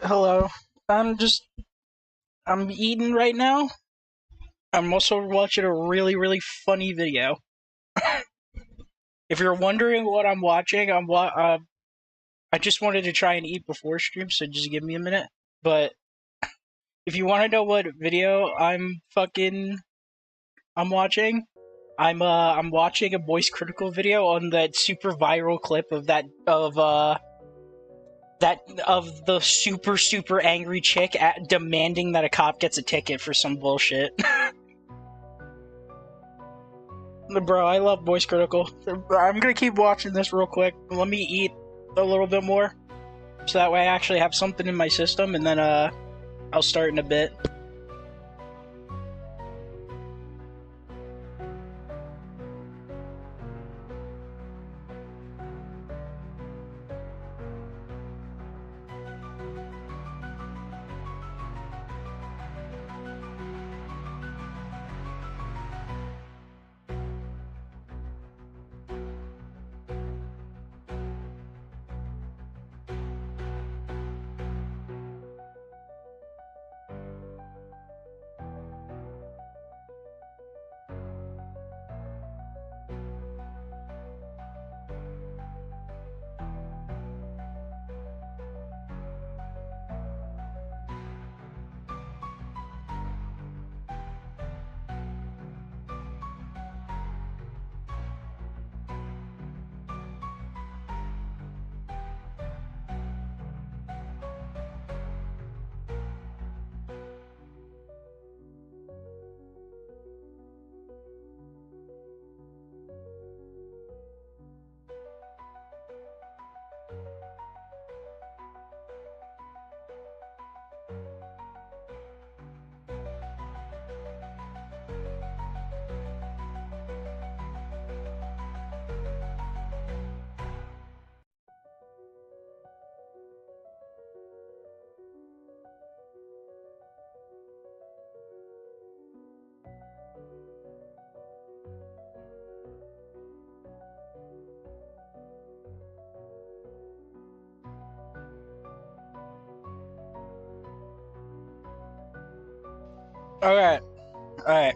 Hello. I'm just I'm eating right now. I'm also watching a really funny video. If you're wondering what I'm watching, I just wanted to try and eat before stream, so just give me a minute. But if you want to know what video I'm watching, I'm watching a voice critical video on that super viral clip of the super angry chick demanding that a cop gets a ticket for some bullshit. Bro, I love voice critical. I'm gonna keep watching this real quick. Let me eat a little bit more, so that way I actually have something in my system, and then I'll start in a bit. Alright, alright.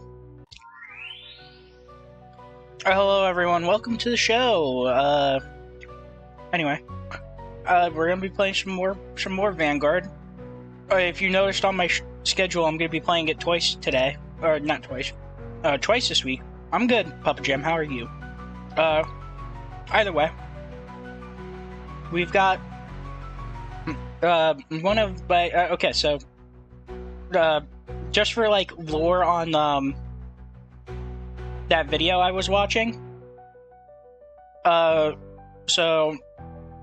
Hello everyone, welcome to the show. Anyway, we're gonna be playing some more Vanguard. If you noticed on my schedule, I'm gonna be playing it twice today. Or, not twice. Twice this week. I'm good, Papa Jim, how are you? Either way. We've got one of my okay, so just for like lore on that video I was watching. So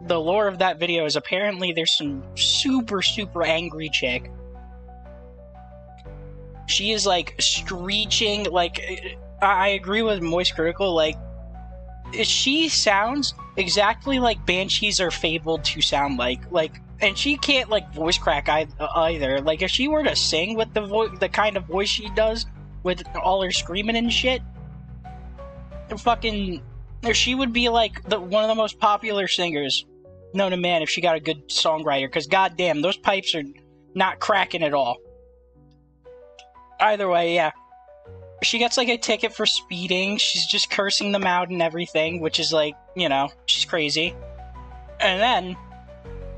the lore of that video is apparently there's some super angry chick. She is like screeching, like I agree with Moist Critical, like she sounds exactly like banshees are fabled to sound like, and she can't like voice crack either. Like if she were to sing with the kind of voice she does with all her screaming and shit, fucking, she would be like one of the most popular singers known to man if she got a good songwriter. Because goddamn, those pipes are not cracking at all. Either way, yeah. She gets like a ticket for speeding. She's just cursing them out and everything, which is like, you know, she's crazy. And then,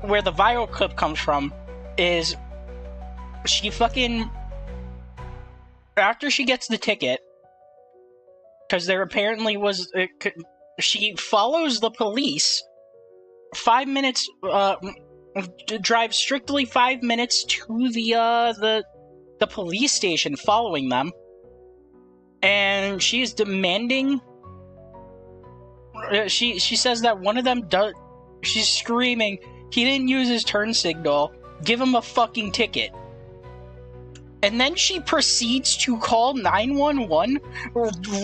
where the viral clip comes from is she fucking, after she gets the ticket, because there apparently was, she follows the police 5 minutes, drives strictly 5 minutes to the police station following them. And she is demanding. She says that one of them does. She's screaming, he didn't use his turn signal. Give him a fucking ticket. And then she proceeds to call 911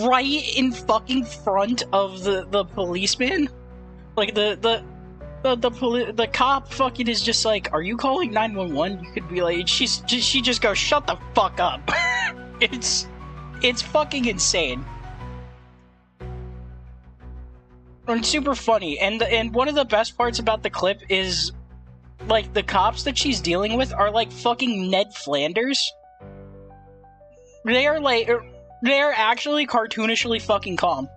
right in fucking front of the policeman. Like the cop fucking is just like, are you calling 911? You could be like, she just goes, shut the fuck up. It's fucking insane. And super funny. And one of the best parts about the clip is like, the cops that she's dealing with are like fucking Ned Flanders. They are actually cartoonishly fucking calm.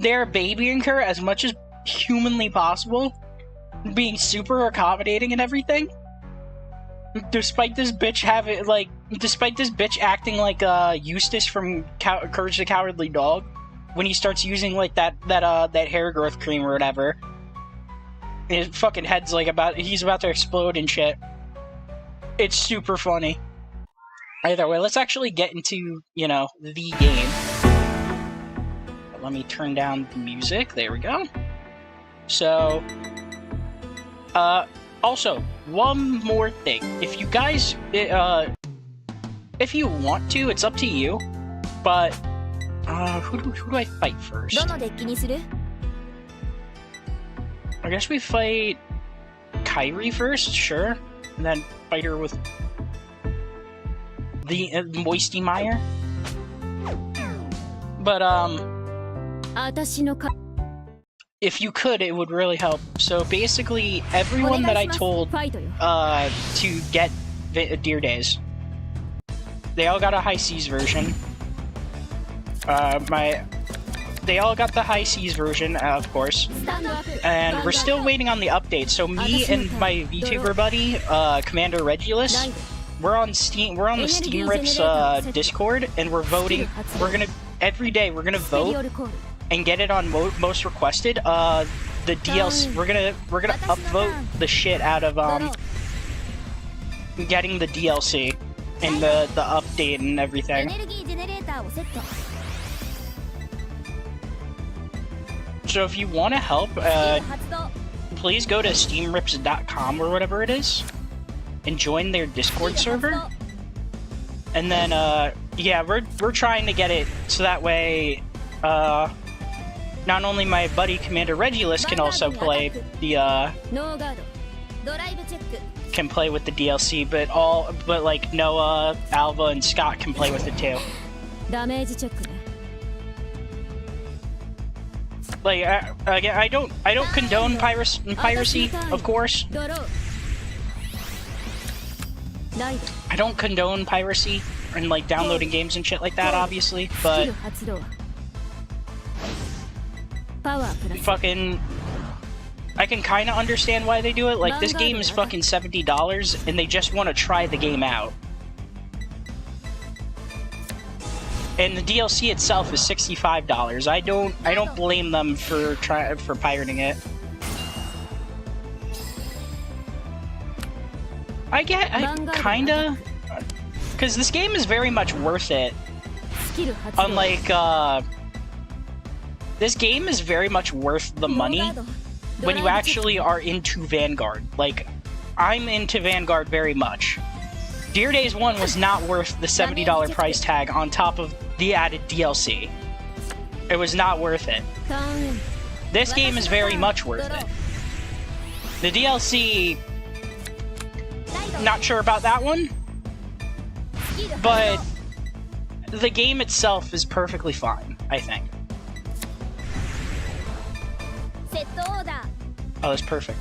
They're babying her as much as humanly possible, being super accommodating and everything. Despite this bitch acting like Eustace from Courage the Cowardly Dog, when he starts using like that hair growth cream or whatever, his fucking head's like he's about to explode and shit. It's super funny. Either way, let's actually get into, you know, the game. Let me turn down the music. There we go. So, also, one more thing. If you guys, if you want to, it's up to you. But, who do I fight first? I guess we fight Kairi first, sure. And then fight her with the Moisty Mire. But, if you could, it would really help. So basically, everyone that I told to get Deer Days, they all got a High Seas version. They all got the High Seas version, of course. And we're still waiting on the update. So me and my VTuber buddy, Commander Regulus, we're on Steam. We're on the Steam Rips Discord, and we're voting. Every day we're gonna vote and get it on most requested. The DLC. We're gonna upvote the shit out of getting the DLC and the update and everything. So if you want to help, please go to steamrips.com or whatever it is and join their Discord server. And then yeah, we're trying to get it so that way not only my buddy Commander Regulus can also play the can play with the DLC, but like Noah, Alva, and Scott can play with it too. Like I don't condone piracy, of course. I don't condone piracy and like downloading games and shit like that, obviously, but fucking I can kind of understand why they do it. Like, this game is fucking $70 and they just want to try the game out. And the DLC itself is $65. I don't blame them for pirating it. I kinda, because this game is very much worth it. Unlike, this game is very much worth the money when you actually are into Vanguard. Like, I'm into Vanguard very much. Deer Days 1 was not worth the $70 price tag on top of the added DLC. It was not worth it. This game is very much worth it. The DLC, not sure about that one, but the game itself is perfectly fine, I think. Oh, that's perfect.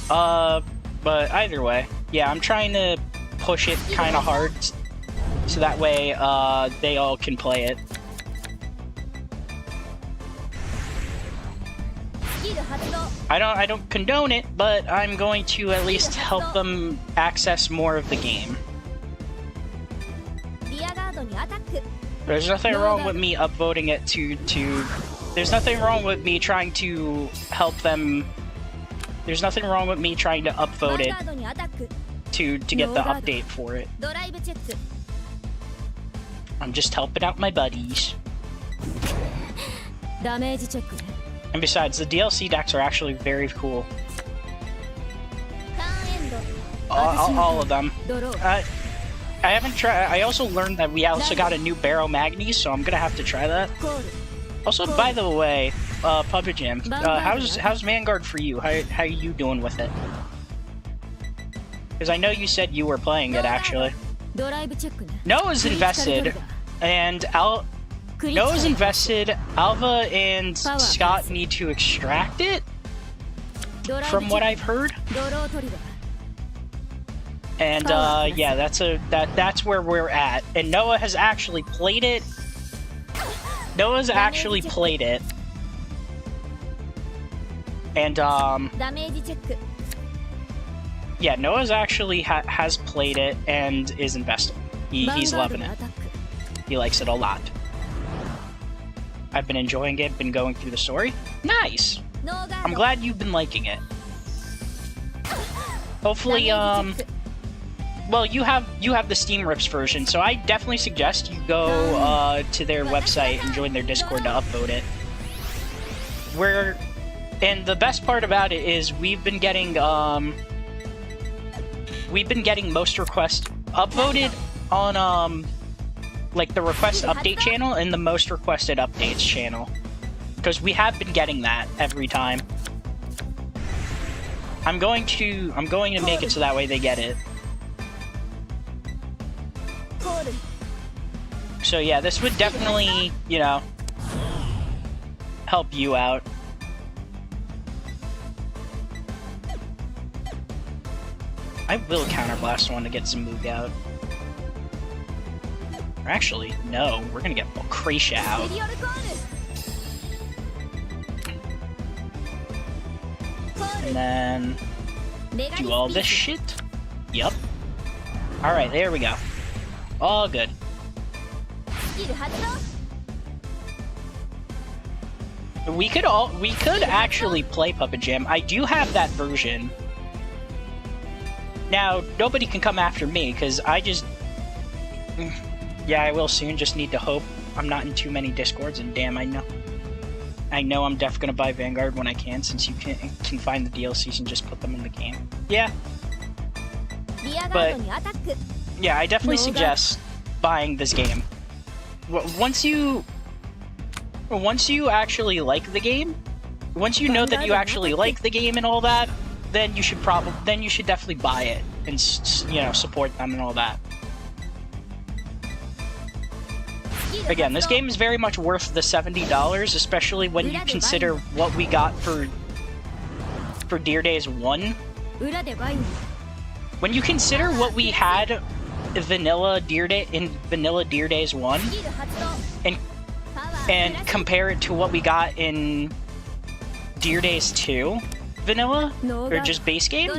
But either way, yeah, I'm trying to push it kind of hard, so that way, they all can play it. I don't condone it, but I'm going to at least help them access more of the game. There's nothing wrong with me upvoting it to there's nothing wrong with me trying to help them. There's nothing wrong with me trying to upvote it to get the update for it. I'm just helping out my buddies. And besides, the DLC decks are actually very cool. All of them. I haven't tried. I also learned that we also got a new Barrow Magni, so I'm gonna have to try that. Also, by the way, Puppet Jam, how's Vanguard for you? How are you doing with it? Because I know you said you were playing it, actually. Noah's invested, and Noah's invested. Alva and Scott need to extract it. from what I've heard. And yeah, that's where we're at. And Noah has actually played it. Noah's actually played it. And yeah, Noah's actually has played it and is invested. He's loving it. He likes it a lot. I've been enjoying it, been going through the story. Nice! I'm glad you've been liking it. Hopefully, well, you have the Steam Rips version, so I definitely suggest you go to their website and join their Discord to upvote it. And the best part about it is we've been getting most requests upvoted on like the request update channel and the most requested updates channel, because we have been getting that every time. I'm going to make it so that way they get it. So yeah, this would definitely, you know, help you out. I will counterblast one to get some Moog out. Or actually, no, we're gonna get Lucretia out. And then do all this shit. Yep. Alright, there we go. All good. We could actually play Puppet Jam. I do have that version. Now, nobody can come after me, because I just... Yeah, I will soon, just need to hope I'm not in too many Discords, and damn, I know I'm definitely gonna buy Vanguard when I can, since you can find the DLCs and just put them in the game. Yeah. But, yeah, I definitely suggest buying this game. Once you actually like the game, once you know that you actually like the game and all that, then you should definitely buy it and, you know, support them and all that. Again, this game is very much worth the $70, especially when you consider what we got for Deer Days 1. When you consider what we had Vanilla Deer Days 1 and compare it to what we got in Deer Days 2 Vanilla, or just base game,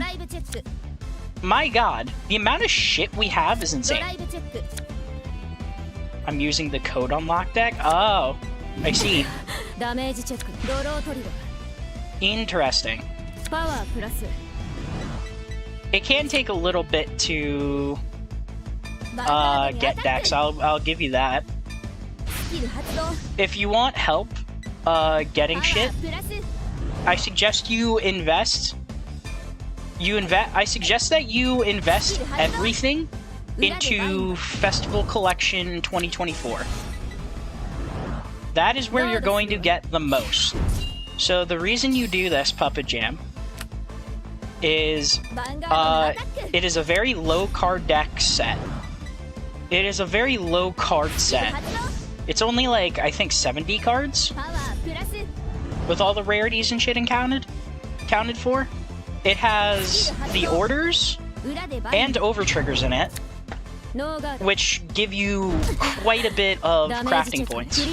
my god, the amount of shit we have is insane. I'm using the code unlock deck? Oh, I see. Interesting. It can take a little bit to get decks, I'll give you that. If you want help getting shit, I suggest you invest. I suggest that you invest everything into Festival Collection 2024. That is where you're going to get the most. So the reason you do this, Puppet Jam, is it is a very low card deck set. It is a very low card set. It's only like, I think, 70 cards with all the rarities and shit counted for. It has the orders and overtriggers in it, which give you quite a bit of crafting points.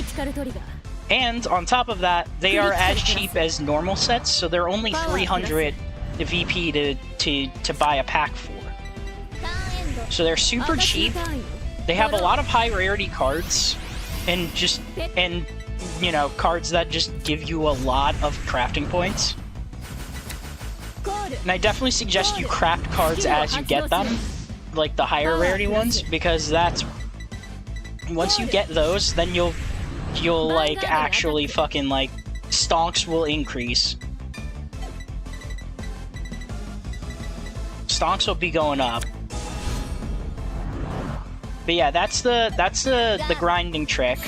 And on top of that, they are as cheap as normal sets, so they're only 300 VP to buy a pack for. So they're super cheap. They have a lot of high rarity cards, and you know, cards that just give you a lot of crafting points. And I definitely suggest you craft cards as you get them, like the higher rarity ones, because that's, once you get those, then you'll like actually fucking like stonks will increase. Stonks will be going up. But yeah, that's the grinding trick.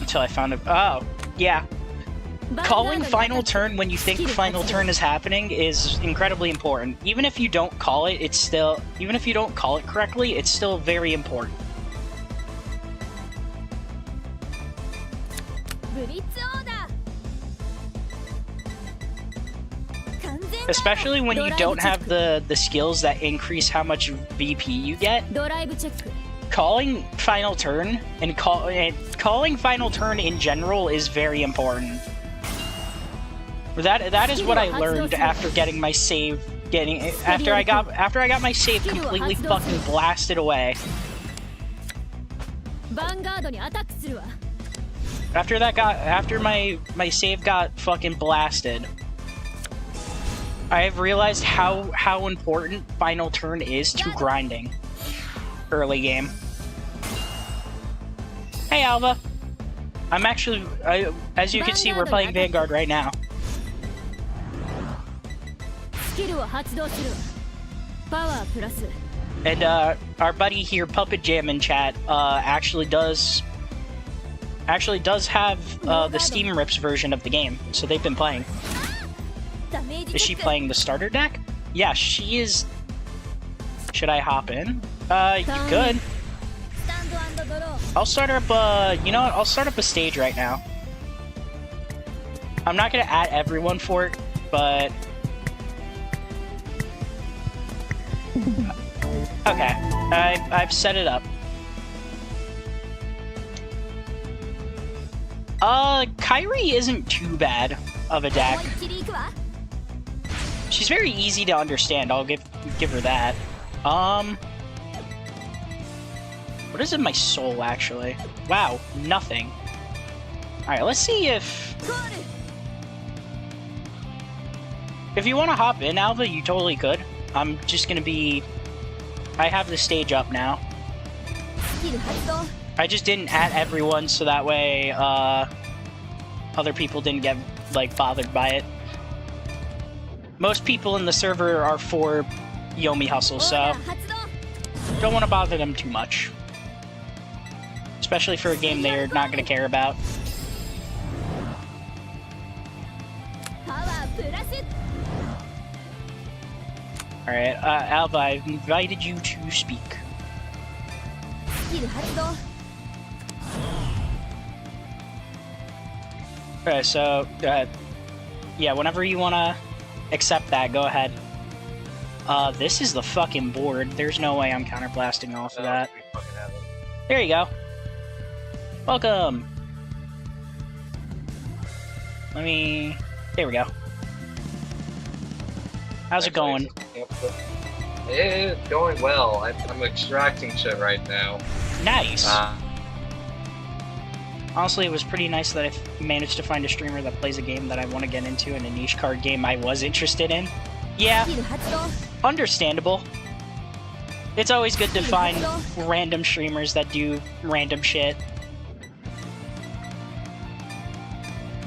Until I found it. Oh, yeah. Calling final turn when you think final turn is happening is incredibly important. Even if you don't call it, even if you don't call it correctly, it's still very important. Especially when you don't have the skills that increase how much VP you get. Calling final turn and calling final turn in general is very important. That is what I learned after getting my save after I got my save completely fucking blasted away. After my save got fucking blasted, I have realized how important final turn is to grinding early game. Hey Alva, I'm actually as you can see, we're playing Vanguard right now. And our buddy here, Puppet Jam in chat, actually does have the Steam Rips version of the game, so they've been playing. Is she playing the starter deck? Yeah, she is. Should I hop in? You could. I'll start up. You know what? I'll start up a stage right now. I'm not gonna add everyone for it, but. Okay, I've set it up. Kairi isn't too bad of a deck. She's very easy to understand, I'll give her that. What is in my soul, actually? Wow, nothing. Alright, let's see if you want to hop in, Alva, you totally could. I'm just gonna be... I have the stage up now. I just didn't add everyone so that way other people didn't get like bothered by it. Most people in the server are for Yomi Hustle, so don't want to bother them too much. Especially for a game they're not going to care about. Alright, Alva, I've invited you to speak. Okay, so, yeah, whenever you want to accept that, go ahead. This is the fucking board. There's no way I'm counterblasting off of that. There you go. Welcome! There we go. How's it going? It's going well. I'm extracting shit right now. Nice! Honestly, it was pretty nice that I managed to find a streamer that plays a game that I want to get into and a niche card game I was interested in. Yeah, understandable. It's always good to find random streamers that do random shit.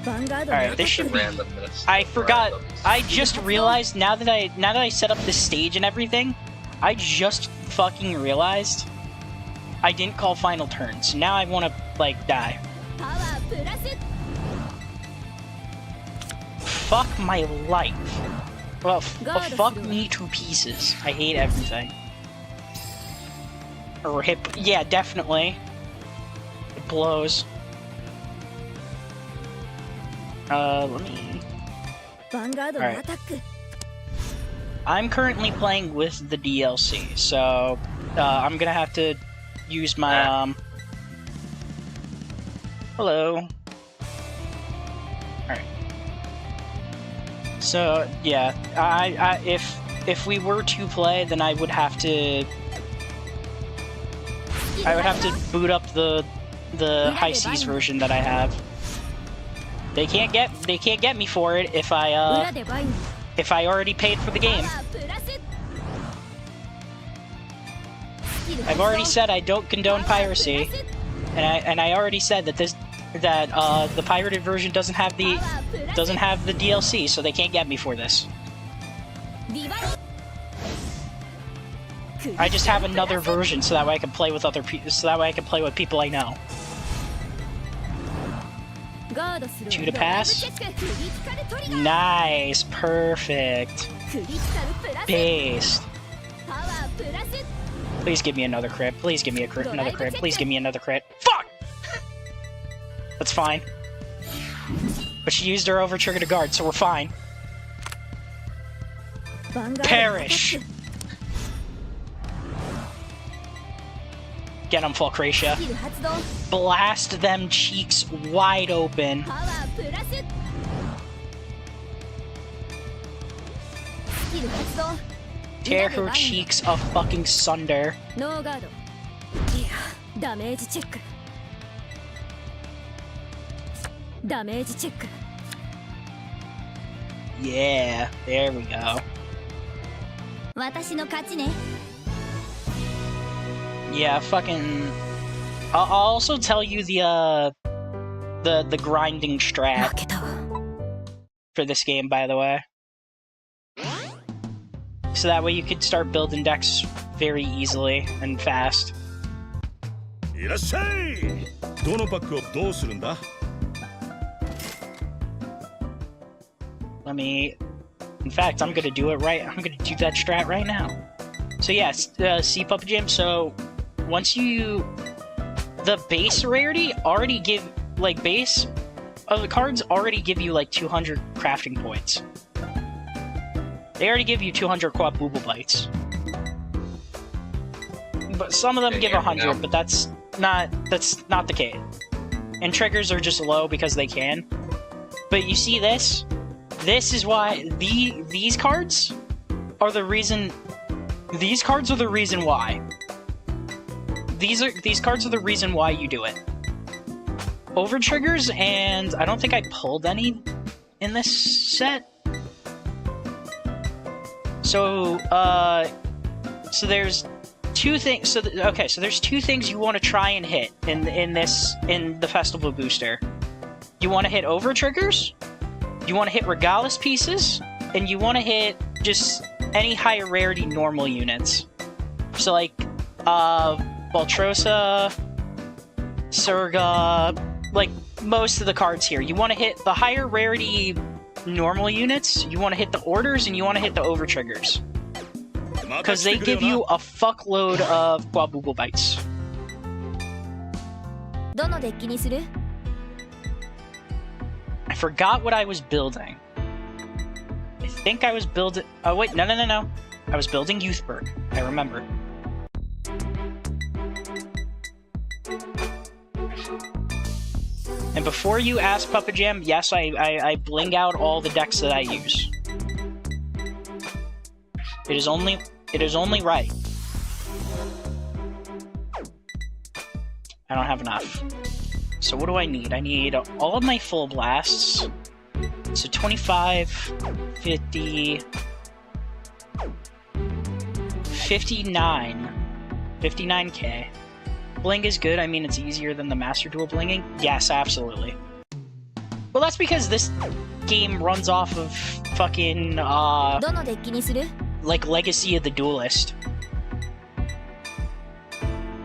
Alright, this should be... I forgot. I just realized now that I set up the stage and everything, I just fucking realized I didn't call final turn. So now I want to like die. Fuck my life. Well, fuck me to pieces. I hate everything. Or hip. Yeah, definitely. It blows. Let me... Alright. I'm currently playing with the DLC, so I'm gonna have to use my, Hello. Alright. So, yeah, if we were to play, then I would have to boot up the High Seas version that I have. They can't get me for it if I already paid for the game. I've already said I don't condone piracy, and I already said that the pirated version doesn't have the DLC, so they can't get me for this. I just have another version so that way I can play with other people, so that way I can play with people I know. 2 to pass. Nice, perfect. Based. Please give me another crit. Please give me another crit. Please give me another crit. Fuck! That's fine. But she used her over trigger to guard, so we're fine. Perish! Get him, Fulcratia. Blast them cheeks wide open. Tear her cheeks a fucking sunder. Yeah, there we go. Yeah, fucking. I'll also tell you the grinding strat for this game, by the way. So that way you could start building decks very easily and fast. Let me. In fact, I'm gonna do it right. I'm gonna do that strat right now. So yes, see Puppet Jam. So once you, the base rarity already give like base of the cards already give you like 200 crafting points. They already give you 200 quad booble bites. But some of them give 100, but that's not the case. And triggers are just low because they can. But you see this? This is why these cards are the reason. These cards are the reason why. These cards are the reason why you do it. Over triggers, and I don't think I pulled any in this set. So so there's two things. So so there's two things you want to try and hit in the festival booster. You want to hit over triggers. You want to hit Regalis pieces, and you want to hit just any higher rarity normal units. So like, Baltrosa, Surga, like most of the cards here. You want to hit the higher rarity normal units, you want to hit the orders, and you want to hit the over triggers. Because they give you a fuckload of Quaboogle bites. I forgot what I was building. I think I was building... Oh, wait, no. I was building Youthberg. I remember. And before you ask Puppet Jam, yes, I bling out all the decks that I use. It is only right. I don't have enough. So what do I need? I need all of my full blasts. So 25, 50, 59, 59k. Bling is good. I mean, it's easier than the Master Duel blinging. Yes, absolutely. Well, that's because this game runs off of fucking, like Legacy of the Duelist.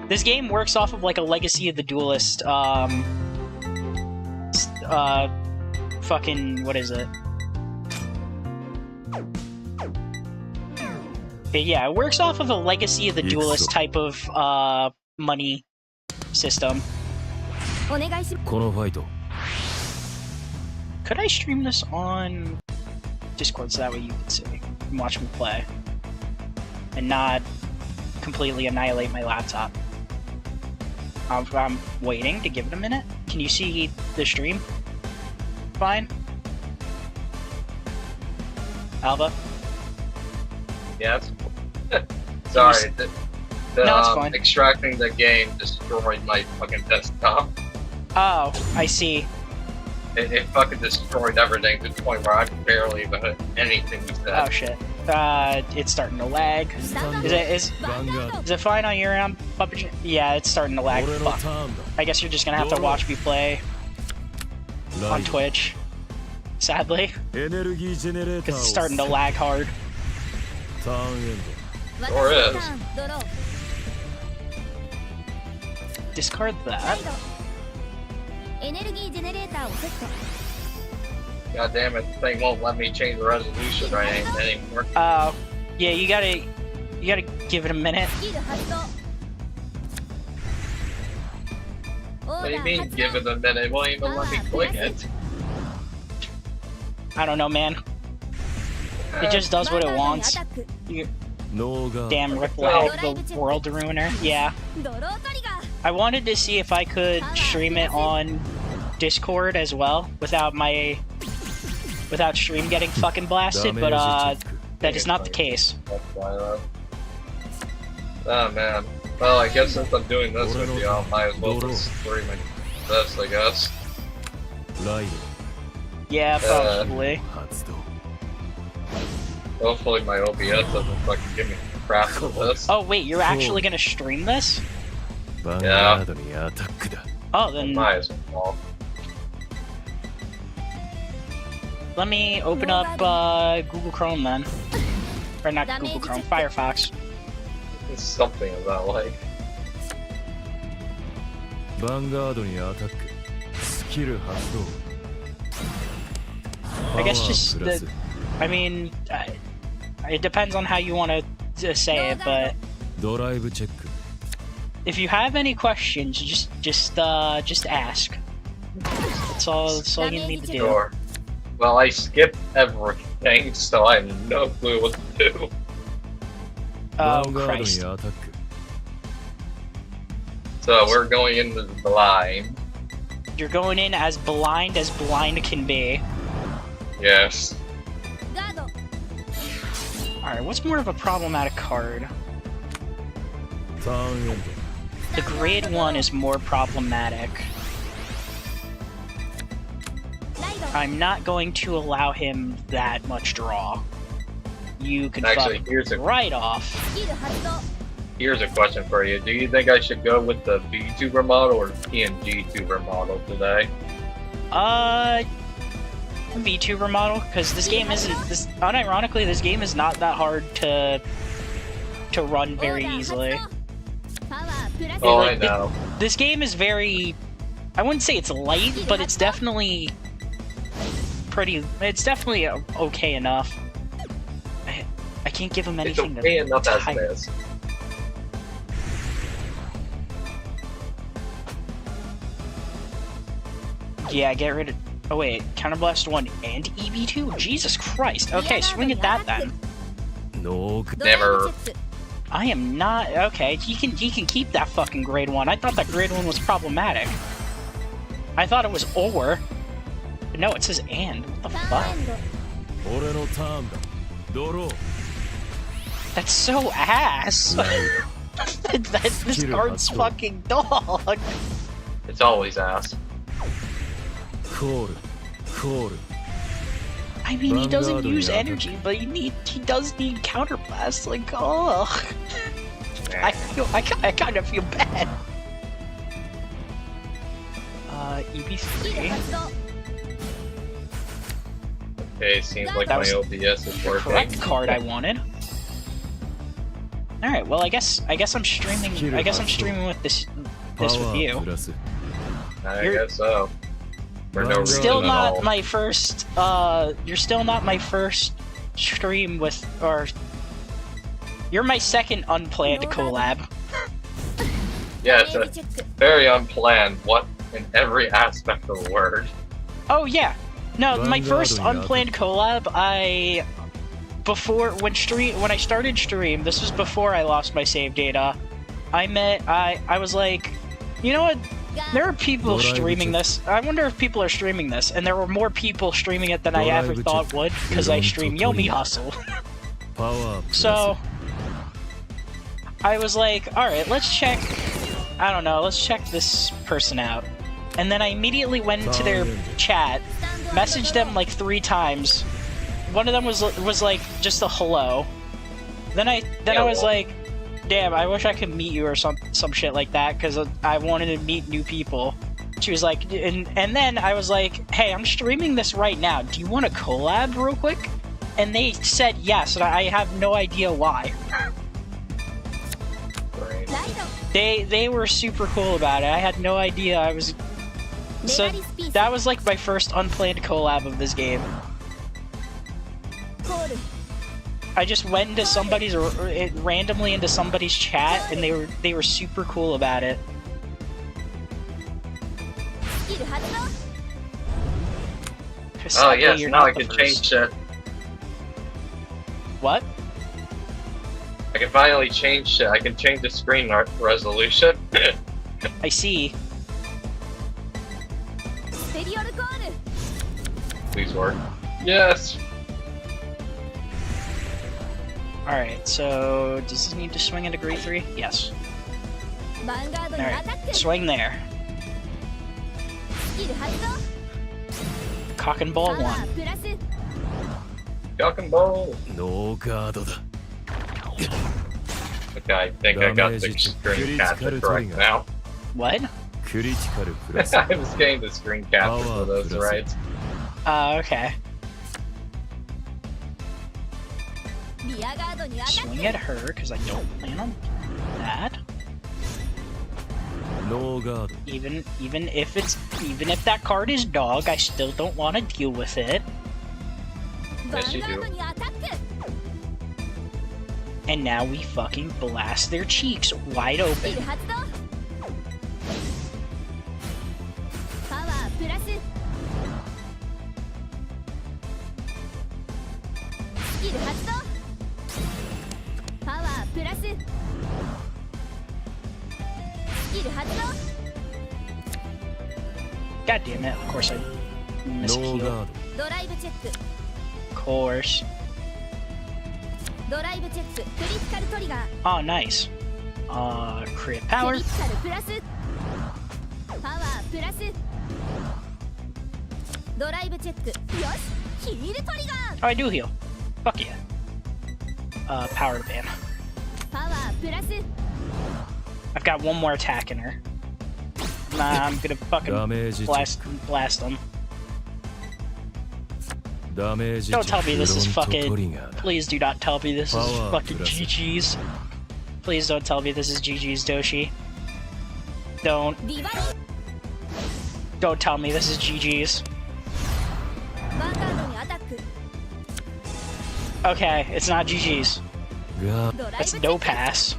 This game works off of like a Legacy of the Duelist, fucking, what is it? Yeah, it works off of a Legacy of the Duelist type of, money system. Could I stream this on Discord so that way you can see and watch me play? And not completely annihilate my laptop. I'm waiting to give it a minute. Can you see the stream? Fine? Alba? Yes. Sorry. No, it's fine. Extracting the game destroyed my fucking desktop. Oh, I see. It fucking destroyed everything to the point where I could barely even hit anything you said. Oh shit. It's starting to lag. Is it fine on your end, Puppet Jam? Yeah, it's starting to lag. Fuck. I guess you're just gonna have to watch me play on Twitch. Sadly. Because it's starting to lag hard. Sure is. Discard that. God damn it, the thing won't let me change the resolution right anymore. Yeah, you gotta give it a minute. What do you mean, give it a minute? It won't even let me click it. I don't know, man. It just does what it wants. You, damn Ripple, the world ruiner. Yeah. I wanted to see if I could stream it on Discord as well without stream getting fucking blasted, but that is not the case. Oh man. Well, I guess since I'm doing this with you, I might as well just stream this, I guess. Yeah, probably. Hopefully my OBS doesn't fucking give me crap for this. Oh wait, you're actually gonna stream this? Yeah. Oh, then Might as well. let me open up Google Chrome then. Or not Google Chrome, Firefox. It's something of that like. Vanguard にアタック。スキル発動。 I guess just the, I mean, it depends on how you want to say it, but ドライブチェック。 if you have any questions, just ask. That's all you need to do. Sure. Well, I skipped everything, so I have no clue what to do. Oh ヴァンガード Christ. にアタック。 So we're going into the blind. You're going in as blind can be. Yes. Alright, what's more of a problematic card? ターンエンド。 The grade 1 is more problematic. I'm not going to allow him that much draw. You can Actually, fuck here's a right off. Here's a question for you. Do you think I should go with the VTuber model or PNG tuber model today? VTuber model, because this game isn't unironically this game is not that hard to run very easily. Oh, Like, I know. This game is very, I wouldn't say it's light, but it's definitely it's definitely okay enough. I can't give him It's anything okay enough as type. it is. Yeah, get rid of. Oh wait, Counterblast 1 and EV2? Jesus Christ. Okay, swing at that then. No. Never. I am not. Okay, he can keep that fucking grade 1. I thought that grade 1 was problematic. I thought it was or. But no, it says and. What the fuck? 俺のターンだ。ドロー。 That's so ass. This card's fucking dog. It's always ass. コール。コール。 I mean, he doesn't use energy, but he does need counterblast. Like, oh, I kind of feel bad. EB3. Okay, seems like That my was OBS is working. Correct card I wanted. All right, well, I guess I'm streaming. I guess I'm streaming with this with you. プラス。 I You're- guess so. For no reason Still at not all. my first. You're still not my first stream with, or you're my second unplanned collab. Yeah, it's a very unplanned. What in every aspect of the word. Oh yeah, no, my Vanguard first on the unplanned collab. When I started stream, this was before I lost my save data. I was like, you know what? There are people streaming this. I wonder if people are streaming this, and there were more people streaming it than I ever thought would, because I stream Yomi Hustle. パワープラス。 So I was like, alright, let's check, I don't know, let's check this person out. And then I immediately went into their chat, messaged them like 3 times. One of them was like just a hello. Then I was like, damn, I wish I could meet you or some shit like that, because I wanted to meet new people. She was like, and then I was like, hey, I'm streaming this right now. Do you want to collab real quick? And they said yes, and I have no idea why. Right. They were super cool about it. I had no idea I was. So that was like my first unplanned collab of this game. I just went into somebody's randomly into somebody's chat, and they were super cool about it. Oh yes, You're now not I the can first. change What? I can finally change. I can change the screen resolution. I see. Please work. Yes. Alright, so does this need to swing at a grade 3? Yes. Alright, swing there. Cock and ball 1. Cock and ball. ノーガードだ Okay, I think I got the screen capture correct now. What? クリティカルプラス I was getting the screen capture for those right. Okay. Swing at her, because I don't plan on that. ノーガード Even if that card is dog, I still don't want to deal with it. Yes, you do. And now we fucking blast their cheeks wide open. God damn it, of course I missed ノー heal. ガー Of course. Oh, nice. Crit power. Oh, I do heal. Fuck yeah. Power to ban. I've got one more attack in her. Nah, I'm gonna fucking blast them. ドダメージ Don't tell me this is フロント fucking. トリガーだ Please do not tell me this is Power fucking plus. GG's. Please don't tell me this is GG's, Doshi. Don't. Don't tell me this is GG's. Okay, it's not GG's. が That's no pass.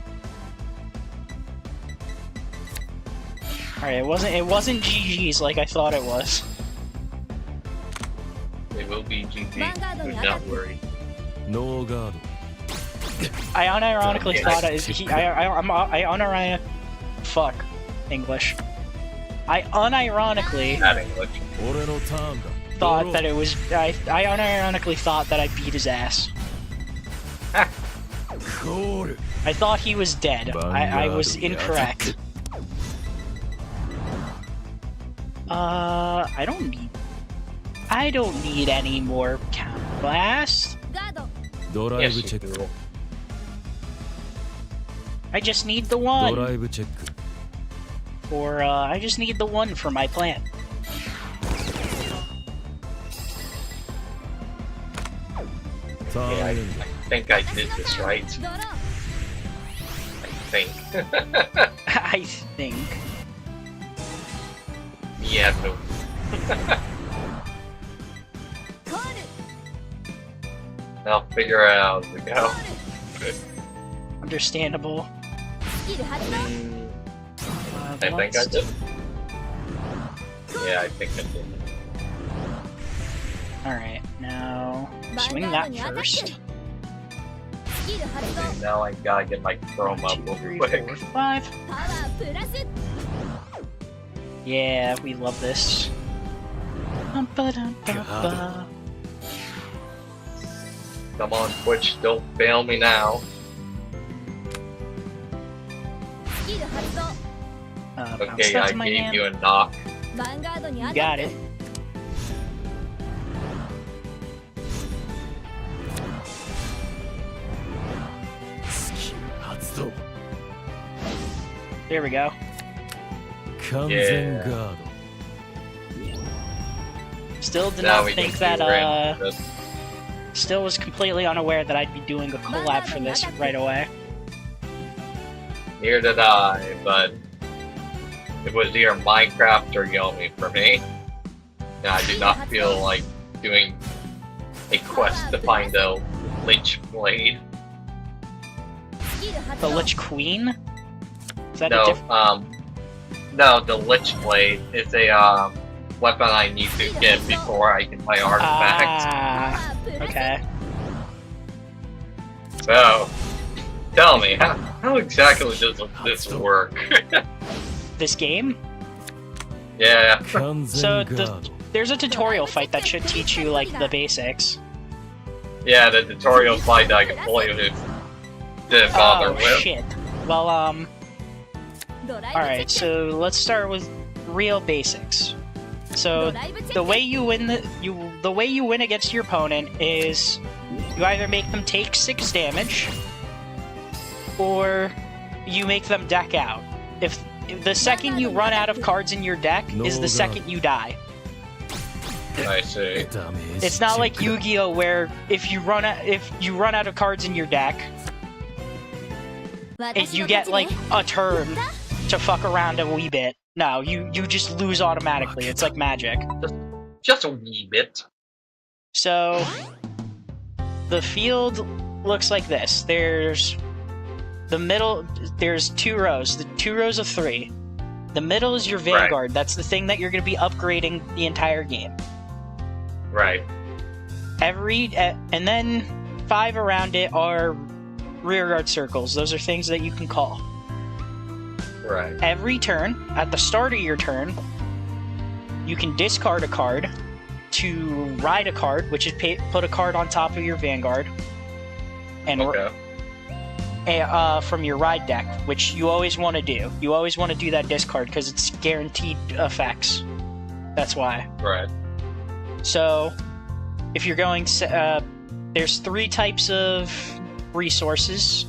Alright, it wasn't GG's like I thought it was. It will be GG. Do not worry. ノーガード I unironically thought fuck English. I unironically Not English. 俺のターンだ thought that it was I unironically thought that I beat his ass. コール I thought he was dead. I was Vanguard incorrect. I don't need any more counter blast. ドライ Yes, ブチ you ェック do. I just need the ド one ライブチェック for I just need the one for my plan. タ Okay, ーン I エンド think I did this right. I think. I think. Yeah, no. I'll figure it out as we go. Understandable. I think I did. Yeah, I think I did. Alright, now swing that first. And now I gotta get my chrome up 1, 2, 3, real quick. 4, 5. Yeah, we love this. Ba-dum-ba-ba. Come on, Twitch, don't fail me now. Bounce Okay, that I to my gave hand. you a knock. You got it. There we go. 完全ガード Still did Now not we can think see that random this. still was completely unaware that I'd be doing a collab for this right away. Neither did I, but it was either Minecraft or Yomi for me. And I do not feel like doing a quest to find the Lich Blade. The Lich Queen? Is that a No, different? no, the Lich Blade is a weapon I need to get before I can play artifacts. Ah, okay. So, tell me, how exactly does this work? This game? Yeah. So there's a tutorial fight that should teach you like the basics. Yeah, the tutorial fight that I completely didn't bother with. Oh shit. Well, alright, so let's start with real basics. So the way you win the way you win against your opponent is you either make them take 6 damage or you make them deck out. If the second you run out of cards in your deck is the second you die. I see. It's not like Yu-Gi-Oh where if you run out of cards in your deck, you get like a turn to fuck around a wee bit. No, you just lose automatically. It's like magic. Just a wee bit. So the field looks like this. There's the middle. There's 2 rows. The 2 rows of 3. The middle is your Vanguard. Right. That's the thing that you're going to be upgrading the entire game. Right. And then 5 around it are rearguard circles. Those are things that you can call. Right. Every turn, at the start of your turn, you can discard a card to ride a card, which is put a card on top of your Vanguard, and from your ride deck, which you always want to do. You always want to do that discard because it's guaranteed effects. That's why. Right. So, if you're going, there's 3 types of resources.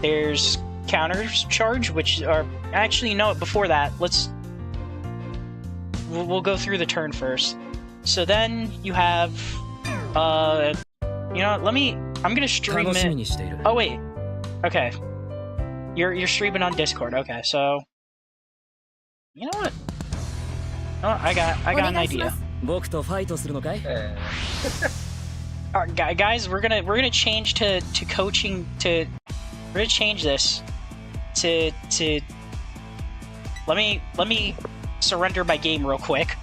There's counters charge, which are actually before that, we'll go through the turn first. So then you have, I'm gonna stream it. Oh wait, okay. You're streaming on Discord. Okay, so you know what? Oh, I got an idea. Alright, guys, we're gonna change to coaching to. We're gonna change this to. Let me surrender my game real quick.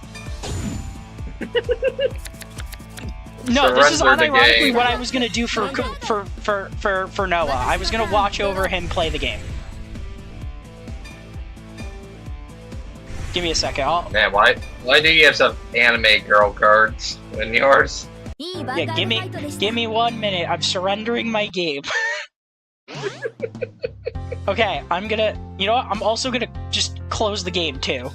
No, this is unironically what I was gonna do for Noah. I was gonna watch over him play the game. Give me a second. Man, why do you have some anime girl cards in yours? Yeah, give me 1 minute. I'm surrendering my game. Okay, I'm gonna. You know what? I'm also gonna just close the game too.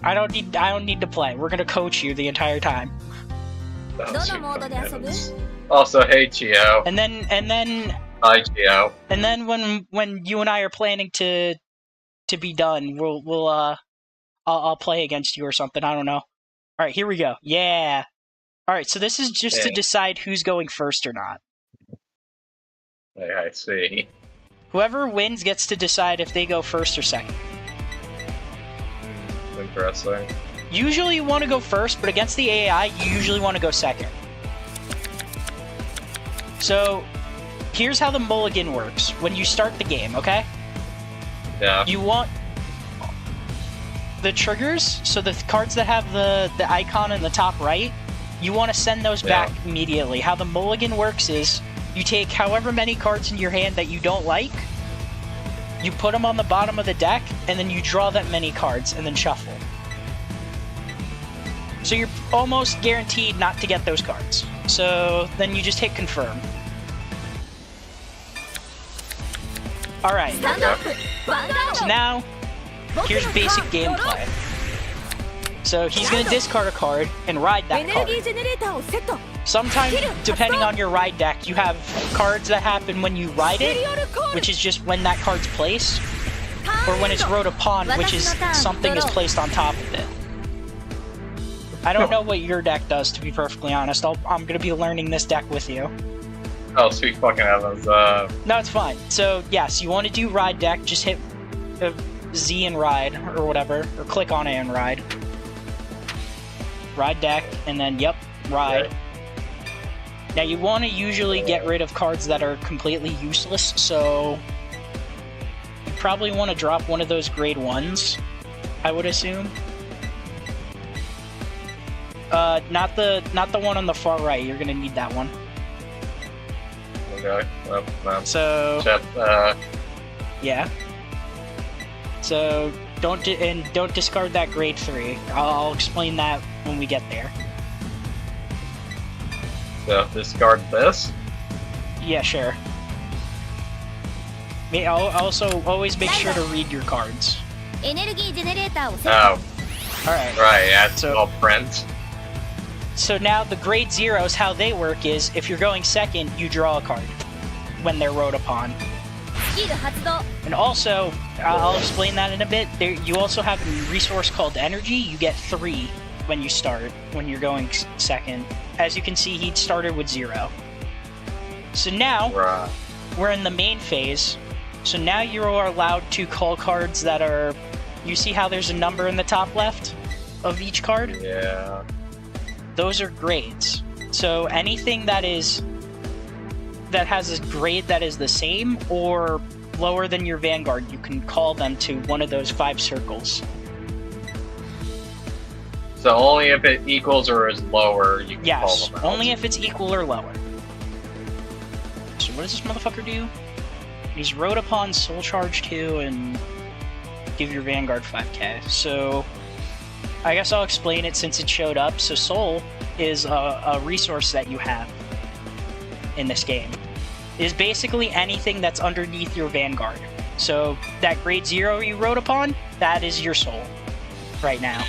I don't need to play. We're gonna coach you the entire time. Also, hey Chio. And then. Hi Chio. And then when you and I are planning to be done, I'll play against you or something. I don't know. All right, here we go. Yeah. All right, so this is just to decide who's going first or not. I see. Whoever wins gets to decide if they go first or second. Interesting. Usually you want to go first, but against the AI, you usually want to go second. So, here's how the mulligan works when you start the game, okay? Yeah. You want the triggers, so the cards that have the icon in the top right, you want to send those back immediately. How the mulligan works is, you take however many cards in your hand that you don't like, you put them on the bottom of the deck, and then you draw that many cards, and then shuffle. So you're almost guaranteed not to get those cards. So then you just hit confirm. Alright. So now, here's basic gameplay. So he's gonna discard a card and ride that card. Sometimes, depending on your ride deck, you have cards that happen when you ride it, which is just when that card's placed, or when it's wrote upon, which is something is placed on top of it. I don't know what your deck does, to be perfectly honest. I'm gonna be learning this deck with you. Oh, sweet fucking heavens. No, it's fine. So, yes, you want to do ride deck, just hit Z and ride, or whatever, or click on it and ride. Ride deck, and then, yep, ride. Okay. Now, you want to usually get rid of cards that are completely useless, so you probably want to drop one of those grade 1s, I would assume. Not the one on the far right. You're gonna need that one. Okay. So Except, yeah. So don't discard that grade 3. I'll explain that when we get there. so discard this. Yeah, sure. I'll also always make sure to read your cards. エネルギージェネレーターをセット Oh, Alright. right. That's So- all prints. So now the grade zeros, how they work is if you're going second, you draw a card when they're rode upon. スキル発動 And also, I'll explain that in a bit. You also have a resource called energy. You get 3 when you start, when you're going second. As you can see, he started with 0. So now, Right. we're in the main phase. So now you are allowed to call cards that are... You see how there's a number in the top left of each card? Yeah. Those are grades. So anything that has a grade that is the same or lower than your Vanguard, you can call them to one of those 5 circles. So only if it equals or is lower, you can call Yes, them out. only if it's equal or lower. So what does this motherfucker do? He's rode upon Soul Charge 2 and give your Vanguard 5k. So I guess I'll explain it since it showed up. So Soul is a resource that you have in this game. It is basically anything that's underneath your Vanguard. So that grade 0 you rode upon, that is your Soul right now.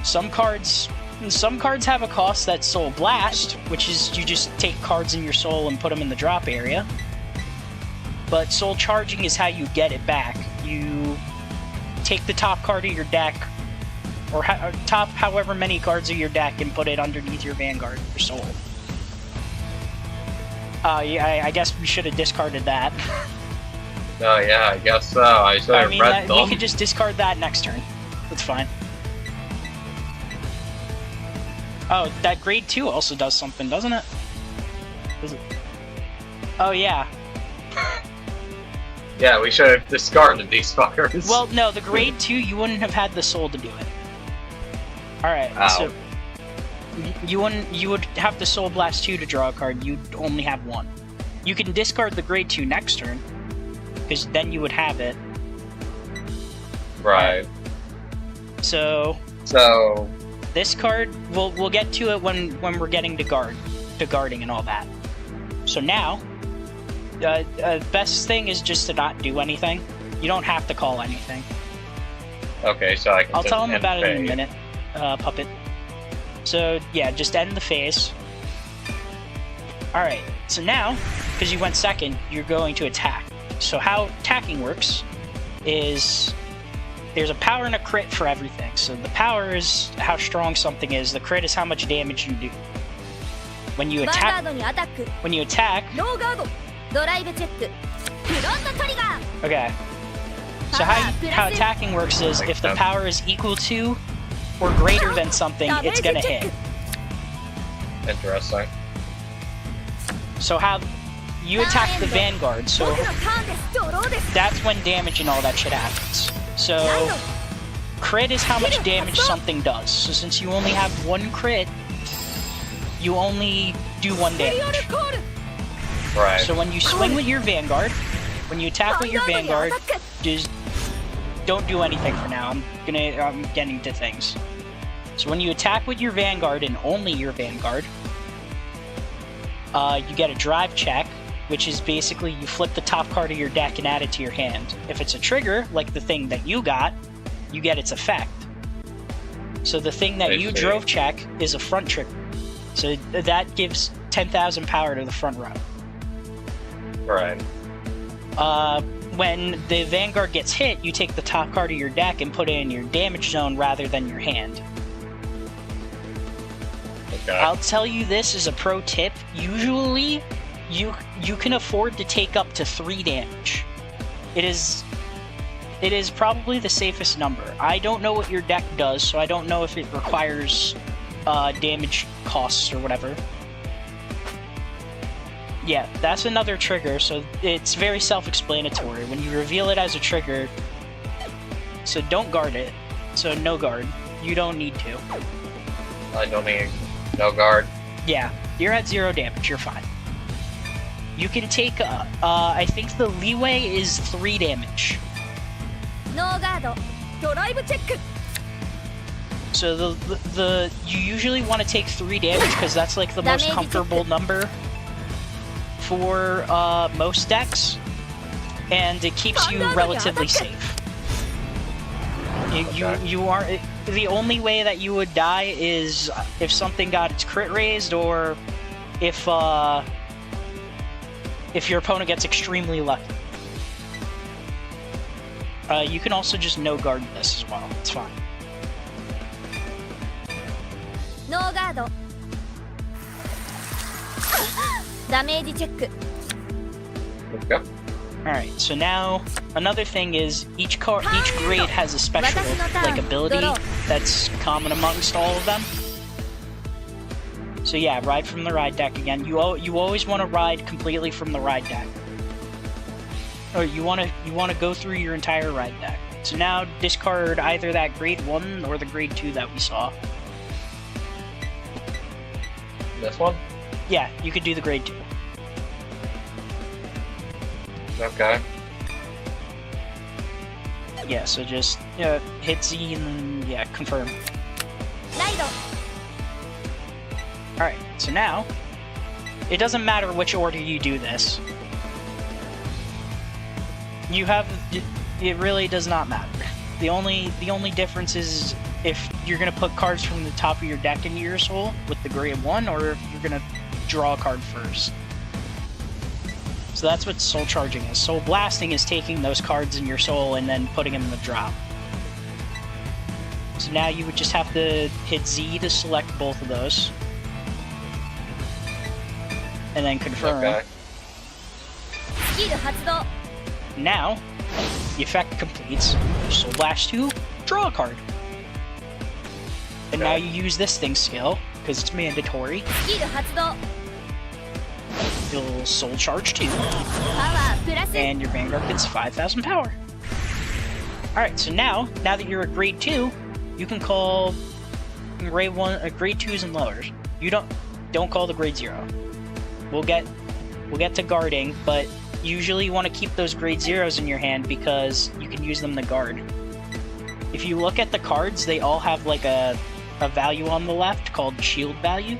Some cards have a cost that's Soul Blast, which is you just take cards in your Soul and put them in the drop area. But Soul Charging is how you get it back. You take the top card of your deck, or top however many cards of your deck, and put it underneath your Vanguard for Soul. Yeah, I guess we should have discarded that. Oh yeah, I guess so. I should I have mean, read we them. could just discard that next turn. That's fine. Oh, that grade 2 also does something, doesn't it? Does it? Oh, yeah. Yeah, we should have discarded these fuckers. Well, no, the grade 2, you wouldn't have had the soul to do it. Alright, Ow. so... You would have the Soul Blast 2 to draw a card, you'd only have 1. You can discard the grade 2 next turn, because then you would have it. right. So... So This card, we'll get to it when we're getting to guarding and all that. So now, best thing is just to not do anything. You don't have to call anything. okay, so I can. I'll just tell him end about it in a phase. minute, Puppet. So yeah, just end the phase. Alright, so now, because you went second, you're going to attack. So how attacking works is there's a power and a crit for everything. So the power is how strong something is, the crit is how much damage you do. When you ヴァンガー attack, ドにアタック when you attack, ノーガードドライブチェックフロントトリガー okay. So how attacking works is if the power is equal to or greater than something, it's gonna hit. Interesting. So how you attack the Vanguard, so 僕のターンですドローです that's when damage and all that shit happens. So crit is how much damage something does. So since you only have 1 crit, you only do 1 エリオル damage. コール Right. So when you swing with your Vanguard, when you attack with your Vanguard, just don't do anything for now. I'm getting to things. So when you attack with your Vanguard and only your Vanguard, you get a drive check, which is basically you flip the top card of your deck and add it to your hand. If it's a trigger, like the thing that you got, you get its effect. So the thing that I you see. drove check is a front trigger. So that gives 10,000 power to the front row. Right. When the Vanguard gets hit, you take the top card of your deck and put it in your damage zone rather than your hand. Okay. I'll tell you this as a pro tip. Usually, you can afford to take up to 3 damage. It is probably the safest number. I don't know what your deck does, so I don't know if it requires damage costs or whatever. Yeah, that's another trigger, so it's very self-explanatory. When you reveal it as a trigger, so don't guard it. So no guard. You don't need to. I don't need no guard. Yeah, you're at 0 damage, you're fine. you can take, I think the leeway is 3 damage. ノーガードドライブチェック So you usually want to take 3 damage because that's like the most comfortable number for most decks, and it keeps you relatively safe. You are the only way that you would die is if something got its crit raised, or if your opponent gets extremely lucky. You can also just no guard this as well. It's fine. ノーガードダメージチェック Okay. Alright, so now another thing is each grade has a special like ability that's common amongst all of them. So yeah, ride from the ride deck again. You always want to ride completely from the ride deck. Or you want to go through your entire ride deck. So now discard either that grade 1 or the grade 2 that we saw. This one? Yeah, you could do the grade 2. Okay. Yeah, so just hit Z and then, yeah, confirm. ライド Alright, so now, it doesn't matter which order you do this. It really does not matter. The only difference is if you're gonna put cards from the top of your deck into your soul with the grade 1, or if you're gonna draw a card first. So that's what soul charging is. Soul blasting is taking those cards in your soul and then putting them in the drop. So now you would just have to hit Z to select both of those. And then confirm. Okay. スキル発動 Now, the effect completes. Soul Blast 2, draw a card. And now you use this thing's skill, because it's mandatory. スキル発動 You'll Soul Charge 2, パワープラス and your Vanguard gets 5,000 power. Alright, so now that you're at grade 2, you can call grade 2s and lowers. You don't call the grade 0. We'll get to guarding, but usually you want to keep those grade 0s in your hand because you can use them to guard. If you look at the cards, they all have like a value on the left called shield value.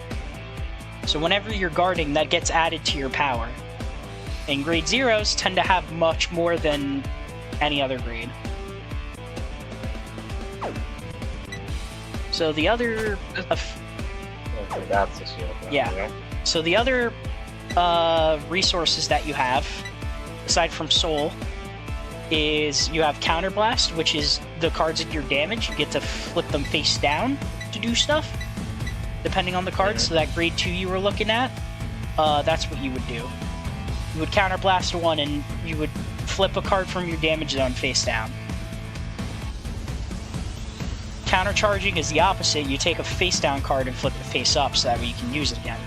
So whenever you're guarding, that gets added to your power. And grade 0s tend to have much more than any other grade. So the other... Okay, that's a shield. Yeah. So the other resources that you have, aside from Soul, is you have Counterblast, which is the cards at your damage. You get to flip them face down to do stuff, depending on the cards. So that grade 2 you were looking at, that's what you would do. You would Counterblast 1 and you would flip a card from your damage zone face down. Countercharging is the opposite. You take a face down card and flip it face up so that way you can use it again.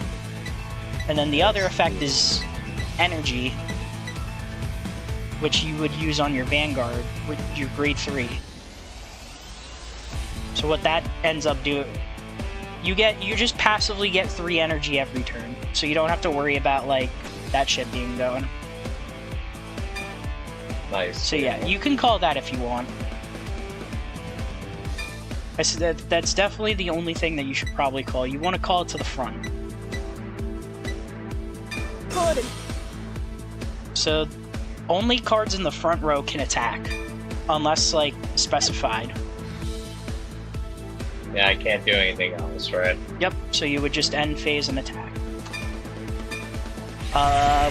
And then the other effect is Energy, which you would use on your Vanguard with your grade 3. So what that ends up doing, you just passively get 3 energy every turn. So you don't have to worry about like that shit being going. Nice. So yeah, you can call that if you want. I said that's definitely the only thing that you should probably call. You want to call it to the front. コール So only cards in the front row can attack, unless like specified. Yeah, I can't do anything else, right? Yep, so you would just end phase and attack.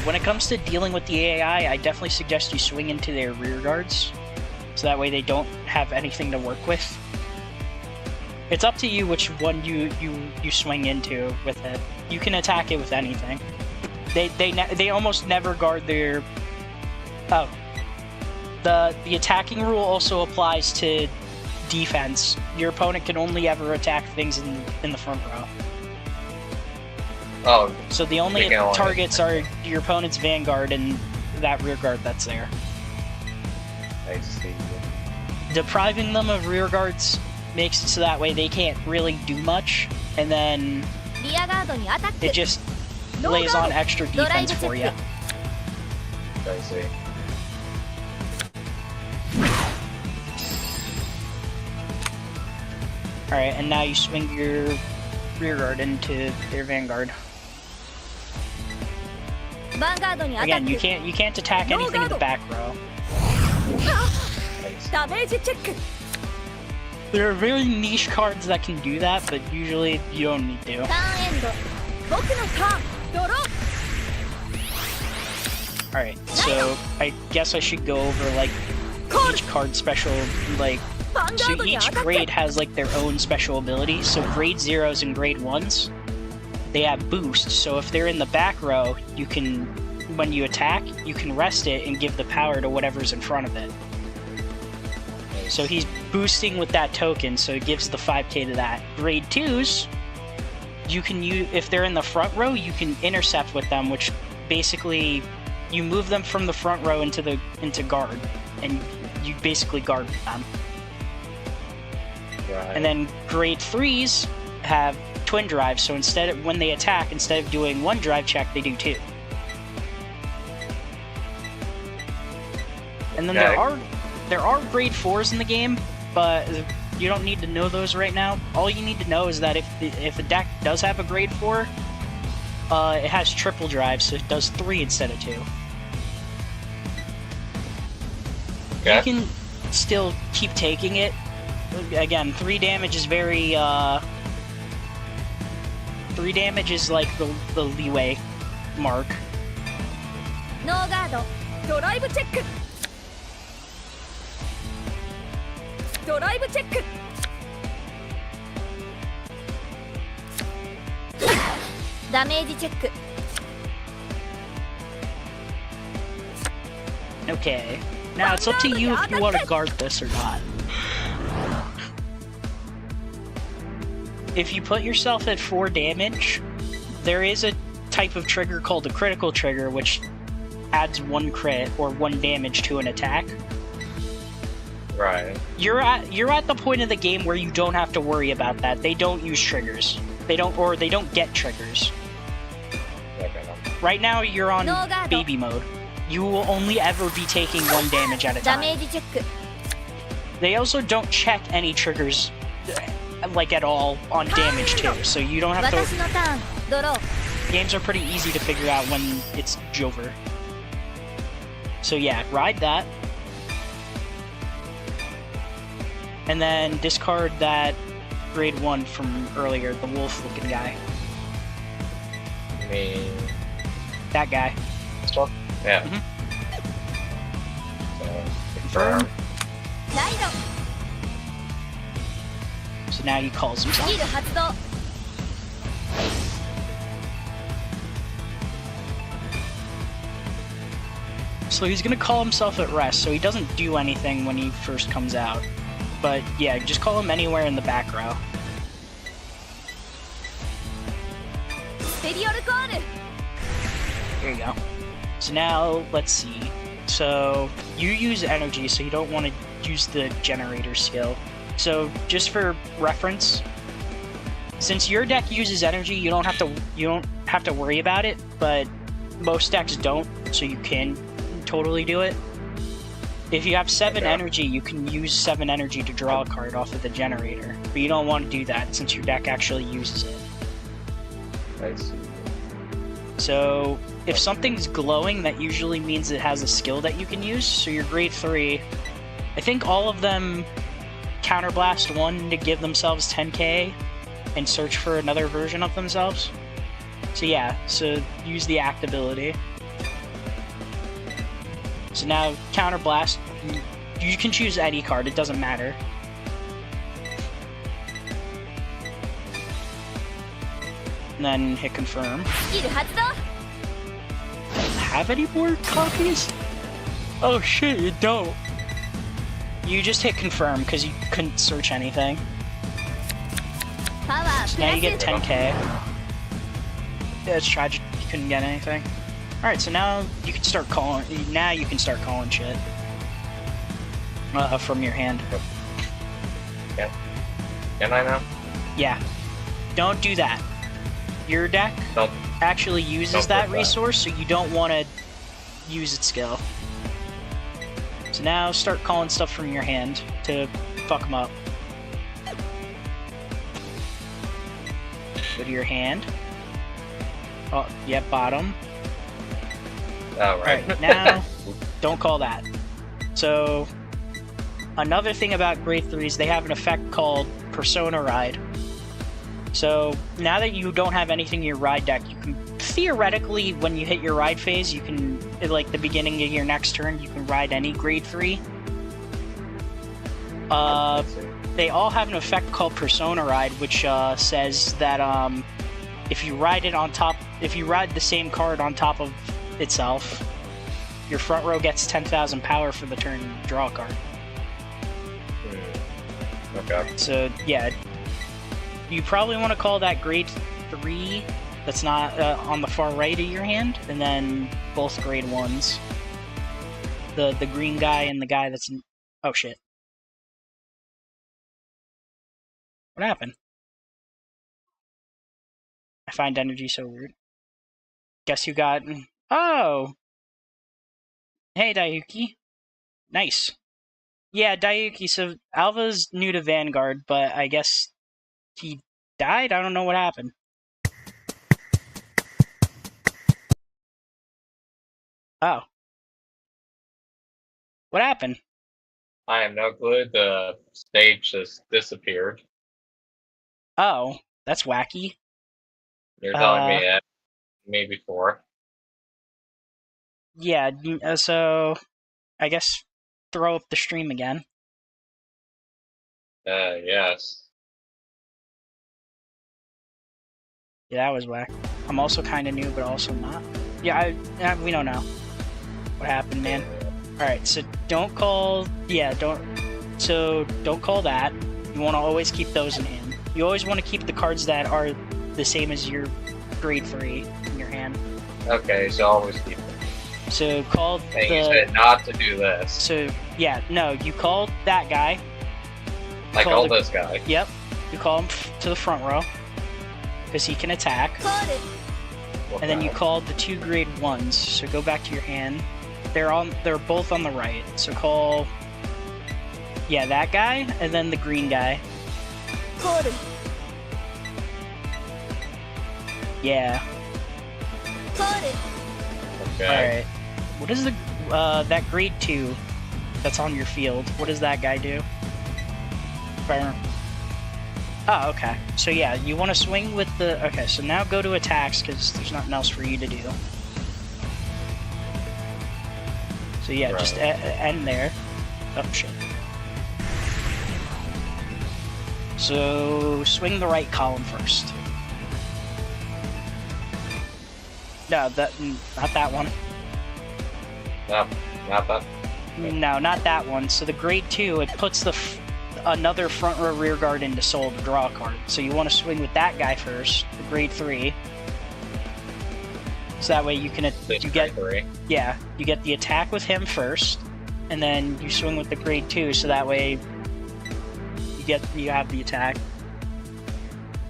When it comes to dealing with the AI, I definitely suggest you swing into their rear guards, so that way they don't have anything to work with. It's up to you which one you swing into with it. You can attack it with anything. They almost never guard their... Oh. The attacking rule also applies to defense. Your opponent can only ever attack things in the front row. Oh. So the only targets are your opponent's Vanguard and that rear guard that's there. I see. Depriving them of rear guards makes it so that way they can't really do much, and then リアガードにアタック it just lays on extra defense for you. I see. Alright, and now you swing your rear guard into their Vanguard. Vanguard にアタッ Again, ク you can't attack anything in the back row. Nice. ダメージチェック There are very niche cards that can do that, but usually you don't need to. ターンエンド僕のターンドロー Alright, so I guess I should go over like each card special, like, so ヴァンガードにア each タック grade has like their own special abilities. So grade 0s and grade 1s, they have boost. So if they're in the back row, you can, when you attack, you can rest it and give the power to whatever's in front of it. So he's boosting with that token, so it gives the 5k to that. Grade 2s, you can use, if they're in the front row, you can intercept with them, which basically you move them from the front row into guard, and you basically guard them. Right. And then grade 3s have twin drives, so instead of, when they attack, instead of doing one drive check, they do two. And then Okay. there are grade 4s in the game, but you don't need to know those right now. All you need to know is that if the deck does have a grade 4, it has triple drive, so it does 3 instead of 2. Okay. You can still keep taking it. Again, 3 damage is very, 3 damage is like the leeway mark. ノーガードドライブチェックドライブチェックダメージチェック Okay. Now it's up to you if you want to guard this or not. If you put yourself at 4 damage, there is a type of trigger called a critical trigger, which adds 1 crit or 1 damage to an attack. Right. You're at the point of the game where you don't have to worry about that. They don't use triggers. They don't get triggers. Okay, no. Right now you're on No guard. baby mode. You will only ever be taking 1 damage at a ダメ time. ージチェック They also don't check any triggers like at all on damage too, so you don't have to. 私のターンドロー Games are pretty easy to figure out when it's over. So yeah, ride that. And then discard that grade 1 from earlier, the wolf looking guy. Me. That guy. This one? Yeah. Mhm. So, confirm. ライド So now he calls ス himself. キル発動 So he's gonna call himself at rest, so he doesn't do anything when he first comes out. But yeah, just call him anywhere in the back row. スペリオルコール There you go. So now, let's see. So, you use energy, so you don't want to use the generator skill. So, just for reference, since your deck uses energy, you don't have to worry about it, but most decks don't, so you can totally do it. If you have 7 Okay. energy, you can use 7 energy to draw a card off of the generator, but you don't want to do that since your deck actually uses it. I see. So, if something's glowing, that usually means it has a skill that you can use. So your grade 3, I think all of them counterblast 1 to give themselves 10k and search for another version of themselves. So yeah, so use the act ability. So now counterblast, you can choose any card, it doesn't matter. And then hit confirm. スキル発動 Have any more copies? Oh shit, you don't. You just hit confirm because you couldn't search anything. パワー So プ now ラ you get ス 10k. Yeah, it's tragic you couldn't get anything. Alright, so now you can start calling. Now you can start calling shit. From your hand. Can I now? Yeah. Don't do that. Your deck Don't. actually uses Don't that put that. resource, so you don't want to use its skill. So now start calling stuff from your hand to fuck them up. Go to your hand. Oh, yeah, bottom. Oh, right. Alright, now, don't call that. So, another thing about grade 3s, they have an effect called Persona Ride. So, now that you don't have anything in your ride deck, you can, theoretically, when you hit your ride phase, you can, at like the beginning of your next turn, you can ride any grade 3. They all have an effect called Persona Ride, which says that if you ride it on top, if you ride the same card on top of itself, your front row gets 10,000 power for the turn you draw a card. Okay. So yeah, you probably want to call that grade 3. That's not on the far right of your hand, and then both grade 1s. The green guy and the guy that's oh shit. What happened? I find energy so weird. Guess you got... Oh! Hey, Dayuki. Nice. Yeah, Dayuki, so Alva's new to Vanguard, but I guess he died? I don't know what happened. Oh. What happened? I am no clue. The stage just disappeared. Oh, that's wacky. You're telling me that me before. Yeah, so I guess throw up the stream again. Yes. Yeah, that was whack. I'm also kind of new, but also not. Yeah, we don't know what happened, man. Alright, so don't call... Yeah, don't call that. You want to always keep those in hand. You always want to keep the cards that are the same as your grade 3 in your hand. Okay, so always keep them. So call And you said not to do this. So, yeah, no, you call that guy. I call this guy. Yep. You call him to the front row. Because he can attack. And then you call the 2 grade 1s. So go back to your hand. They're both on the right. So call... Yeah, that guy, and then the green guy. Yeah. Okay. Alright. What is the that grade 2 that's on your field? What does that guy do? Oh, okay. So yeah, you want to swing with the... Okay, so now go to attacks, because there's nothing else for you to do. So yeah, Right. just end there. Oh, shit. So, swing the right column first. No, not that one. No, not that. No, not that one. So the grade 2, it puts another front row rear guard into soul to draw a card. So you want to swing with that guy first, the grade 3. So that way you can you get 3. Yeah, you get the attack with him first, and then you swing with the grade 2. So that way you have the attack.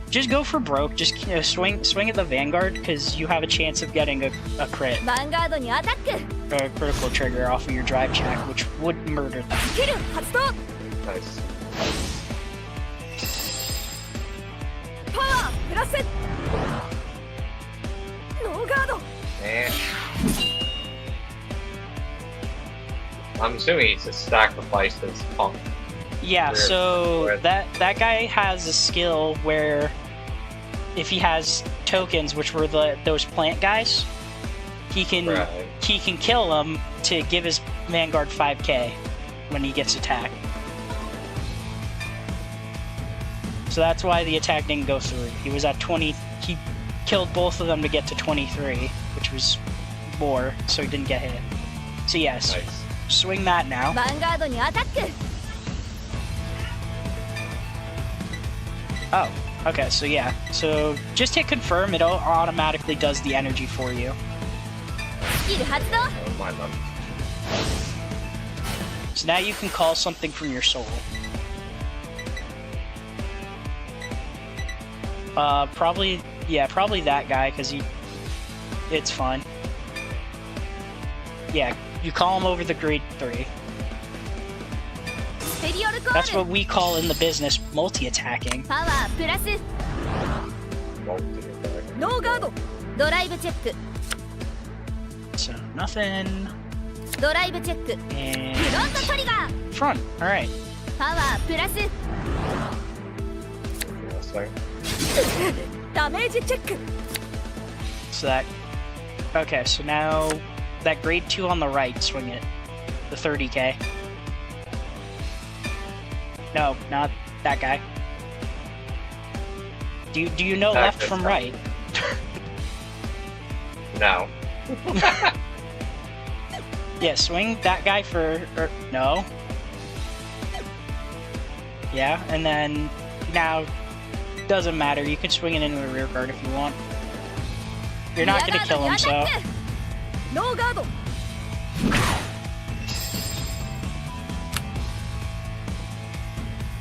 Just go for broke. Just swing at the Vanguard, because you have a chance of getting a crit. Vanguardにアタック A critical trigger off of your drive check, which would murder them. スキル発動 Nice. パワープラスノーガード Eh. I'm assuming he's just sacrificed his punk. Yeah, Weird. so Weird. that guy has a skill where if he has tokens, which were those plant guys, he can Right. kill them to give his Vanguard 5k when he gets attacked. So that's why the attack didn't go through. He was at 20. He killed both of them to get to 23, which was more, so he didn't get hit. So yes, Nice. swing that now. ヴァンガードにアタック Oh, okay, so yeah. So just hit confirm, it automatically does the energy for you. スキル発動 Never mind them. So now you can call something from your soul. Probably that guy, because it's fun. Yeah, you call him over the grade 3. スペリオルコ That's ール what we call in the business multi-attacking. パワープラス Multi-attack. ノーガードドライブチェック So nothing. ドライブチェック And フロントトリガー front. All right. パワープラス Interesting. ダメージチェック So that. Okay, so now that grade 2 on the right, swing it. The 30k. No, not that guy. Do you know That left guy's from not- right? No. Yeah, swing that guy for... no. Yeah, and then now, doesn't matter. You can swing it into a rear guard if you want. You're not gonna kill him, so... ノーガード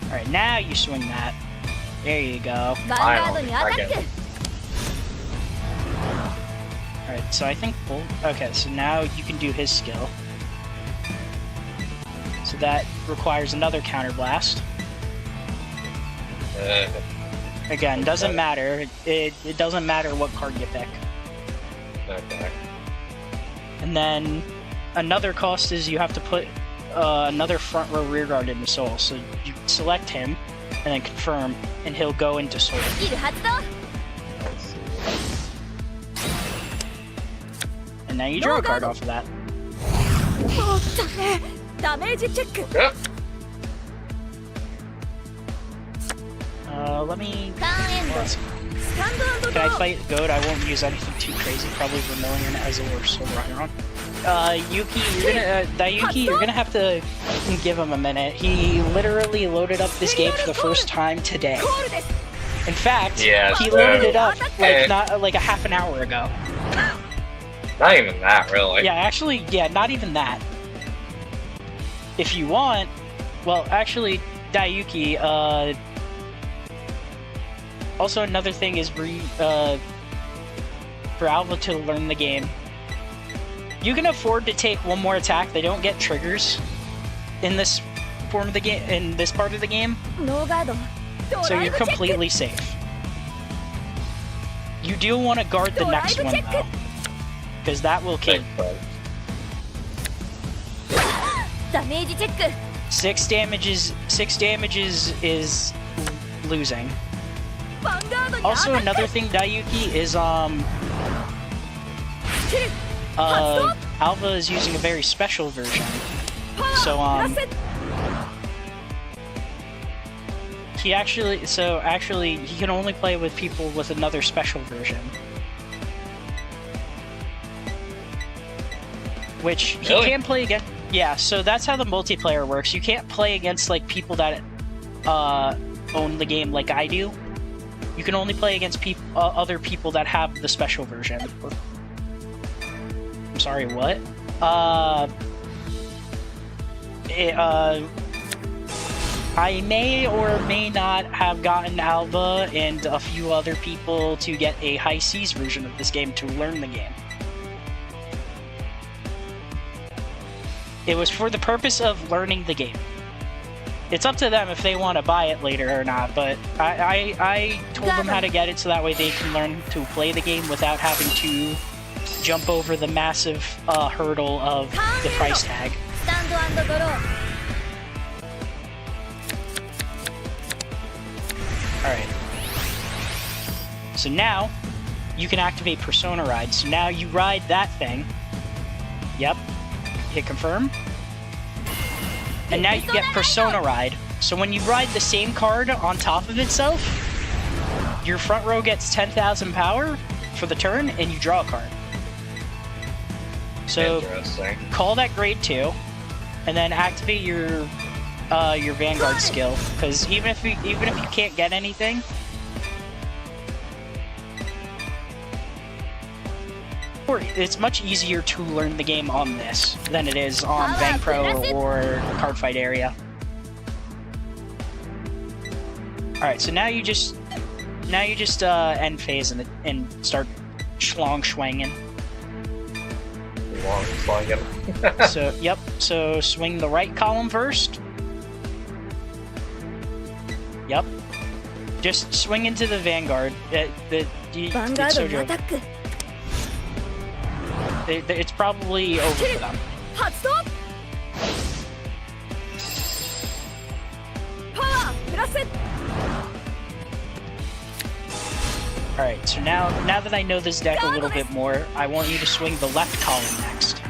Alright, now you swing that. There you go. ヴァンガードにアタック Alright, so I think... Okay, so now you can do his skill. So that requires another counter blast. Again, doesn't matter. It doesn't matter what card you pick. Okay. And then another cost is you have to put another front row rear guard into soul. So you select him and then confirm, and he'll go into soul. スキル発動 Let's see. And now you draw a card off of that. もうダメダメージチェック Yep. Let me... ターンエンド let's- スタンドアンド Can ド I ロー fight Goat? I won't use anything too crazy. Probably Vermilion as a or Soul Iron. Yuki, you're gonna... Dayuki, you're gonna have to give him a minute. He literally loaded up this game for the first time today. コールです In fact, Yeah, he so- loaded it up Eh. like a half an hour ago. Not even that, really. Yeah, actually, yeah, not even that. If you want, well, actually, Dayuki, also another thing is for Alva to learn the game. You can afford to take one more attack. They don't get triggers in this form of the game, in this part of the game, ノーガードド so ライ you're ブチェック completely safe. You do want to guard the next one though, because that will kill. Like, but ダメージチェック Six damages is losing. ヴァンガードにアタ Also, ック another thing, Dayuki, is スキル Alva is using a very special version. パワー So, プラス He actually he can only play with people with another special version. Which he Really? can play against. Yeah, so that's how the multiplayer works. You can't play against like people that own the game like I do. You can only play against other people that have the special version. I'm sorry, what? I may or may not have gotten Alva and a few other people to get a high seas version of this game to learn the game. It was for the purpose of learning the game. It's up to them if they want to buy it later or not, but I told them how to get it so that way they can learn to play the game without having to jump over the massive hurdle of the price tag. スタンドアンドドロー Alright. So now, you can activate Persona Ride. So now you ride that thing. Yep. Hit confirm. And now you get Persona Ride. So when you ride the same card on top of itself, your front row gets 10,000 power for the turn, and you draw a card. So interesting. call that grade 2, and then activate your Vanguard skill. Because even if you can't get anything, it's much easier to learn the game on this than it is on Vang Pro or Cardfight area. Alright, so now you just end phase and start schlong schwanging. long so I get So, yep. So swing the right column first. Yep. Just swing into the Vanguard. Vanguard so にアタック it's probably over for them. 発動パワープラス Alright, so now that I know this deck a little bit more, I want you to swing the left column next.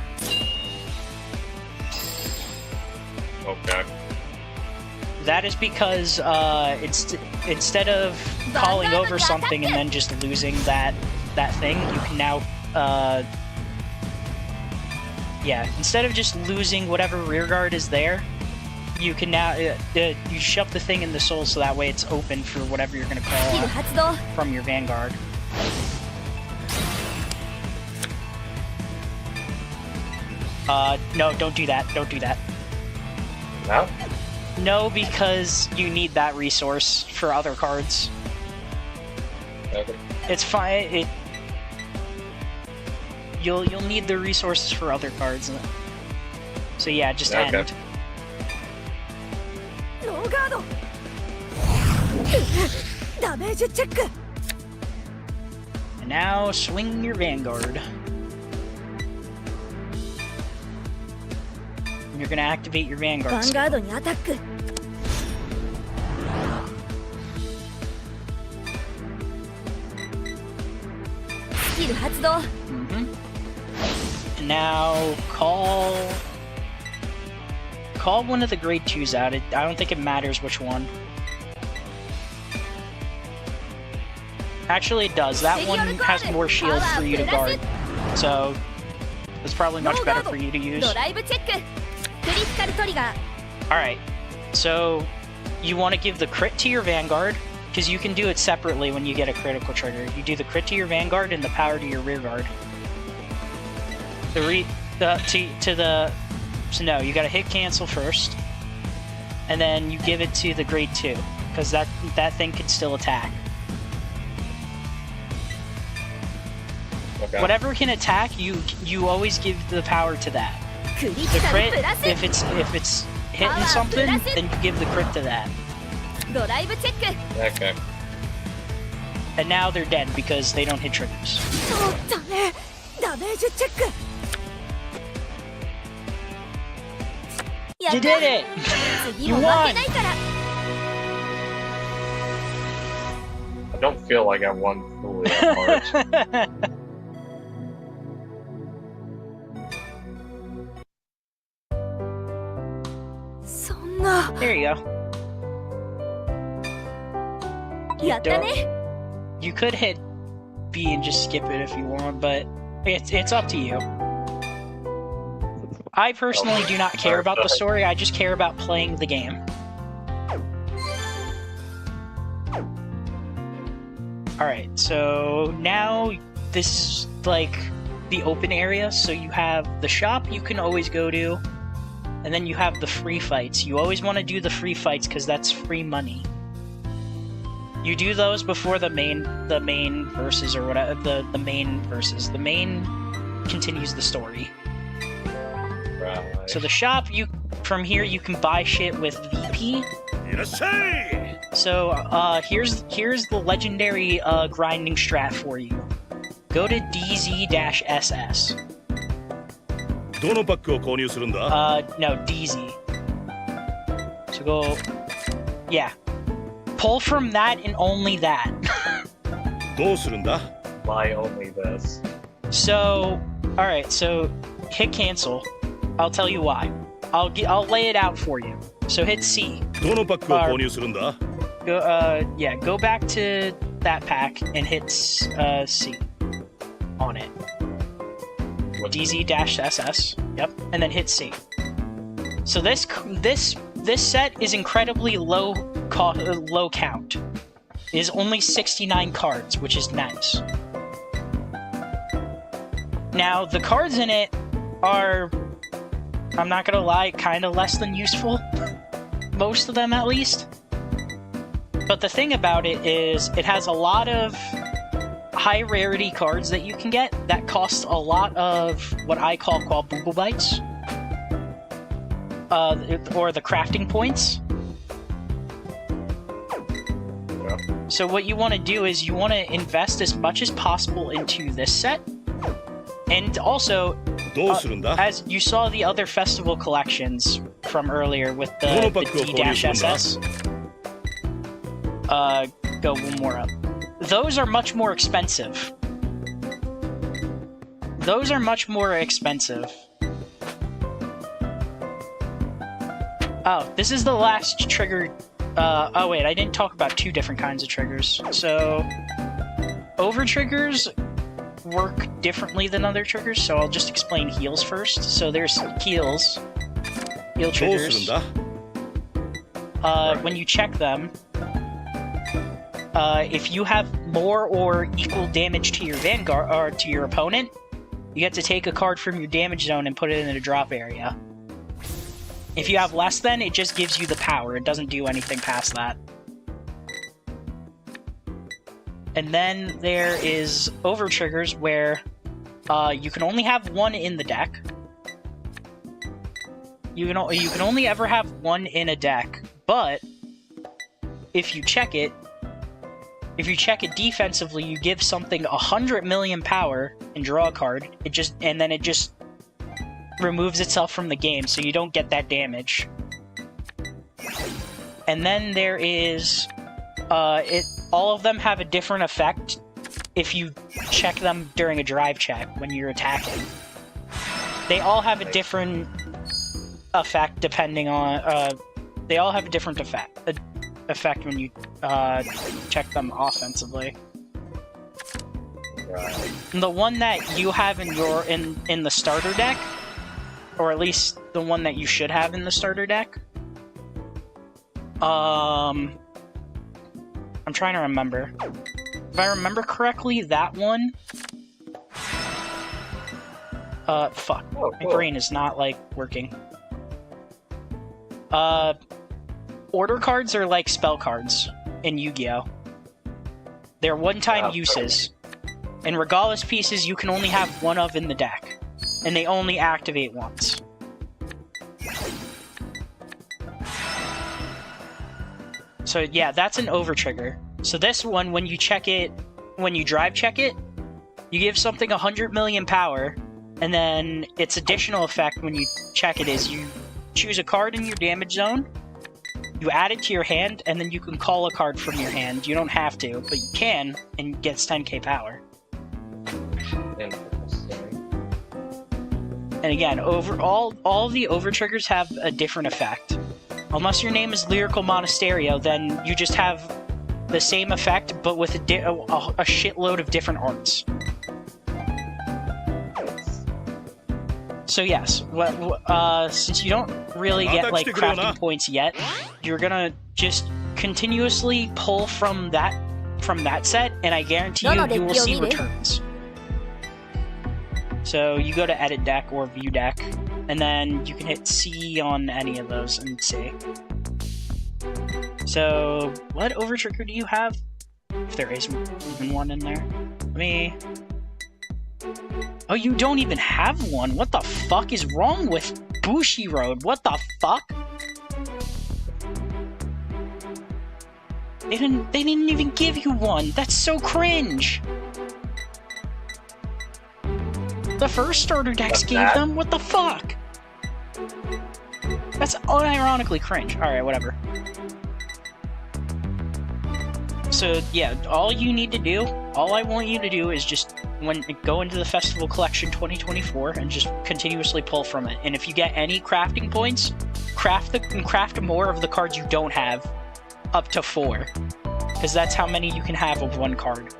Okay. That is because instead of calling over something and then just losing that thing, you can now instead of just losing whatever rearguard is there, you can now you shove the thing in the soul so that way it's open for whatever you're gonna call from your Vanguard. No, don't do that. Don't do that. No? No, because you need that resource for other cards. Okay. It's fine. You'll need the resources for other cards. So yeah, just Okay. end. ノーガードダメージチェック And now swing your Vanguard. And you're gonna activate your Vanguard. ヴァンガードにアタック スキル発動 Mm-hmm. And now call one of the grade 2s out. I don't think it matters which one. Actually, it does. That one has more shield for you to guard. So, it's probably much better for you to use. ドライブチェッククリティカルトリガー Alright, so you want to give the crit to your Vanguard, because you can do it separately when you get a critical trigger. You do the crit to your Vanguard and the power to your rearguard. So no, you gotta hit cancel first, and then you give it to the grade 2, because that thing can still attack. Okay. Whatever can attack, you always give the power to that. クリ The ティカル crit, プラス if it's hitting something, then you give the crit to that. ドライブチェック Okay. And now they're dead because they don't hit triggers. ダメダメージチェック You did it! 次 You も負 won! けないから I don't feel like I won fully that much. There you go. やったね You could hit B and just skip it if you want, but it's up to you. I personally do not care about the story, I just care about playing the game. Alright, so now this is like the open area, so you have the shop you can always go to, and then you have the free fights. You always want to do the free fights because that's free money. You do those before the main verses or whatever, the main verses. The main continues the story. Right. So the shop, from here you can buy shit with VP. So here's the legendary grinding strat for you. Go to DZ-SS. どのパックを購入するんだ No, DZ. So go, yeah. Pull from that and only that. どうするんだ Why only this? So, alright, so hit cancel. I'll tell you why. I'll lay it out for you. So hit C. どのパックを購入するんだ Go, go back to that pack and hit C on it. DZ-SS. Yep, and then hit C. So this set is incredibly low count. It is only 69 cards, which is nice. Now the cards in it are, I'm not gonna lie, kind of less than useful. Most of them, at least. But the thing about it is, it has a lot of high rarity cards that you can get that cost a lot of what I call Boogle Bites. Or the crafting points. Yeah. So what you want to do is you want to invest as much as possible into this set. And also, as you saw the other festival collections from earlier with the D-SS. Go one more up. Those are much more expensive. Those are much more expensive. Oh, this is the last trigger. Oh wait, I didn't talk about two different kinds of triggers. So, over triggers work differently than other triggers, so I'll just explain heals first. So there's heal triggers. When you check them, if you have more or equal damage to your Vanguard or to your opponent, you get to take a card from your damage zone and put it in a drop area. If you have less than, it just gives you the power. It doesn't do anything past that. And then there is over triggers where you can only have one in the deck. You can only ever have one in a deck, but if you check it defensively, you give something 100 million power and draw a card. It just removes itself from the game, so you don't get that damage. And then there is all of them have a different effect if you check them during a drive check when you're attacking. They all have a different effect depending on they all have a different effect when you check them offensively. Right. And the one that you have in your in the starter deck, or at least the one that you should have in the starter deck. I'm trying to remember. If I remember correctly, that one. Fuck. Oh, My brain is not, like, working. Order cards are like spell cards in Yu-Gi-Oh! They're one-time uses. And Regalis pieces you can only have one of in the deck. And they only activate once. So yeah, that's an over trigger. So this one, when you check it, when you drive check it, you give something 100 million power, and then its additional effect when you check it is you choose a card in your damage zone, you add it to your hand, and then you can call a card from your hand. You don't have to, but you can, and it gets 10k power. And again, all of the over triggers have a different effect. Unless your name is Lyrical Monasterio, then you just have the same effect, but with a shitload of different arts. So yes, since you don't really get like crafting points yet, you're gonna just continuously pull from that set, and I guarantee you will see returns. So you go to Edit Deck or View Deck, and then you can hit C on any of those and see. So, what over trigger do you have? If there is even one in there. Let me... Oh, you don't even have one? What the fuck is wrong with Bushiroad? What the fuck? They didn't even give you one. That's so cringe. The first starter decks gave them? What the fuck? That's unironically cringe. Alright, whatever. So, yeah, all I want you to do is just go into the Festival Collection 2024 and just continuously pull from it. And if you get any crafting points, craft more of the cards you don't have, up to 4. Because that's how many you can have of one card.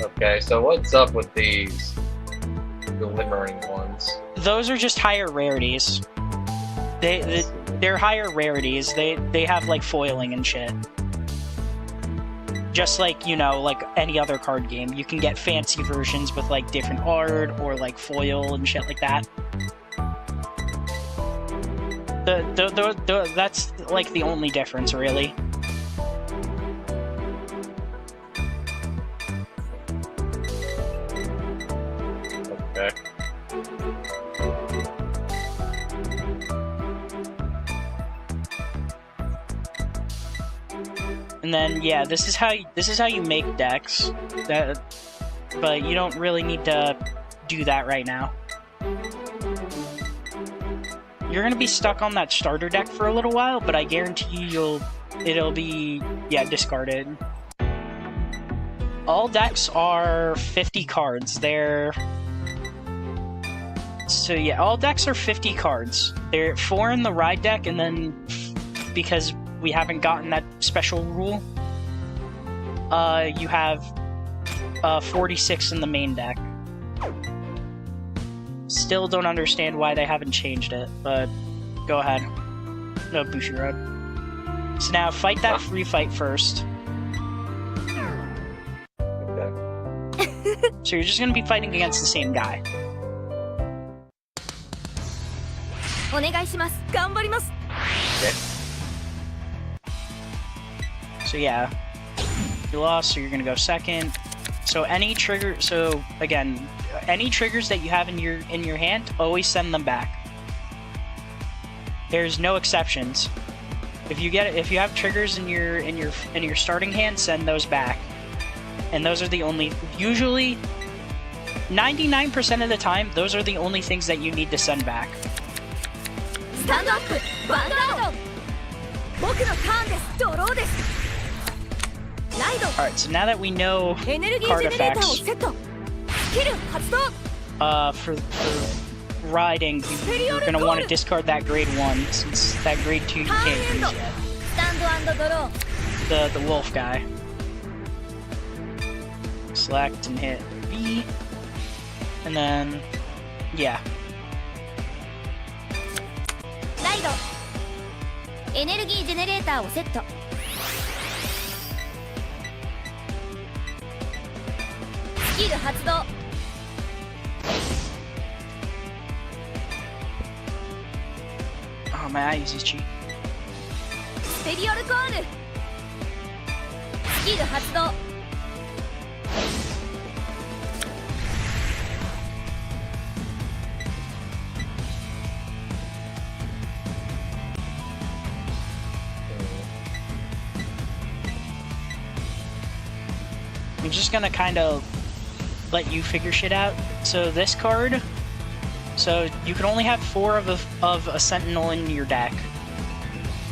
Okay, so what's up with these glimmering ones? Those are just higher rarities. They're higher rarities. They have like foiling and shit. Just like, you know, like any other card game, you can get fancy versions with like different art or like foil and shit like that. That's like the only difference, really. And then yeah, this is how you make decks. But you don't really need to do that right now. You're gonna be stuck on that starter deck for a little while, but I guarantee you it'll be discarded. All decks are 50 cards. All decks are 50 cards. There are 4 in the ride deck, and then because we haven't gotten that special rule, you have 46 in the main deck. Still don't understand why they haven't changed it, but go ahead. No, Bushiroad. So now fight that free fight first. Okay. So you're just gonna be fighting against the same guy. Okay. So yeah, you lost, so you're gonna go second. So any triggers that you have in your hand, always send them back. There's no exceptions. If you have triggers in your starting hand, send those back. And those are the only, usually 99% of the time, those are the only things that you need to send back. Stand up, Vanguard. Alright, so now that we know card effects, for riding, you're going to want to discard that grade 1, since that grade 2 you can't use yet. The wolf guy. Select and hit B, and then, yeah. Oh, my eyes is cheap. I'm just gonna kind of let you figure shit out. So this card, so you can only have 4 of a sentinel in your deck,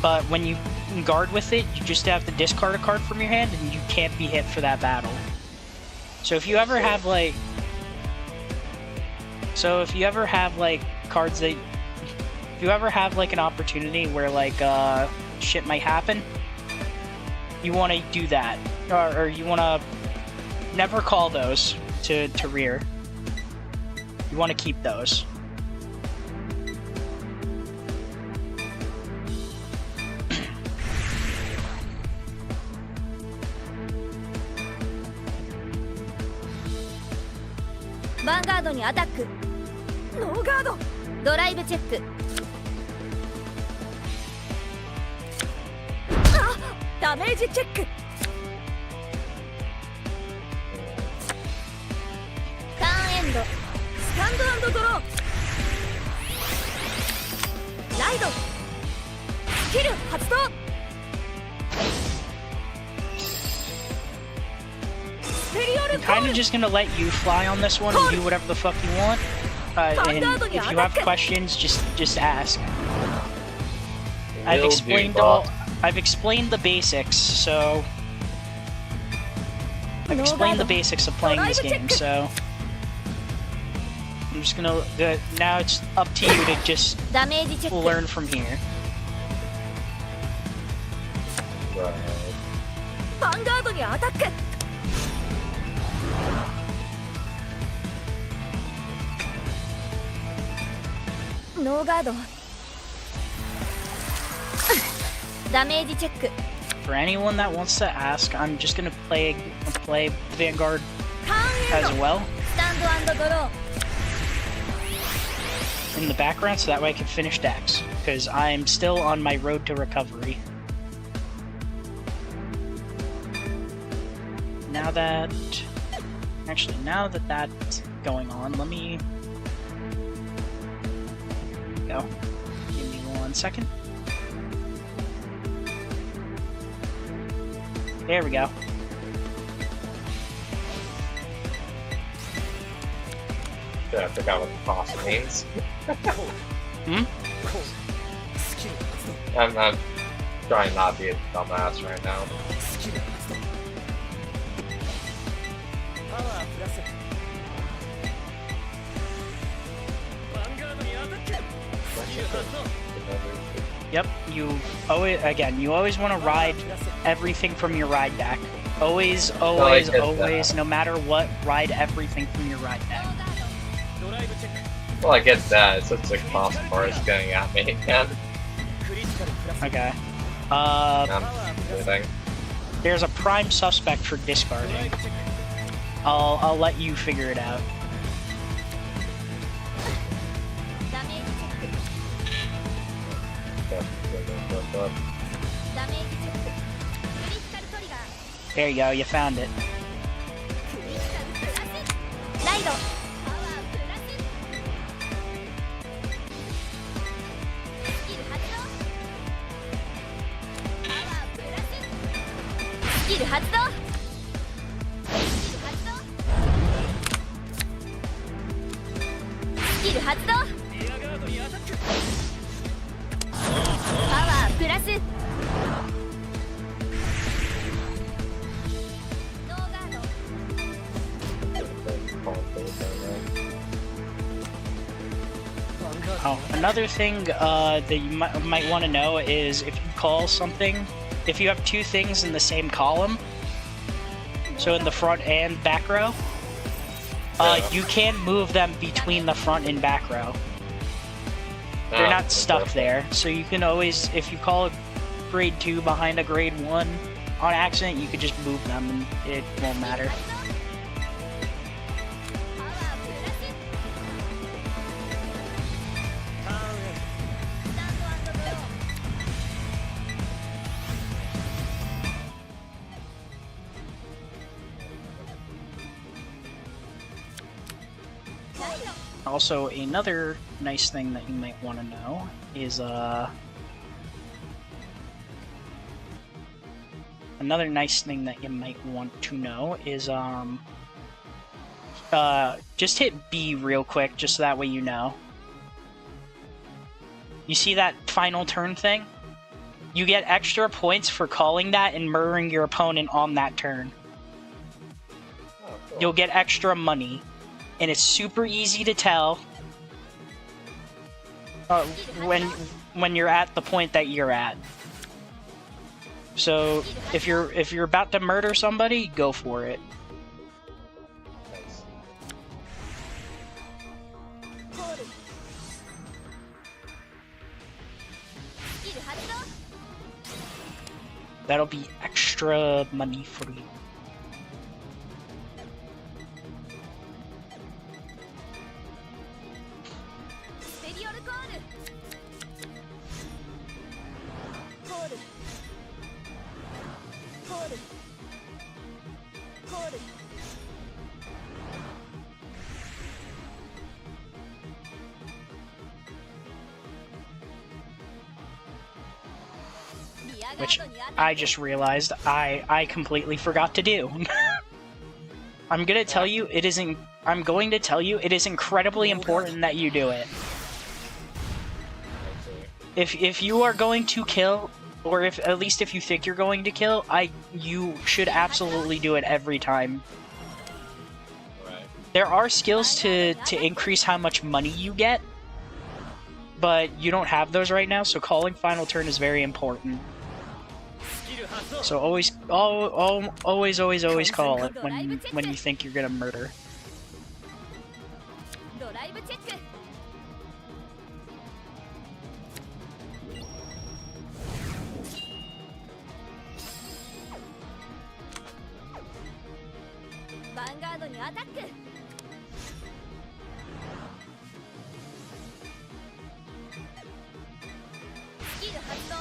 but when you guard with it, you just have to discard a card from your hand, and you can't be hit for that battle. So if you ever have like, cards that, if you ever have like an opportunity where like shit might happen, you want to do that, or you want to never call those to rear. You want to keep those. Vanguard にアタック。ノーガード。ドライブチェック。あ、ダメージチェック。ターンエンド。スタンド&ドロー。ライド。スキル発動。I'm kind of just gonna let you fly on this one and do whatever the fuck you want. And if you have questions, just ask. I've explained the basics, so I've explained the basics of playing this game. So I'm just gonna. Now it's up to you to just learn from here. Vanguard にアタック。ノーガード。ダメージチェック。 For anyone that wants to ask, I'm just gonna play Vanguard as well in the background, so that way I can finish decks, because I'm still on my road to recovery. Now that that's going on, let me go. Give me 1 second. There we go. Yeah, I forgot what the toss means. Hmm? I'm trying not to be a dumbass right now. Yep, you always want to ride everything from your ride deck. Always, no matter what, ride everything from your ride deck. Well, I get that. It's just a cost bar is going at me again. Okay. I'm kidding. There's a prime suspect for discarding. I'll let you figure it out. There you go, you found it. Oh, another thing that you might want to know is if you call something, if you have two things in the same column, so in the front and back row, you can move them between the front and back row. They're not stuck there, so you can always, if you call a grade 2 behind a grade 1 on accident, you could just move them and it won't matter. Also, another nice thing that you might want to know is, just hit B real quick, just so that way you know. You see that final turn thing? You get extra points for calling that and murdering your opponent on that turn. Oh, cool. You'll get extra money. And it's super easy to tell when you're at the point that you're at. So if you're about to murder somebody, go for it. Nice. That'll be extra money for you. Which I just realized I completely forgot to do. I'm going to tell you it is incredibly important that you do it. If you are going to kill, or at least if you think you're going to kill, you should absolutely do it every time. Right. There are skills to increase how much money you get, but you don't have those right now, so calling final turn is very important. So always call it when you think you're gonna murder. Vanguard にアタック。スキル発動。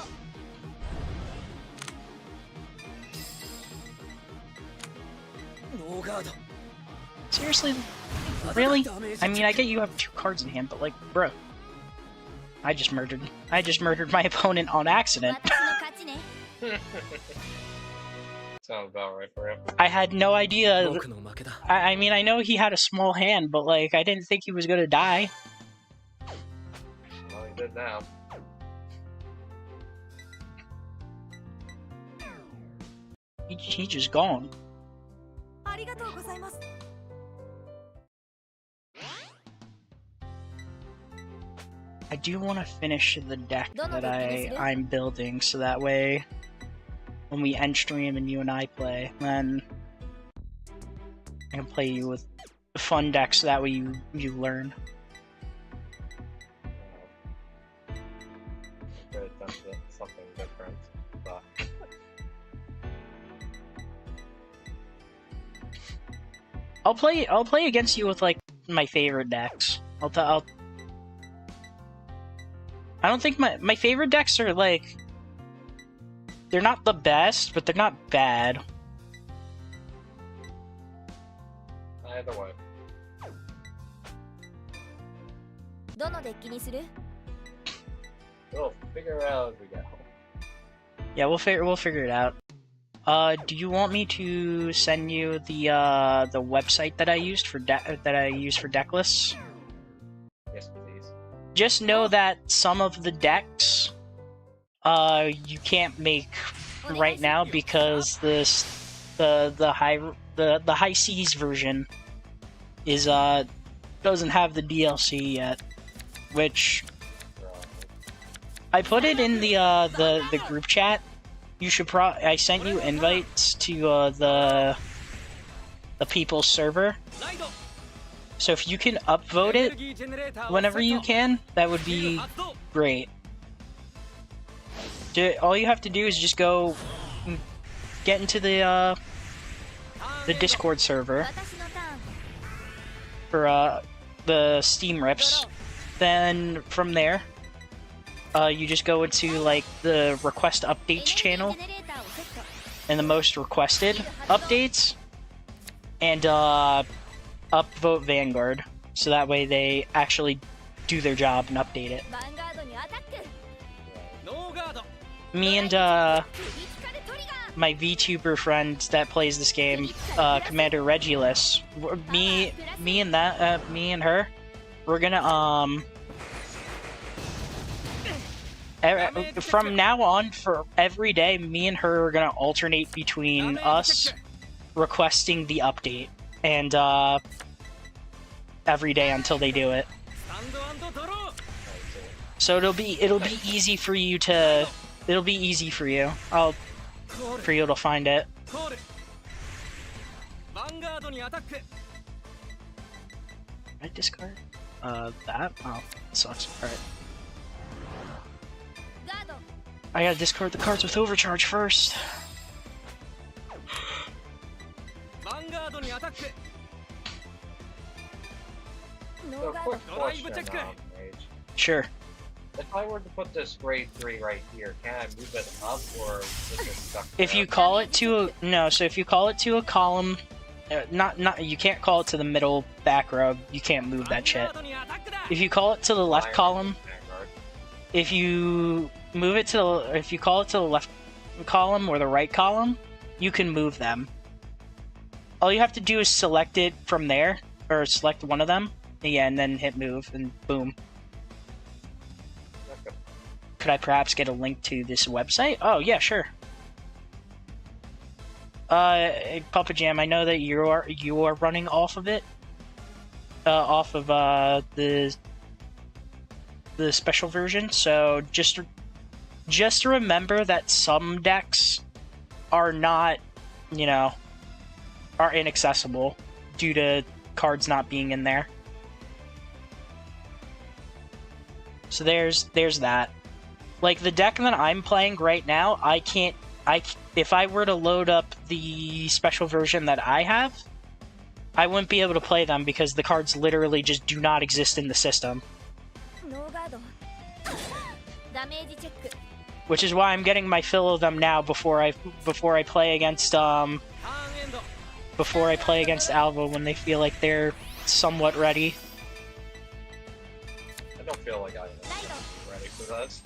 Seriously? Really? I mean, I get you have 2 cards in hand, but like, bro. I just murdered my opponent on accident. Sounds about right for him. I had no idea. 僕の負けだ I mean, I know he had a small hand, but like, I didn't think he was gonna die. Well, he did now. He just gone. ありがとうございます I do want to finish the deck Don't know that the finish I'm building, so that way, when we end stream and you and I play, then I can play you with fun decks. So that way you learn. Could have done something different, but I'll play against you with like my favorite decks. I don't think my favorite decks are like, they're not the best, but they're not bad. either way. どのデッキにする We'll figure it out as we get home. Yeah, we'll figure it out. Do you want me to send you the website that I used for deck lists? Yes, please. Just know that some of the decks you can't make right now because the high seas version is doesn't have the DLC yet, which I put it in the group chat. You should I sent you invites to the people's server. So if you can upvote it whenever you can, that would be great. All you have to do is just go get into the Discord server for the Steam rips. Then from there, you just go into like the request updates channel and the most requested updates, and upvote Vanguard, so that way they actually do their job and update it. Me and my VTuber friend that plays this game, Commander Regulus, me and her, we're gonna from now on, for every day, me and her are gonna alternate between us requesting the update and every day until they do it. So it'll be easy for you to find it. I discard that? Oh, that sucks. Alright. I gotta discard the cards with overcharge first. So quick question, Mage. Sure. If I were to put this grade 3 right here, can I move it up or is it stuck If there? you call it to so if you call it to a column, you can't call it to the middle back row. You can't move that shit. If you call it to the left column, if you call it to the left column or the right column, you can move them. All you have to do is select it from there, or select one of them, yeah, and then hit move, and boom. Okay. Could I perhaps get a link to this website? Oh, yeah, sure. Papa Jam, I know that you are running off of it. Off of the special version, so just remember that some decks are not, are inaccessible due to cards not being in there. So there's that. Like the deck that I'm playing right now, if I were to load up the special version that I have, I wouldn't be able to play them because the cards literally just do not exist in the system. Which is why I'm getting my fill of them now before I play against Alva when they feel like they're somewhat ready. I don't feel like I'm ready for this.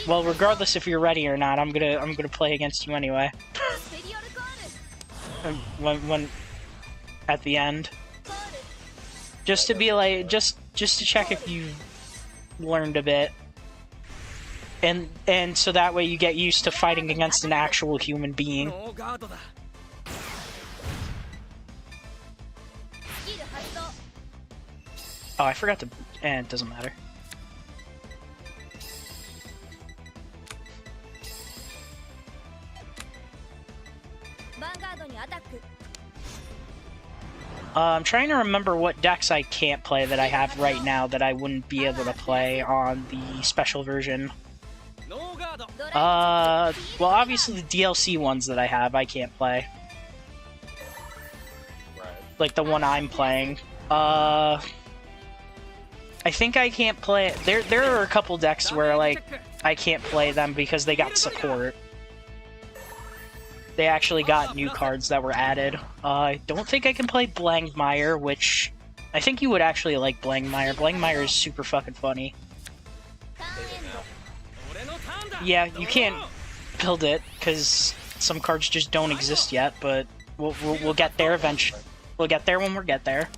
Well, regardless if you're ready or not, I'm gonna play against you anyway. when at the end, just to be like, just to check if you've learned a bit, and so that way you get used to fighting against an actual human being. Oh, I forgot to. It doesn't matter. I'm trying to remember what decks I can't play that I have right now that I wouldn't be able to play on the special version. Well, obviously the DLC ones that I have, I can't play. Like the one I'm playing. I think I can't play it. There are a couple decks where, like, I can't play them because they got support. They actually got new cards that were added. I don't think I can play Blangmire, which I think you would actually like Blangmire. Blangmire is super fucking funny. Yeah, you can't build it because some cards just don't exist yet, but we'll get there eventually. We'll get there when we get there.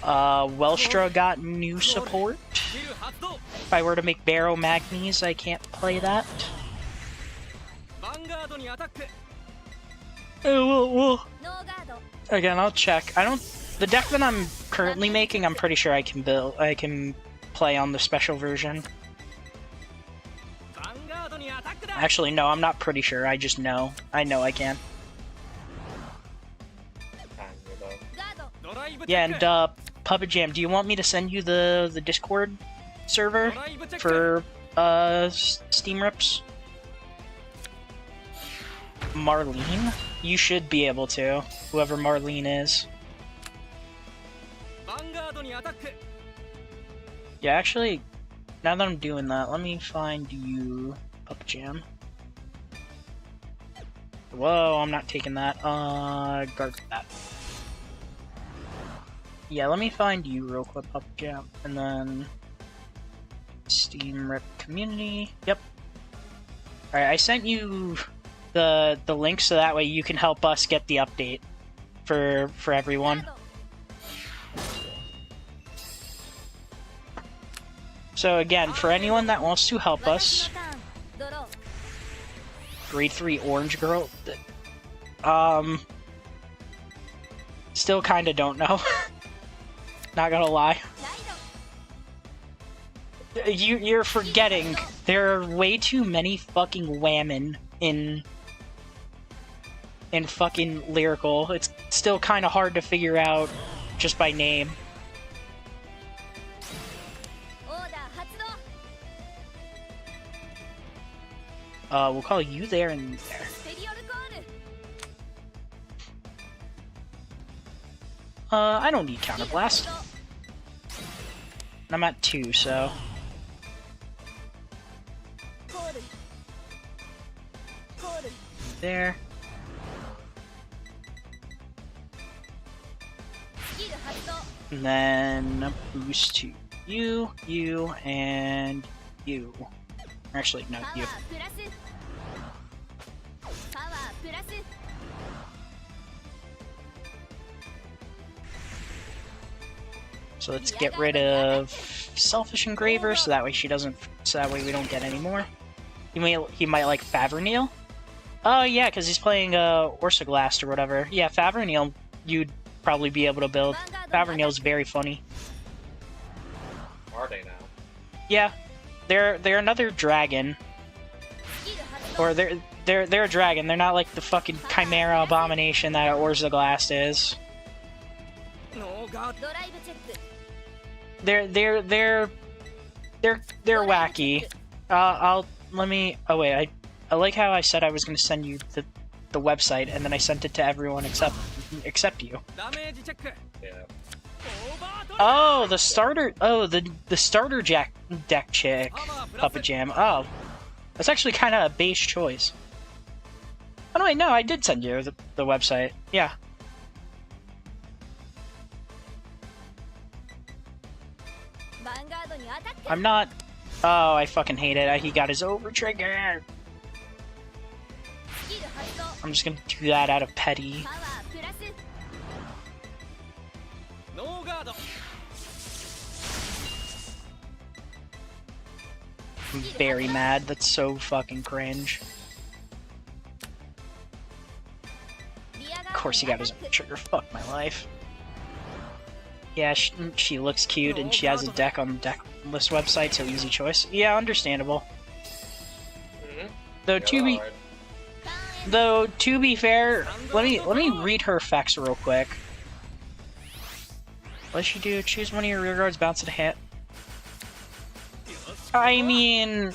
Welstra got new support. If I were to make Barrow Magnes, I can't play that. Well, again, I'll check. The deck that I'm currently making, I'm pretty sure I can play on the special version. Actually, no, I'm not pretty sure. I just know. I know I can. Yeah, and Puppet Jam, do you want me to send you the Discord server for Steam Rips? Marlene? You should be able to, whoever Marlene is. Yeah, actually, now that I'm doing that, let me find you, Puppet Jam. Whoa, I'm not taking that. Guard that. Yeah, let me find you real quick, Puppet Jam, and then Steam Rip Community. Yep. Alright, I sent you the link so that way you can help us get the update for everyone. So again, for anyone that wants to help us, grade 3 Orange Girl, still kinda don't know. Not gonna lie. You're forgetting there are way too many fucking women in fucking Lyrical. It's still kind of hard to figure out just by name. We'll call you there and there. I don't need Counterblast. I'm at 2, so... There. And then a boost to you, you, and you. Actually, no, you. So let's get rid of Selfish Engraver, so that way she doesn't. So that way we don't get any more. He might like Faverneel. Oh yeah, because he's playing Orsaglast or whatever. Yeah, Faverneel, you'd probably be able to build. Faverneel's very funny. Are they now? Yeah, they're another dragon. Or they're a dragon. They're not like the fucking Chimera abomination that Orsaglast is. They're wacky. Oh wait, I like how I said I was gonna send you the website, and then I sent it to everyone except you. Yeah. Oh, the starter. Oh, the starter deck chick, Puppet Jam. Oh, that's actually kind of a base choice. Oh wait, no, I did send you the website. Yeah. I'm not Oh, I fucking hate it. He got his over trigger. I'm just gonna do that out of petty. I'm very mad. That's so fucking cringe. Of course he got his over trigger. Fuck my life. Yeah, she looks cute and she has a deck on the deck list website, so easy choice. Yeah, understandable. Though to be fair, let me read her effects real quick. What does she do? Choose one of your rear guards, bounce it a hit. I mean,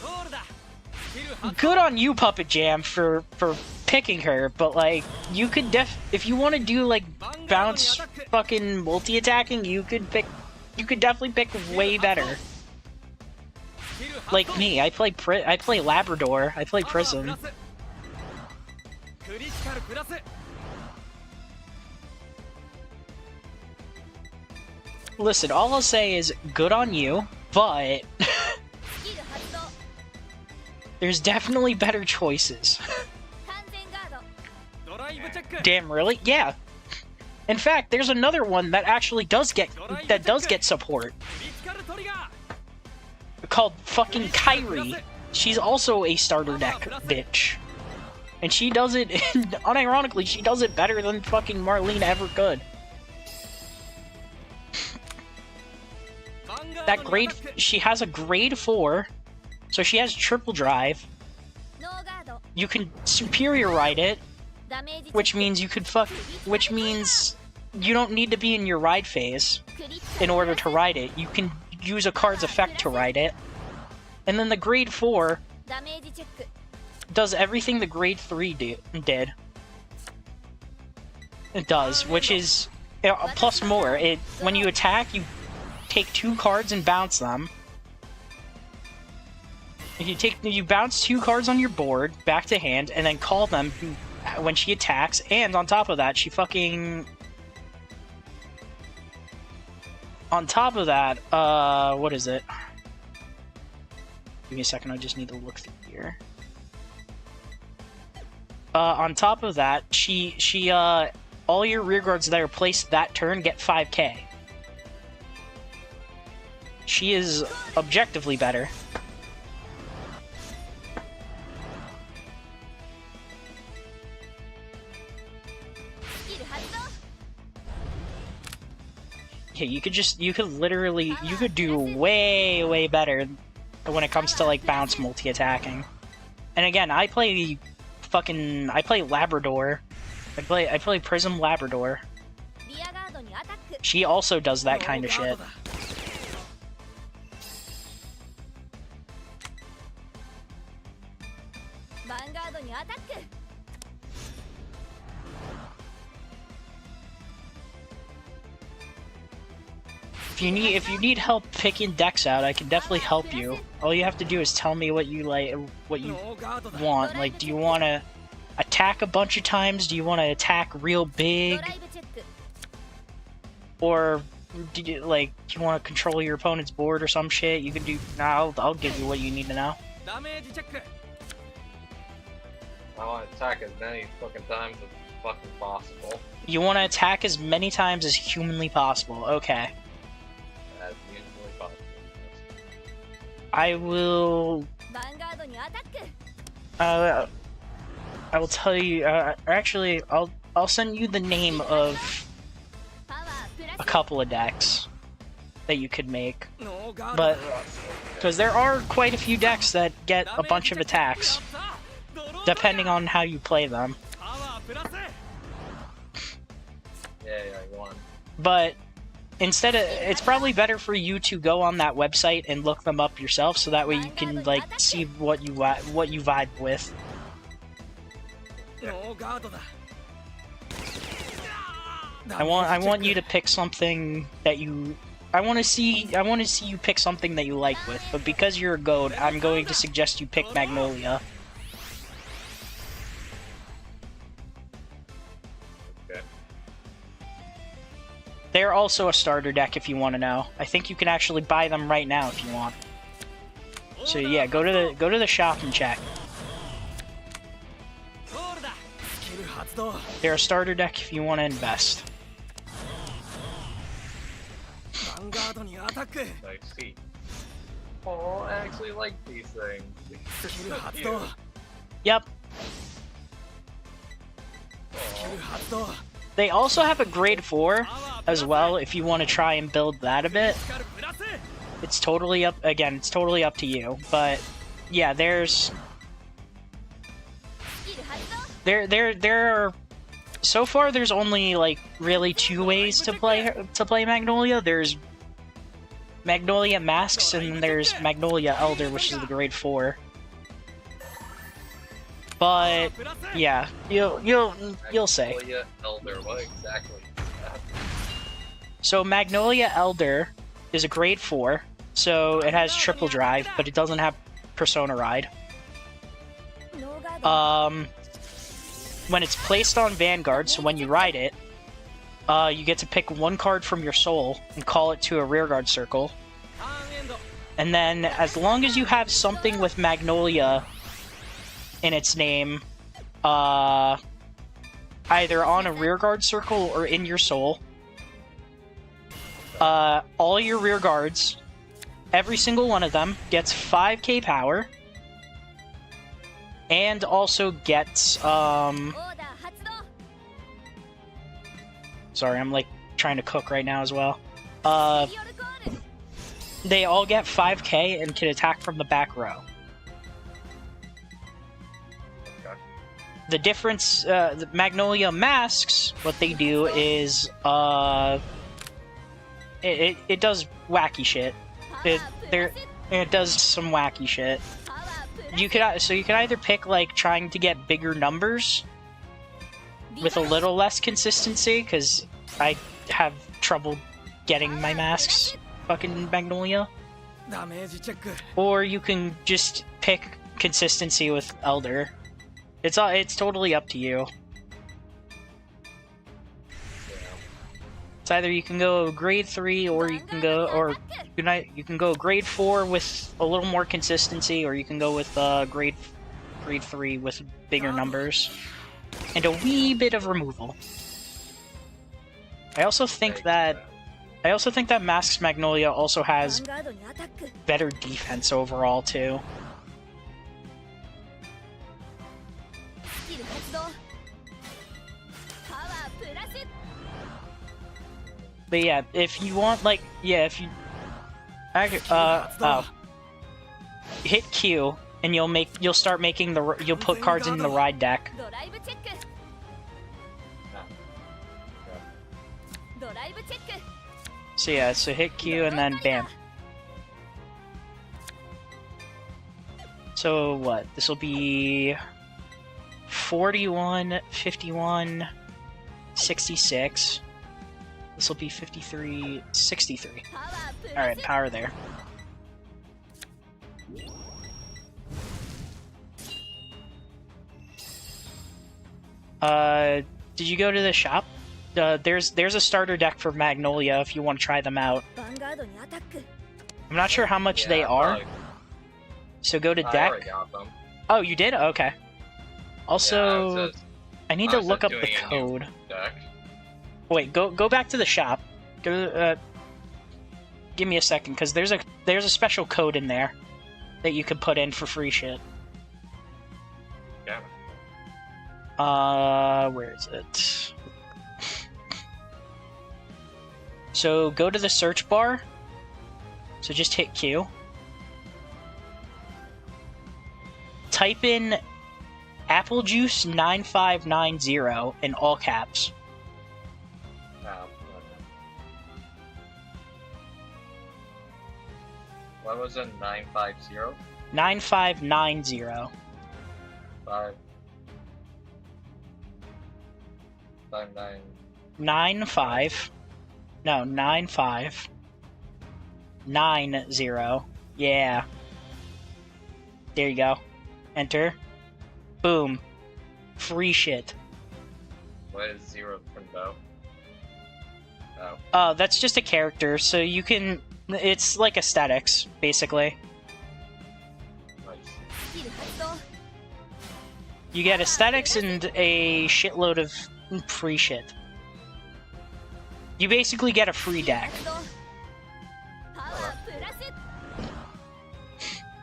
good on you, Puppet Jam, for picking her, but like, you could if you want to do like bounce fucking multi-attacking, you could definitely pick way better. Like me, I play Labrador, I play Prism. Listen, all I'll say is good on you, but there's definitely better choices. Damn, really? Yeah. In fact, there's another one that actually does get support. Called fucking Kyrie. She's also a starter deck bitch. And she does it, unironically, she does it better than fucking Marlene ever could. She has a grade 4, so she has triple drive. You can superior ride it, which means you don't need to be in your ride phase in order to ride it. You can use a card's effect to ride it. And then the grade 4 does everything the grade 3 did. It does, which is plus more. When you attack, you take 2 cards and bounce them. You bounce 2 cards on your board back to hand, and then call them when she attacks. And on top of that, what is it? Give me a second. I just need to look through here. On top of that, all your rear guards that are placed that turn get 5k. She is objectively better. Yeah, you could do way better when it comes to like bounce multi-attacking. And again, I play Labrador. I play Prism Labrador. She also does that kind of shit. If you need help picking decks out, I can definitely help you. All you have to do is tell me what you want. Like, do you want to attack a bunch of times? Do you want to attack real big? Or do you want to control your opponent's board or some shit? You can do. I'll give you what you need to know. I want to attack as many fucking times as fucking possible. You want to attack as many times as humanly possible. Okay. As humanly possible. I will. I will tell you. Actually, I'll send you the name of a couple of decks that you could make, but because there are quite a few decks that get a bunch of attacks, depending on how you play them. Yeah, you want. But instead, it's probably better for you to go on that website and look them up yourself, so that way you can see what you vibe with. I want you to pick something that you. I want to see you pick something that you like with. But because you're a goat, I'm going to suggest you pick Magnolia. Okay. They're also a starter deck if you want to know. I think you can actually buy them right now if you want. So yeah, go to the shop and check. They're a starter deck if you want to invest. I see. Oh, I actually like these things. They're so cute. Yep. Aw. They also have a grade 4 as well if you want to try and build that a bit. It's totally up, again, it's totally up to you. But yeah, there are, so far there's only like really 2 ways to play Magnolia. There's Magnolia Masks and then there's Magnolia Elder, which is the grade 4. But yeah, you'll say. Magnolia Elder, what exactly is that? So Magnolia Elder is a grade 4, so it has triple drive, but it doesn't have Persona Ride. When it's placed on Vanguard, so when you ride it, you get to pick 1 card from your soul and call it to a rearguard circle. And then, as long as you have something with Magnolia in its name, either on a rearguard circle or in your soul, all your rearguards, every single one of them, gets 5k power, and also gets, sorry, I'm like trying to cook right now as well. They all get 5k and can attack from the back row. Okay. The difference, the Magnolia Masks, what they do is, it does wacky shit. It does some wacky shit. You could either pick like trying to get bigger numbers with a little less consistency, because I have trouble getting my masks fucking Magnolia, or you can just pick consistency with Elder. It's totally up to you. It's either you can go grade 3 or you can go you can go grade 4 with a little more consistency, or you can go with grade 3 with bigger numbers and a wee bit of removal. I also think that Masks Magnolia also has better defense overall too. But yeah, if you want, like, yeah, if you hit Q and you'll start making you'll put cards in the ride deck. So yeah, so hit Q and then bam. So what? This will be 41, 51, 66. This will be 53, 63. Alright, power there. Did you go to the shop? There's a starter deck for Magnolia if you want to try them out. I'm not sure how much they are. So go to deck. I already got them. Oh, you did? Okay. Also, Yeah, I need to look up the code. Wait, go back to the shop. Go, give me a second, because there's a special code in there that you can put in for free shit. Yeah. Where is it? So go to the search bar. So just hit Q. Type in Applejuice 9590 in all caps. What was it? 950? 9590. 5 9 95. No, 95. 90. Yeah. There you go. Enter. Boom. Free shit. What is 0 from though? Oh. Oh, that's just a character, so you can... It's like aesthetics, basically. You get aesthetics and a shitload of free shit. You basically get a free deck.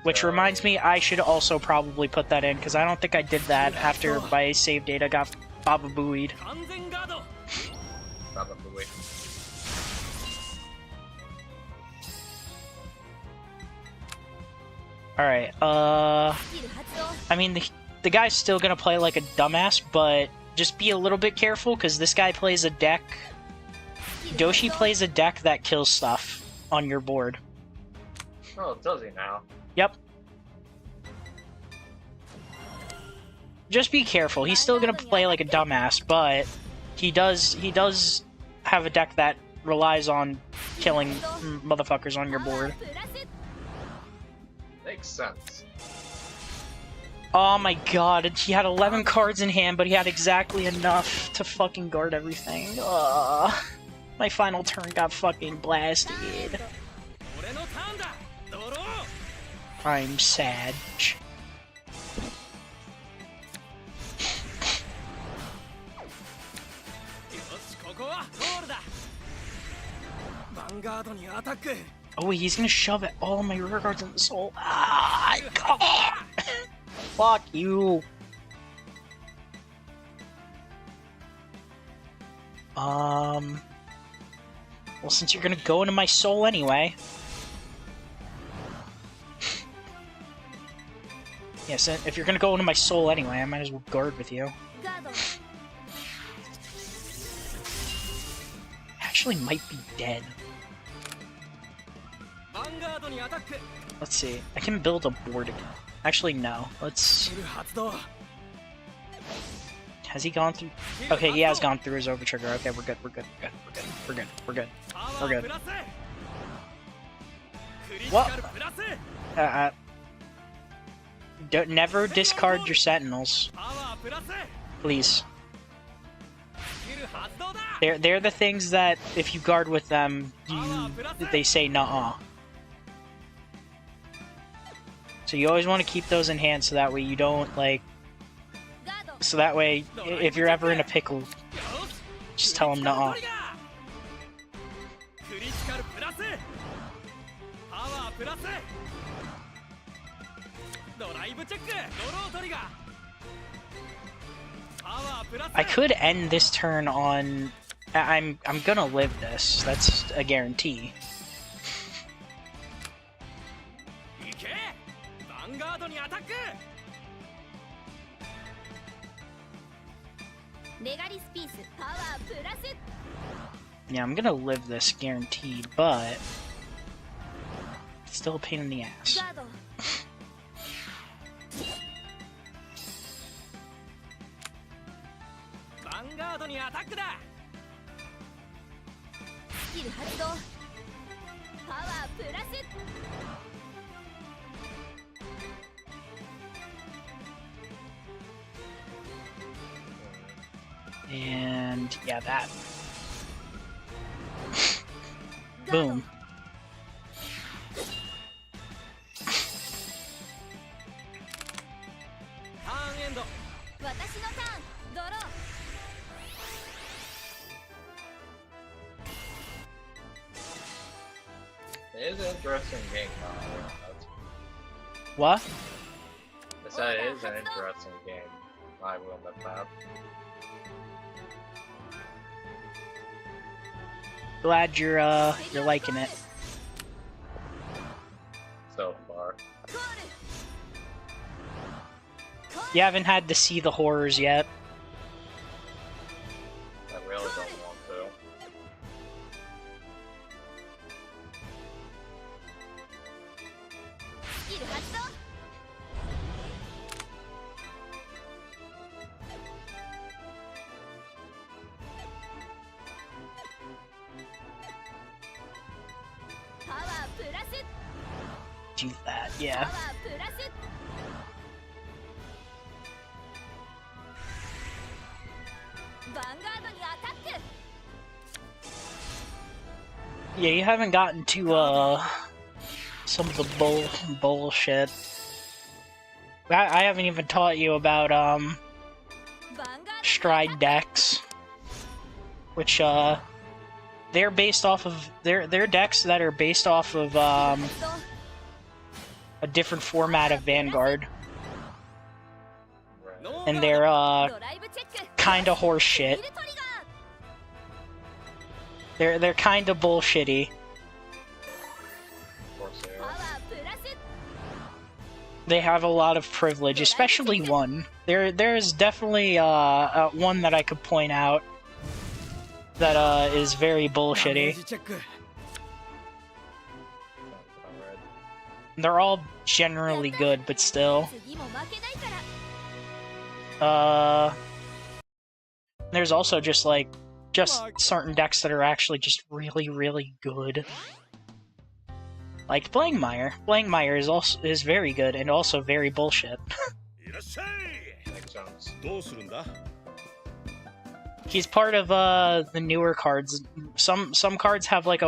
Which reminds me, I should also probably put that in, because I don't think I did that after my save data got Baba Booied. Baba Booey. Alright, I mean, the guy's still gonna play like a dumbass, but just be a little bit careful, because this guy plays a deck... Doshi plays a deck that kills stuff on your board. Oh, does he now? Yep. Just be careful. He's still gonna play like a dumbass, but he does have a deck that relies on killing motherfuckers on your board. Makes sense. Oh my god, he had 11 cards in hand, but he had exactly enough to fucking guard everything. Ugh. My final turn got fucking blasted. I'm sad. Oh wait, he's gonna shove it. All my rear guards in the soul. Ah, God. Fuck you. Well, since you're gonna go into my soul anyway. Yes, if you're gonna go into my soul anyway, I might as well guard with you. Actually might be dead. Let's see. I can build a board again. Actually, no. Let's... Has he gone through? Okay, he has gone through his over trigger. Okay, we're good, we're good, we're good, we're good, we're good, we're good. What? Don't never discard your sentinels. Please. They're the things that if you guard with them, they say nuh-uh. So you always want to keep those in hand so that way you don't like. So that way, if you're ever in a pickle, just tell them nuh-uh. I could end this turn on... I'm gonna live this. That's a guarantee. Yeah, I'm gonna live this guaranteed, but... It's still a pain in the ass. And yeah, that. Boom. It is an interesting game. What? I said it is an interesting game. I will admit that. Glad you're liking it. So far. You haven't had to see the horrors yet. I really don't want to. Do that, yeah. Yeah, you haven't gotten to some of the bullshit. I haven't even taught you about stride decks, which they're based off of they're decks that are based off of a different format of Vanguard, and they're kind of horse shit. They're kind of bullshitty. They have a lot of privilege, especially one. There's definitely one that I could point out that is very bullshitty. They're all generally good, but still. There's also just certain decks that are actually just really, really good. Like Blangmire. Blangmire is very good and also very bullshit. He's part of the newer cards. Some cards have like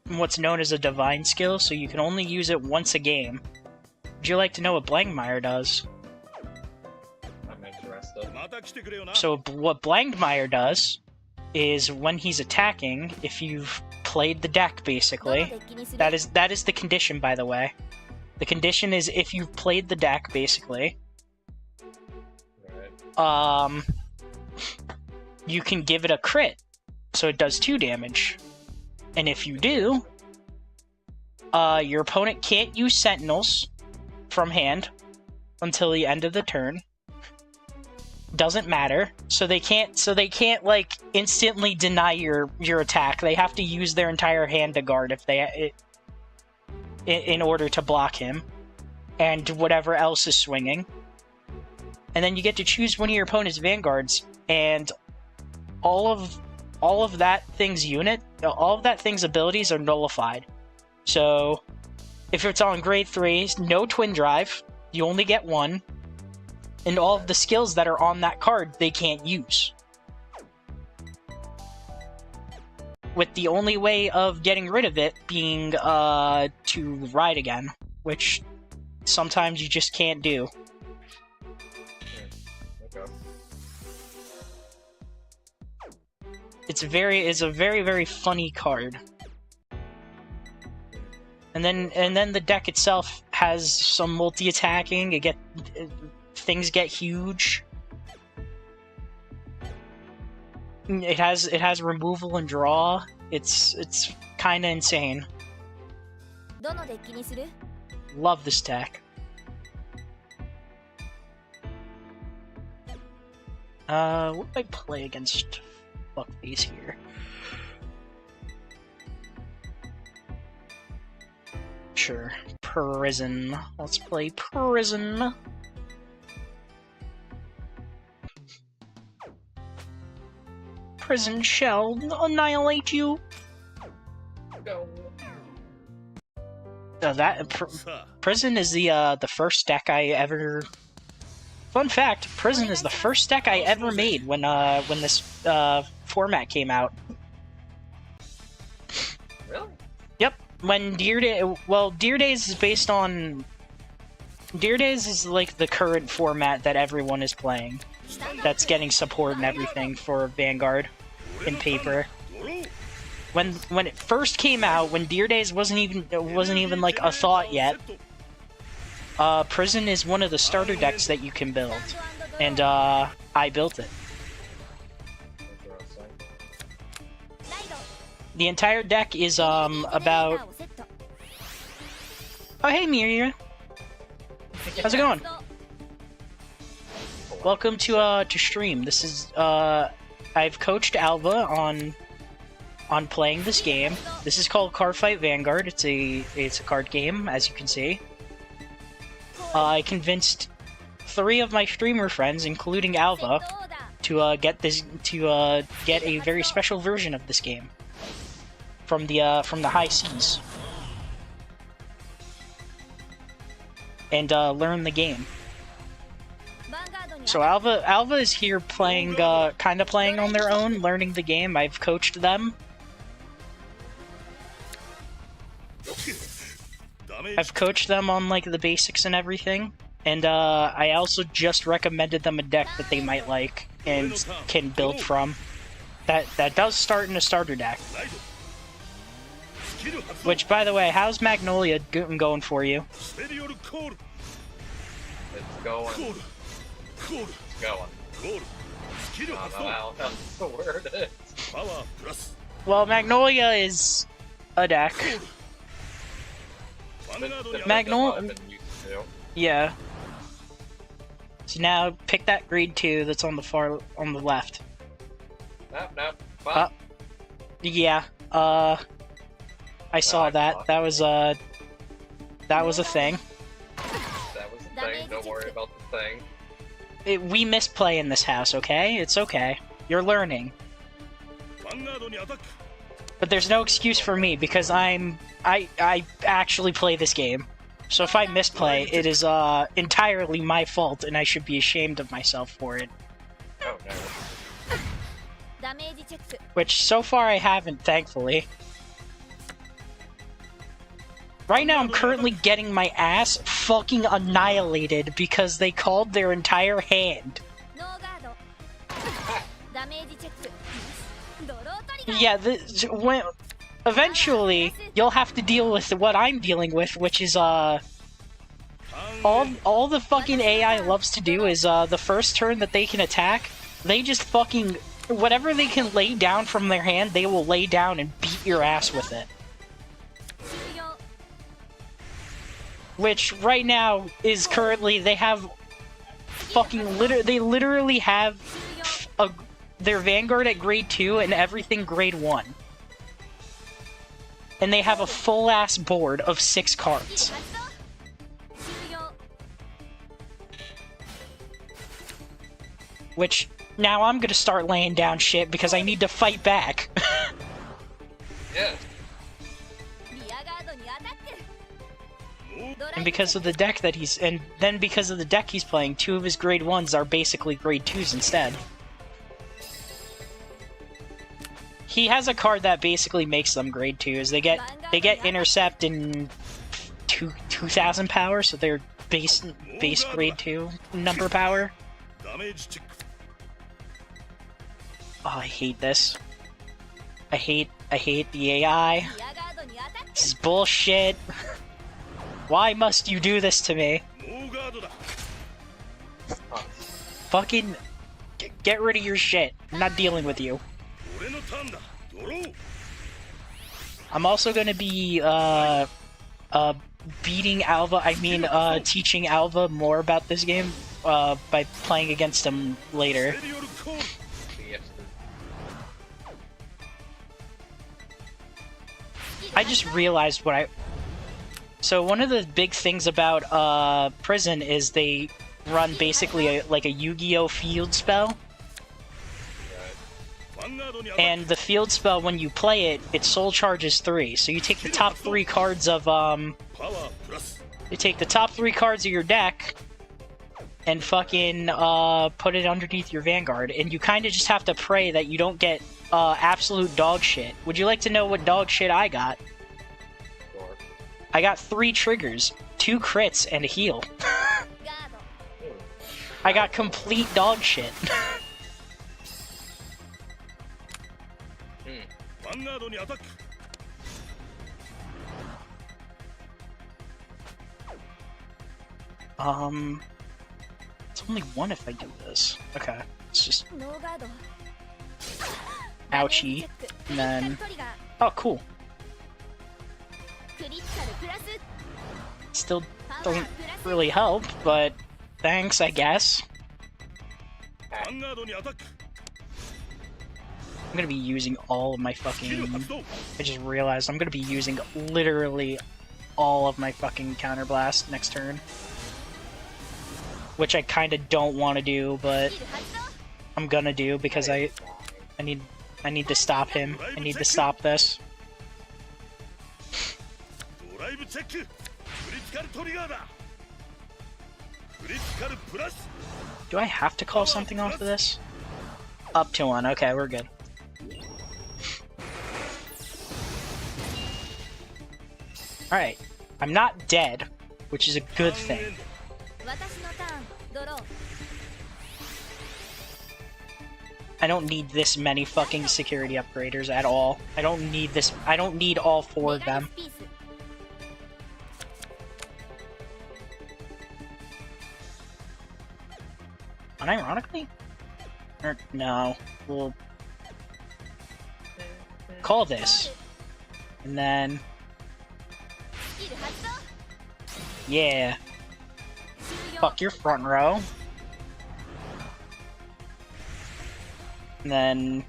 what's known as a divine skill, so you can only use it once a game. Would you like to know what Blangmire does? I'm interested. So what Blangmire does is when he's attacking, if you've played the deck, basically, that is the condition, by the way. The condition is if you've played the deck, basically, you can give it a crit, so it does 2 damage. And if you do, your opponent can't use Sentinels from hand until the end of the turn. Doesn't matter. So they can't like instantly deny your attack. They have to use their entire hand to guard in order to block him and whatever else is swinging. And then you get to choose one of your opponent's vanguards, and all of that thing's abilities are nullified. So if it's on grade 3, no twin drive, you only get 1. And all of the skills that are on that card, they can't use. With the only way of getting rid of it being to ride again, which sometimes you just can't do. Okay. It's a very, very funny card. And then the deck itself has some multi-attacking. Things get huge. It has removal and draw. It's kind of insane. Love this deck. What do I play against fuckface here? Sure, Prison. Let's play Prison. Prison shall annihilate you. No. Prison is the first deck I ever. Fun fact: Prison is the first deck I ever made when this format came out. Really? Yep. When Deer Days is based on. Deer Days is like the current format that everyone is playing. That's getting support and everything for Vanguard in paper. When it first came out, when Deer Days wasn't even like a thought yet, Prison is one of the starter decks that you can build, and I built it. The entire deck is about. Oh hey Miria, how's it going? Welcome to stream. This is I've coached Alva on playing this game. This is called Cardfight Vanguard. It's a card game, as you can see. I convinced 3 of my streamer friends, including Alva, to get a very special version of this game from the high seas and learn the game. So Alva is here playing, kind of playing on their own, learning the game. I've coached them. I've coached them on like the basics and everything. And I also just recommended them a deck that they might like and can build from. That does start in a starter deck. Which, by the way, how's Magnolia going for you? It's going. It's going. I don't know how else to word it. Well, Magnolia is a deck. Magnolia. Yeah. So now pick that grade 2 that's on the left. Nope. Yeah. I saw that. That was a thing. That was a thing. Don't worry about the thing. We misplay in this house, okay? It's okay. You're learning. But there's no excuse for me because I actually play this game. So if I misplay, it is entirely my fault and I should be ashamed of myself for it. Oh no. Which so far I haven't, thankfully. Right now I'm currently getting my ass fucking annihilated because they called their entire hand. Yeah, eventually you'll have to deal with what I'm dealing with, which is all the fucking AI loves to do is the first turn that they can attack, they just fucking whatever they can lay down from their hand, they will lay down and beat your ass with it. Which right now is currently they have fucking they literally have their Vanguard at grade 2 and everything grade 1. And they have a full-ass board of 6 cards. Which, now I'm gonna start laying down shit because I need to fight back. Yeah. And because of the deck that because of the deck he's playing, 2 of his grade 1s are basically grade 2s instead. He has a card that basically makes them grade 2s. They get intercept in 2000 power, so they're base grade 2 number power. Oh, I hate this. I hate the AI. This is bullshit. Why must you do this to me? Fucking get rid of your shit. I'm not dealing with you. I'm also gonna be beating Alva, teaching Alva more about this game by playing against him later. I just realized so one of the big things about Prison is they run basically like a Yu-Gi-Oh! Field spell. And the field spell, when you play it, it soul charges 3. So you take the top 3 cards of your deck and fucking put it underneath your Vanguard, and you kind of just have to pray that you don't get absolute dog shit. Would you like to know what dog shit I got? Sure. I got 3 triggers, 2 crits, and a heal. I got complete dog shit. It's only 1 if I do this. Okay, it's just... Ouchie. And then... Oh, cool. Still doesn't really help, but thanks, I guess. I'm gonna be using all of my fucking... I just realized I'm gonna be using literally all of my fucking counterblast next turn. Which I kinda don't want to do, but I'm gonna do because I need to stop him. I need to stop this. Do I have to call something off of this? Up to 1. Okay, we're good. Alright. I'm not dead, which is a good thing. 私のターンドロー I don't need this many fucking security upgraders at all. I don't need this. I don't need all 4 of them. ピース Unironically? Or, no. We'll call this. And then... スキル発動 Yeah. 終了 Fuck your front row. And then...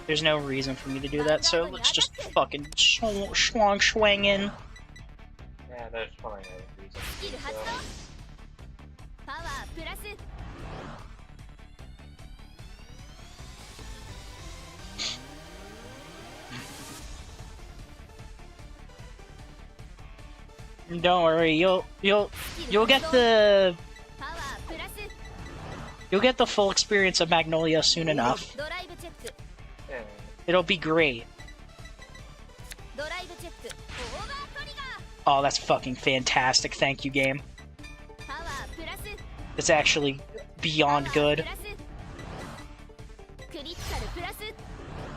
There's no reason for me to do that, so let's just fucking swang in. Yeah, there's probably no reason スキル to do 発動 so. パワープラス Don't worry, you'll スキル get 発動 the パワープラス you'll get the full experience of Magnolia soon enough. ドライブチェック Yeah. It'll be great. ドライブチェックオーバートリガ Oh, that's fucking fantastic. Thank you, game. ーパワープラス It's actually beyond パワー good. プラスクリティカルプラス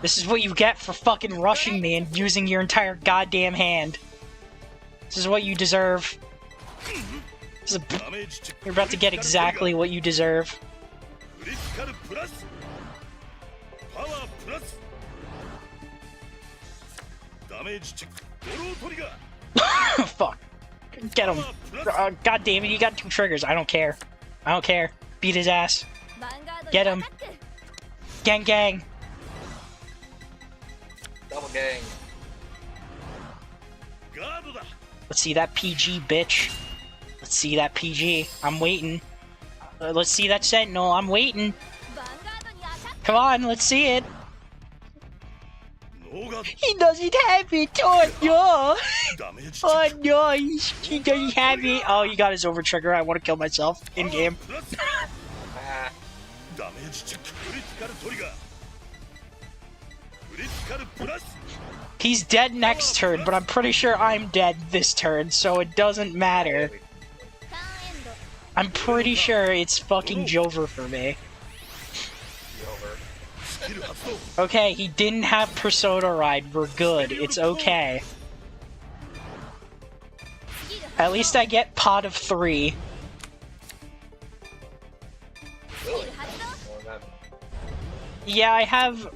This is what you get for fucking rushing me and using your entire goddamn hand. This is what you deserve. This is you're about to get exactly what you deserve. クリティカルプラスパワープラスダメージチェックドロートリガー Fuck. Get him. God damn it, you got 2 triggers. I don't care. I don't care. Beat his ass. ヴァンガード Get に him. アタック Gang gang. Double gang. ガードだ Let's see that PG, bitch. Let's see that PG. I'm waiting. Let's see that Sentinel. I'm waiting. ヴァンガードにアタック Come on, let's see it. ノーガー He doesn't have it. Oh no. ドダメージチェッ Oh no, he doesn't have it. Oh, he got his over trigger. I want to kill myself in ク game. プラス Ah, ダメージチェッククリティカルトリガークリティカルプラス He's dead next turn, but I'm pretty sure I'm dead this turn, so it doesn't matter. ターンエンド I'm pretty sure it's fucking Jover for me. over. スキル発動 Okay, he didn't have Persona Ride. We're good. It's okay. スキル At least I get pot of 3. スキル発動 Well, that, Yeah, I have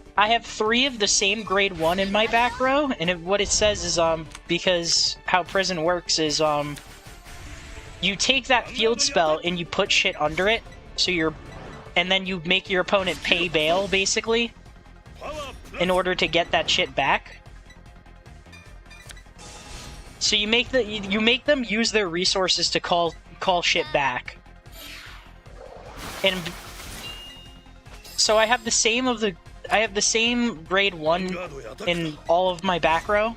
3 of the same grade 1 in my back row, and what it says is because how prison works is you take that field spell and you put shit under it, so and then you make your opponent pay bail basically パワープラ in order to get that shit back. So you make them use their resources to call shit back. And so I have the same grade 1 in all of my back row.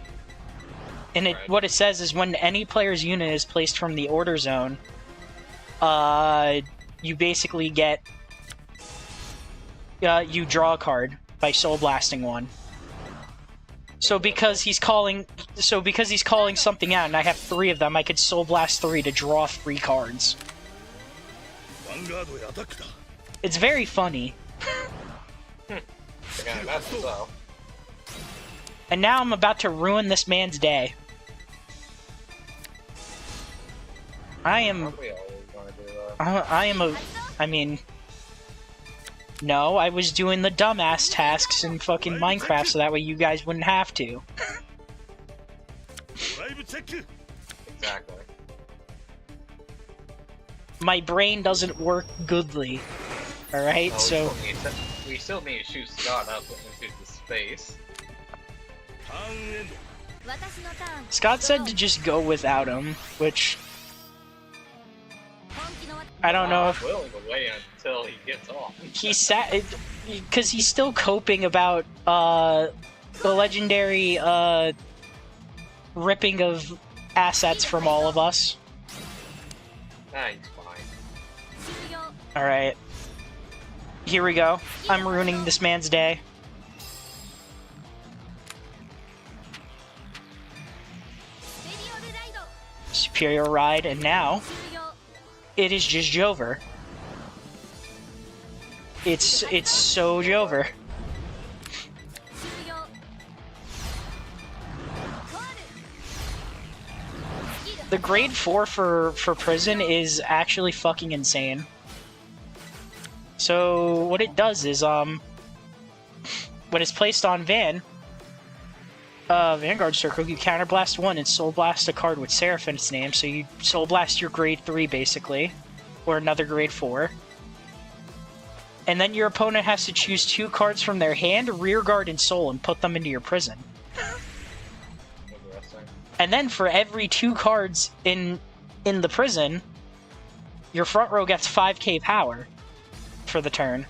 And what it says is when any player's unit is placed from the order zone, you basically get you draw a card by soul blasting one. So because he's calling something out, and I have 3 of them, I could soul blast 3 to draw 3 cards. ヴァンガードへアタックだ It's very funny. again, that's so. And now I'm about to ruin this man's day. I am What we always want to do that. I mean, no, I was doing the dumbass tasks in fucking Minecraft so that way you guys wouldn't have to. ドライブチェック Exactly. My brain doesn't work goodly. Alright, Oh, so we still need to shoot Scott up into the space. ターンエンド私のターン Scott ドロ said ー to just go without him, which 本気の I don't know I'm if willing to wait until he gets off. he sat because he's still coping about the legendary ripping of assets from all of us. Nah, he's fine. 終了 Alright. Here we go. I'm ruining this man's day. スペリオルライ Superior Ride, and now it is just Jover. It's so Jover. The grade 4 for prison is actually fucking insane. So what it does is when it's placed on Vanguard Circle, you counterblast 1 and soul blast a card with Seraph in its name, so you soul blast your grade 3 basically, or another grade 4. And then your opponent has to choose 2 cards from their hand, rearguard, and soul, and put them into your prison. And then for every 2 cards in the prison, your front row gets 5k power for the turn,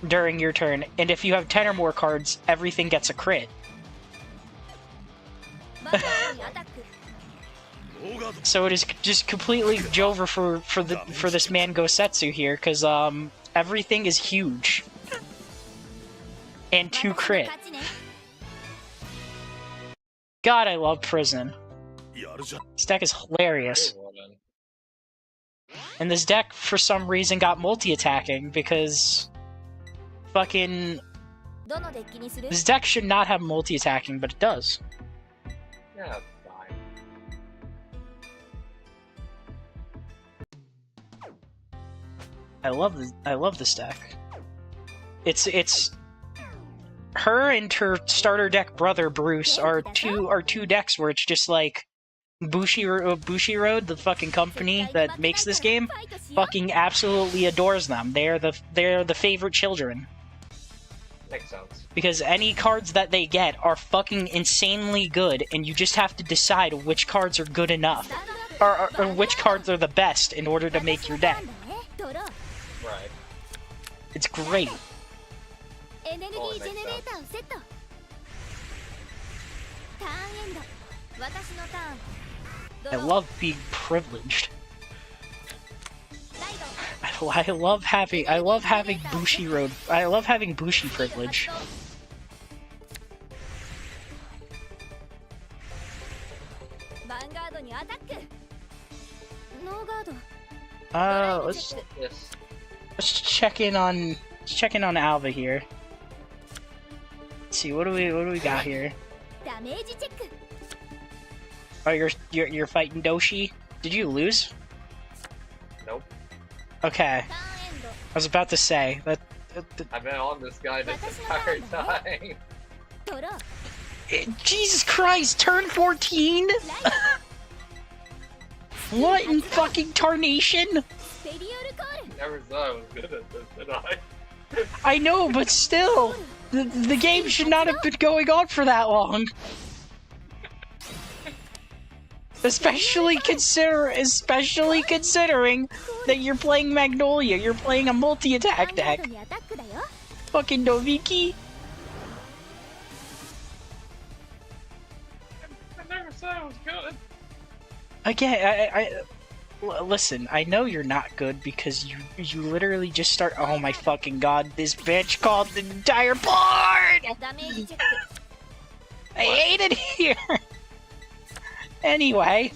during your turn. And if you have 10 or more cards, everything gets a crit. So it is just completely Jover for this man Gosetsu here, because everything is huge. And 2 crit. God, I love prison. This deck is hilarious. And this deck, for some reason, got multi-attacking, because fucking... This deck should not have multi-attacking, but it does. Yeah, it's fine. I love this deck. It's her and her starter deck brother Bruce are two decks where it's just like Bushiroad, the fucking company that makes this game, fucking absolutely adores them. They're the favorite children. Makes sense. Because any cards that they get are fucking insanely good, and you just have to decide which cards are good enough, or which cards are the best in order to make your deck. Right. It's great. Totally makes sense. I love being privileged. I love having Bushiroad. I love having Bushi privilege. Let's check in on Alva here. Let's see, what do we got here? Oh, you're fighting Doshi? Did you lose? Nope. Okay. I was about to say that. I've been on this guy this entire time. Jesus Christ! Turn 14. What in fucking tarnation? Never thought I was good at this, did I? I know, but still, the game should not have been going on for that long. Especially considering that you're playing Magnolia, you're playing a multi-attack deck. Fucking Noviki. I never said I was good. Again, listen, I know you're not good because you literally just start. Oh my fucking god, this bitch called the entire board! I hate it here! Anyway,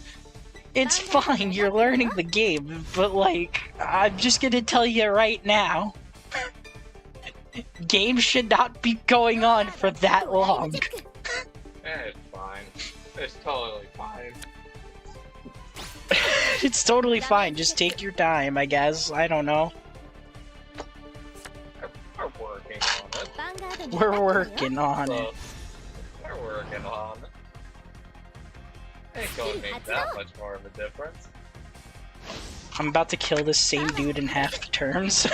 it's fine, you're learning the game, but like, I'm just gonna tell you right now, games should not be going on for that long. It's fine. It's totally fine. It's totally fine, just take your time, I guess, I don't know. We're working on it. We're working on it. We're working on it. Ain't gonna make that much more of a difference. I'm about to kill this same dude in half the turns.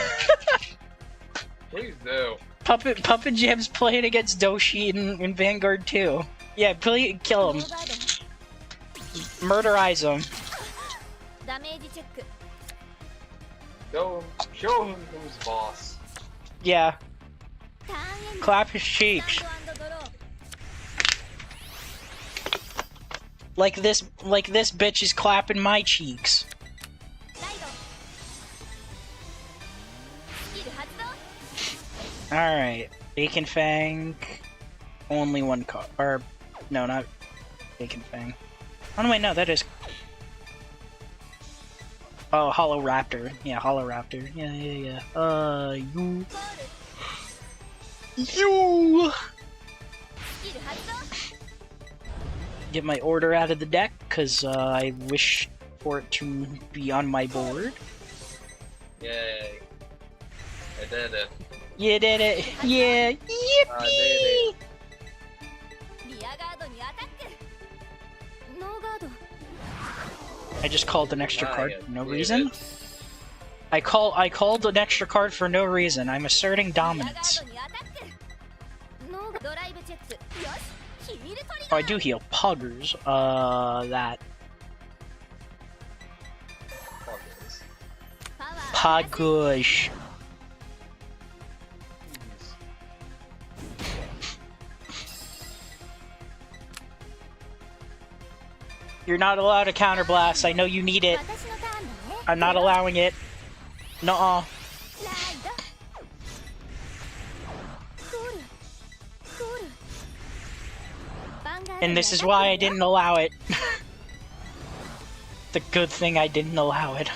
Please do. Puppet Jam's playing against Doshi in Vanguard 2. Yeah, please kill him. Murderize him. Show him who's boss. Yeah. Clap his cheeks. Like this bitch is clapping my cheeks. Alright. Bacon Fang. Only one card. Or, no, not Bacon Fang. Oh no, wait, no, that is... Oh, Holoraptor. Yeah, Holoraptor. Yeah. You. Get my order out of the deck, because I wish for it to be on my board. Yay. I did it. You did it! Yeah! Yippee! I did it. リアガードにアタックノーガード I just called an extra Ah, card yeah, for no you reason. did. I called an extra card for no reason. I'm asserting リアガ dominance. ードにアタックノーガドライブチェックよしヒールトリ Oh, ガ I ー do heal Puggers. That. Fuckers. パワー Puggers. You're not allowed to counterblast. I know you need it. 私のターンだね I'm not allowing it. Nuh-uh. ライドクールクールバンガード And に this ア is タック why I didn't allow it. The good thing I didn't allow it.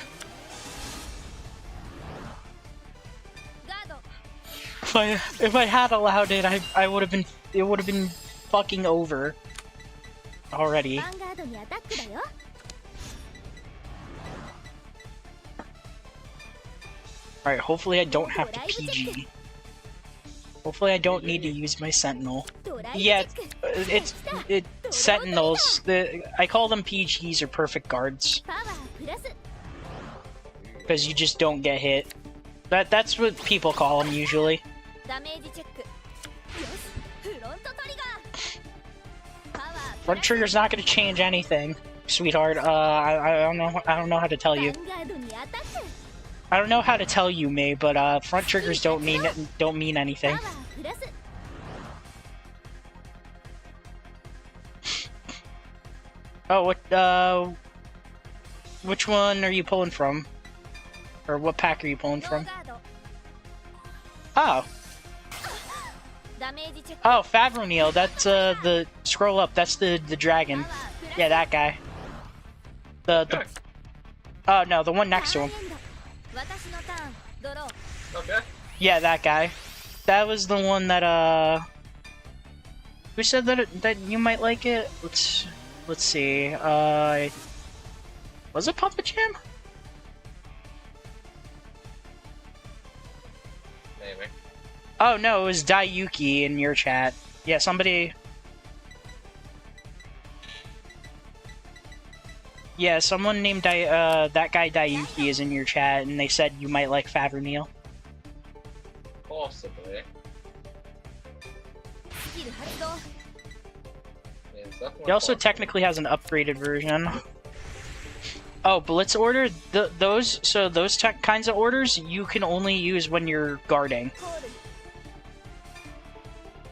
ガード If I had allowed it, I would have been. It would have been fucking over already. バンガードにアタックだよ All right. Hopefully, I don't have to PG. Hopefully, I don't need to use my Sentinel. ドライブチ Yeah, ェック it Sentinels. I call them PGs or perfect guards パワープラス because you just don't get hit. That's what people call them usually. ダメージチェックよしフロントトリガーパワープ Front ラス trigger's not going to change anything, sweetheart. I don't know. I don't know how to tell バ you. ンガードにアタック I don't know how to tell you, May, but front triggers don't mean anything. パワープラス Oh, which one are you pulling from? Or what pack are you pulling ノー from? ガード Oh, ダメージチェック oh, Favronil. That's the scroll up. That's the dragon. パワープラス Yeah, that guy. The Okay. oh no, the one next to him. 私のターンドロー Okay. Yeah, that guy. That was the one that who said that you might like it? Let's see. Was it Papa Jam? Maybe. Oh no, it was Daiyuki in your chat. Yeah, somebody. Yeah, someone named that guy Daiyuki is in your chat, and they said you might like Favronil. Possibly. スキル発動 Yeah, it's definitely He also possible. technically has an upgraded version. Oh, Blitz order? Those kinds of orders you can only use when you're guarding. コール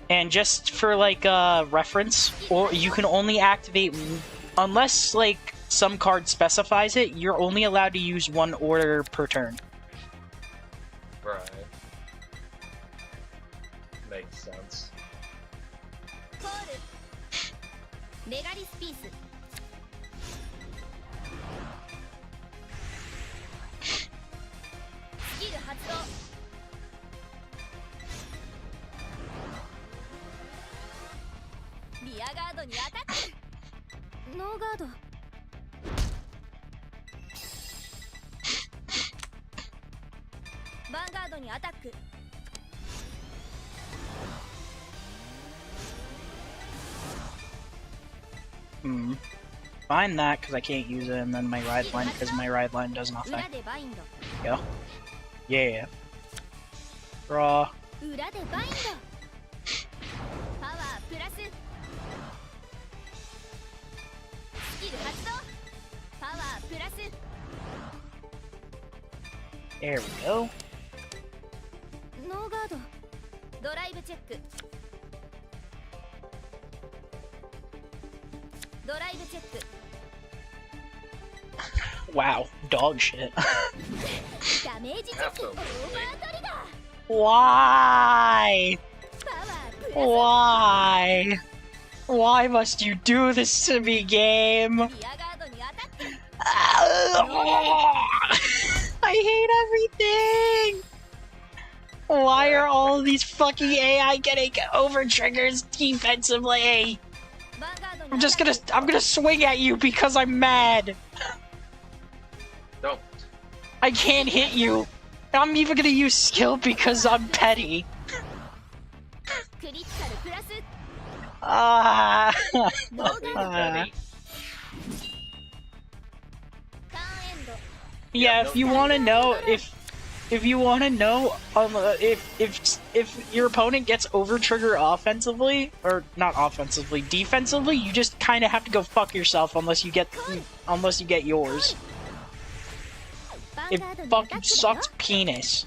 And just for like reference, or you can only activate unless like some card specifies it. You're only allowed to use one order per turn. Right. Makes sense. コールレガリスピーススキル発動リアガードにアタックノーガードバンガードにアタック Find that because I can't use it, and then my ride line because my ride line does nothing. 裏でバインド Go. Yeah. Draw. 裏でバインドパワープラススキル発動パワープラス There we go. ノーガードドライブチェックドライブチェック Wow, dog shit. ダメージチェックオーバートリガー Why? パワープラス Why? Why must you do this to me, game? リアガードにアタック hate everything! Why are all of these fucking AI getting over triggers defensively? I'm gonna swing at you because I'm mad. Don't. I can't hit you. I'm even gonna use skill because I'm petty. Ah. Yeah, if you want to know, if you want to know, if your opponent gets over trigger offensively, or not offensively, defensively, you just kind of have to go fuck yourself unless you get yours. It fucking sucks penis.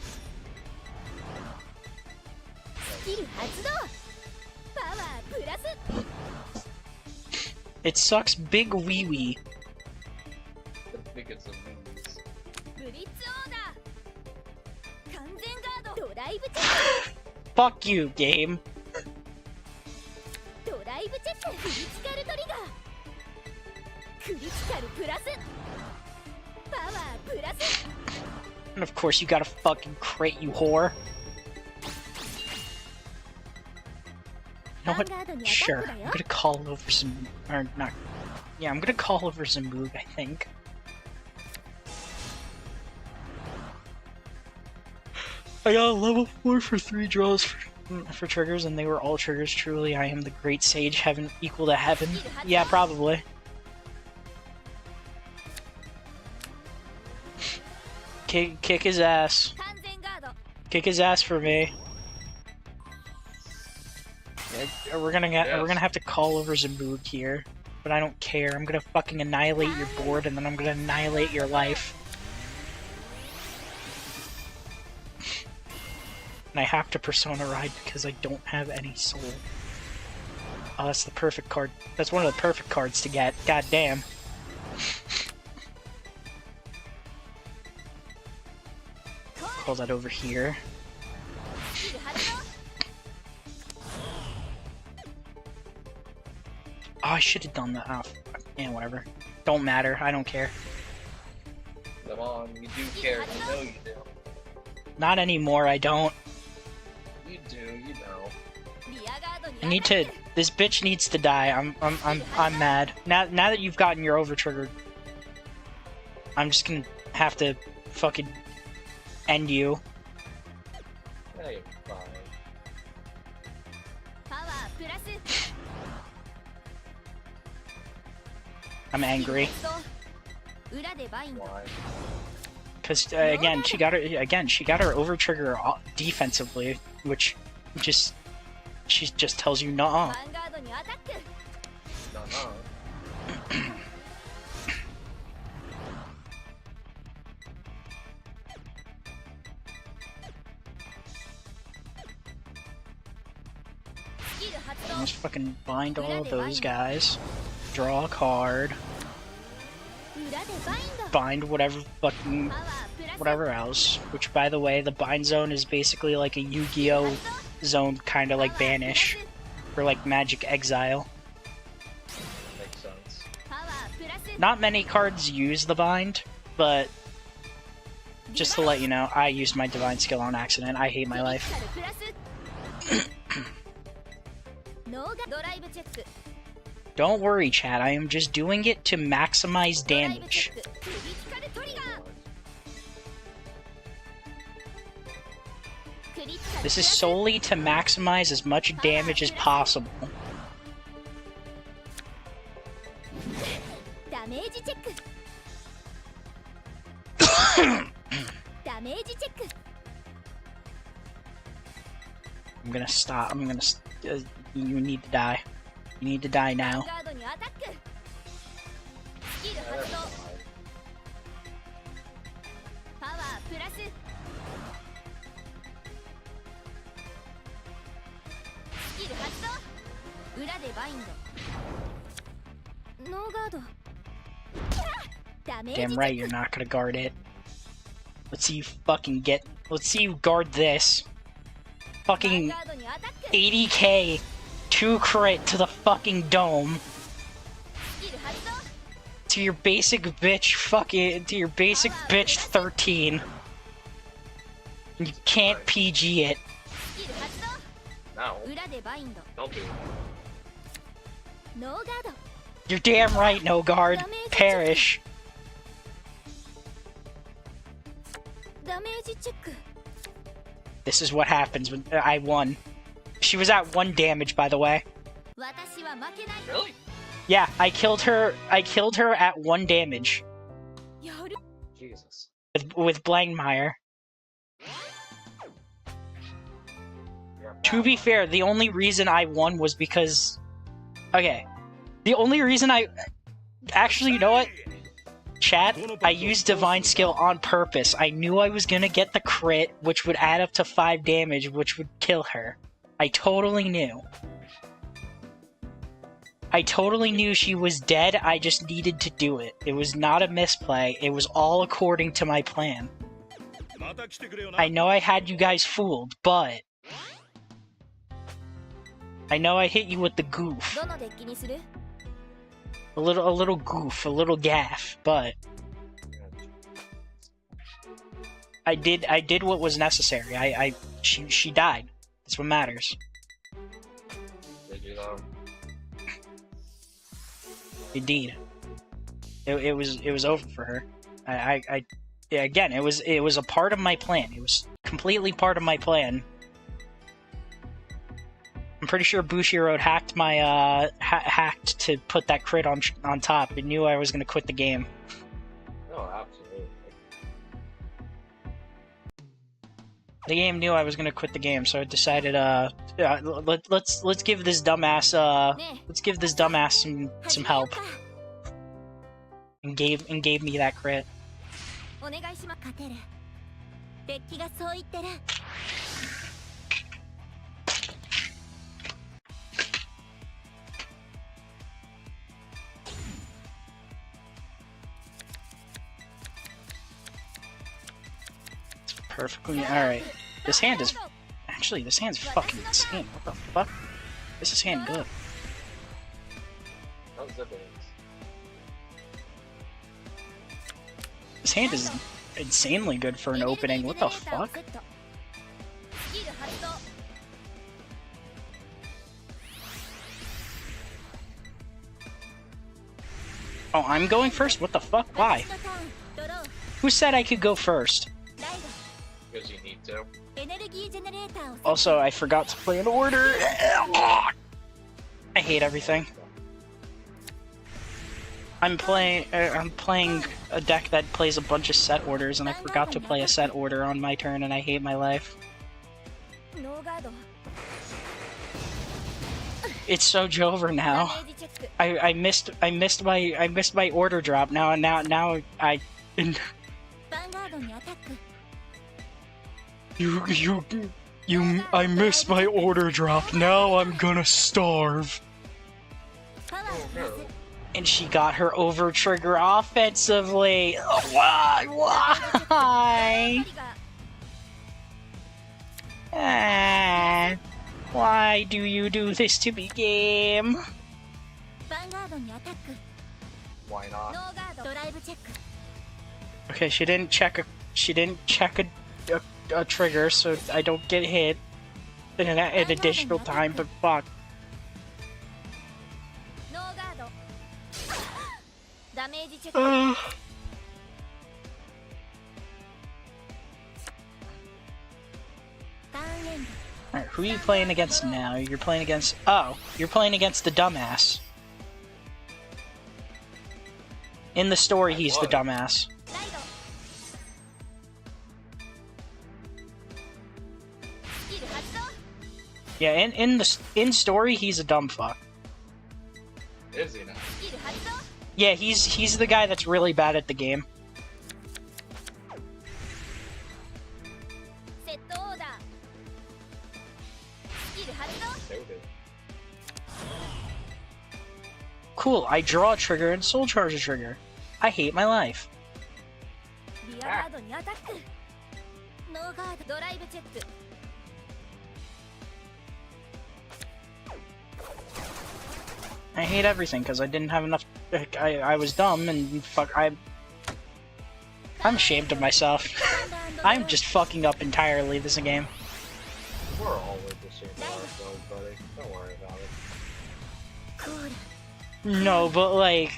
It sucks big wee wee. The biggest of movies. Fuck you, game. And of course you got a fucking crate, you whore. You know what? Sure, I'm gonna call over some... or not... Yeah, I'm gonna call over Zamoog, I think. I got a level 4 for 3 draws for triggers, and they were all triggers. Truly, I am the great sage, heaven equal to heaven. Yeah, probably. Kick his ass. Kick his ass for me. Yeah, we're gonna have to call over Zamoog here, but I don't care. I'm gonna fucking annihilate your board, and then I'm gonna annihilate your life. And I have to Persona Ride because I don't have any soul. Oh, that's the perfect card. That's one of the perfect cards to get. God damn. Call that over here. Oh, I should have done that. Oh, fuck. Yeah, whatever. Don't matter. I don't care. Come on, you do care. You know you do. Not anymore. I don't. You do. You know. I need to. This bitch needs to die. I'm mad. Now that you've gotten your over triggered, I'm just gonna have to fucking end you. Yeah, you're fine. I'm angry. Why? Because again, she got her over trigger defensively, which she just tells you nuh-uh. No. Just fucking bind all of those guys. Draw a card. Bind whatever else. Which, by the way, the bind zone is basically like a Yu-Gi-Oh zone, kind of like Banish, or like Magic Exile. Makes sense. Not many cards use the bind, but just to let you know, I used my divine skill on accident. I hate my life. Don't worry, chat. I am just doing it to maximize damage. This is solely to maximize as much damage as possible. I'm gonna stop. You need to die. You need to die now. Damn right you're not gonna guard it. Let's see you fucking get... Let's see you guard this. Fucking 80k 2 crit to the fucking dome. To your basic bitch fucking... To your basic bitch 13. You can't PG it. スキル発動 No, 裏でバインド don't do it. ノーガード You're damn right, no guard. Perish. ダメージチェック This is what happens when I won. She was at 1 damage, by the way. 私は負けない Really? Yeah, I killed her. I killed her at 1 damage やる Jesus. with Blangmeyer. To be fair, the only reason I won was because... Okay. The only reason I... Actually, you know what? Chat, I used Divine Skill on purpose. I knew I was gonna get the crit, which would add up to 5 damage, which would kill her. I totally knew. I totally knew she was dead, I just needed to do it. It was not a misplay, it was all according to my plan. また来てくれよな I know I had you guys fooled, but... I know I hit you with the goof. どのデッキにする A little goof, a little gaff, but... I did what was necessary. She died. That's what matters. Did you though? Indeed. It was over for her. Yeah, again, it was a part of my plan. It was completely part of my plan. I'm pretty sure Bushiroad hacked my hacked to put that crit on top. It knew I was gonna quit the game. No, absolutely. The game knew I was gonna quit the game, so it decided let's give this dumbass some help. And gave me that crit. お願いします勝てるデッキがそう言ってる Perfectly alright. This hand's fucking insane. What the fuck? This is hand good. How's that been? This hand is insanely good for an opening. What the fuck? スキル発動 Oh, I'm going first? What the fuck? Why? 私のターンドロー Who said I could go first? ライ Because you need to. ドエネルギージェネレーターを Also, I forgot to play an order. I hate everything. I'm playing a deck that plays a bunch of set orders, and I forgot to play a set order on my turn, and I hate my life. ノーガード It's so over ダ now. メージチェック I missed my order drop. Now I ヴァンガードにアタック I missed my order drop. Now I'm gonna starve. パワープラス And she got her over trigger offensively. Why? ト Why? リガー Ah, why do you do this to me, game? ヴァンガードにアタック Why ノ not? ーガードドライブチェック Okay, she didn't check a trigger, so I don't get hit in an additional time. But fuck. ノーガードダメージチェック Ugh. ターンエンド Alright, who are you playing against now? You're playing against... Oh, you're playing against the dumbass. In the story, he's the dumbass. ライドスキル発動 Yeah, in story, he's a dumb fuck. Is he now? スキル発動 Yeah, he's the guy that's really bad at the game. セットオーダースキル発動 Noted. Cool, I draw a trigger and soul charge a trigger. I hate my life. リアガードにアタックノーガードドライブチェック I hate everything because I didn't have enough. I was dumb and fuck. I'm ashamed of myself. I'm just fucking up entirely this game. We're always ashamed of ourselves, buddy. Don't worry about it. No, but like,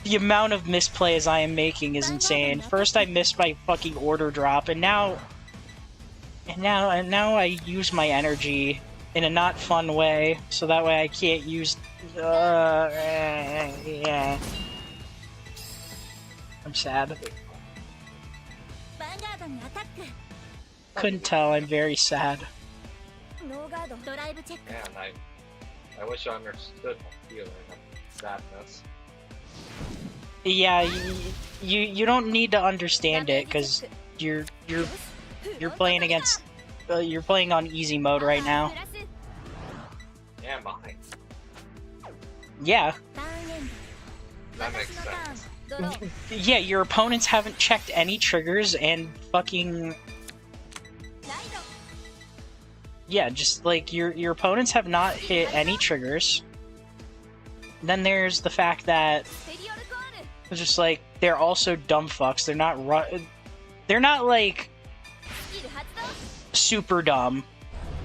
the amount of misplays I am making is insane. First I missed my fucking order drop, and now I use my energy in a not fun way, so that way I can't use. Yeah. I'm sad. Couldn't tell. I'm very sad. Man, I wish I understood my feeling of sadness. Yeah, you don't need to understand it because you're playing against you're playing on easy mode right now. Am I? Yeah. That makes sense. Yeah, your opponents haven't checked any triggers and fucking. Yeah, just like your opponents have not hit any triggers. Then there's the fact that it's just like they're also dumb fucks. They're not like super dumb.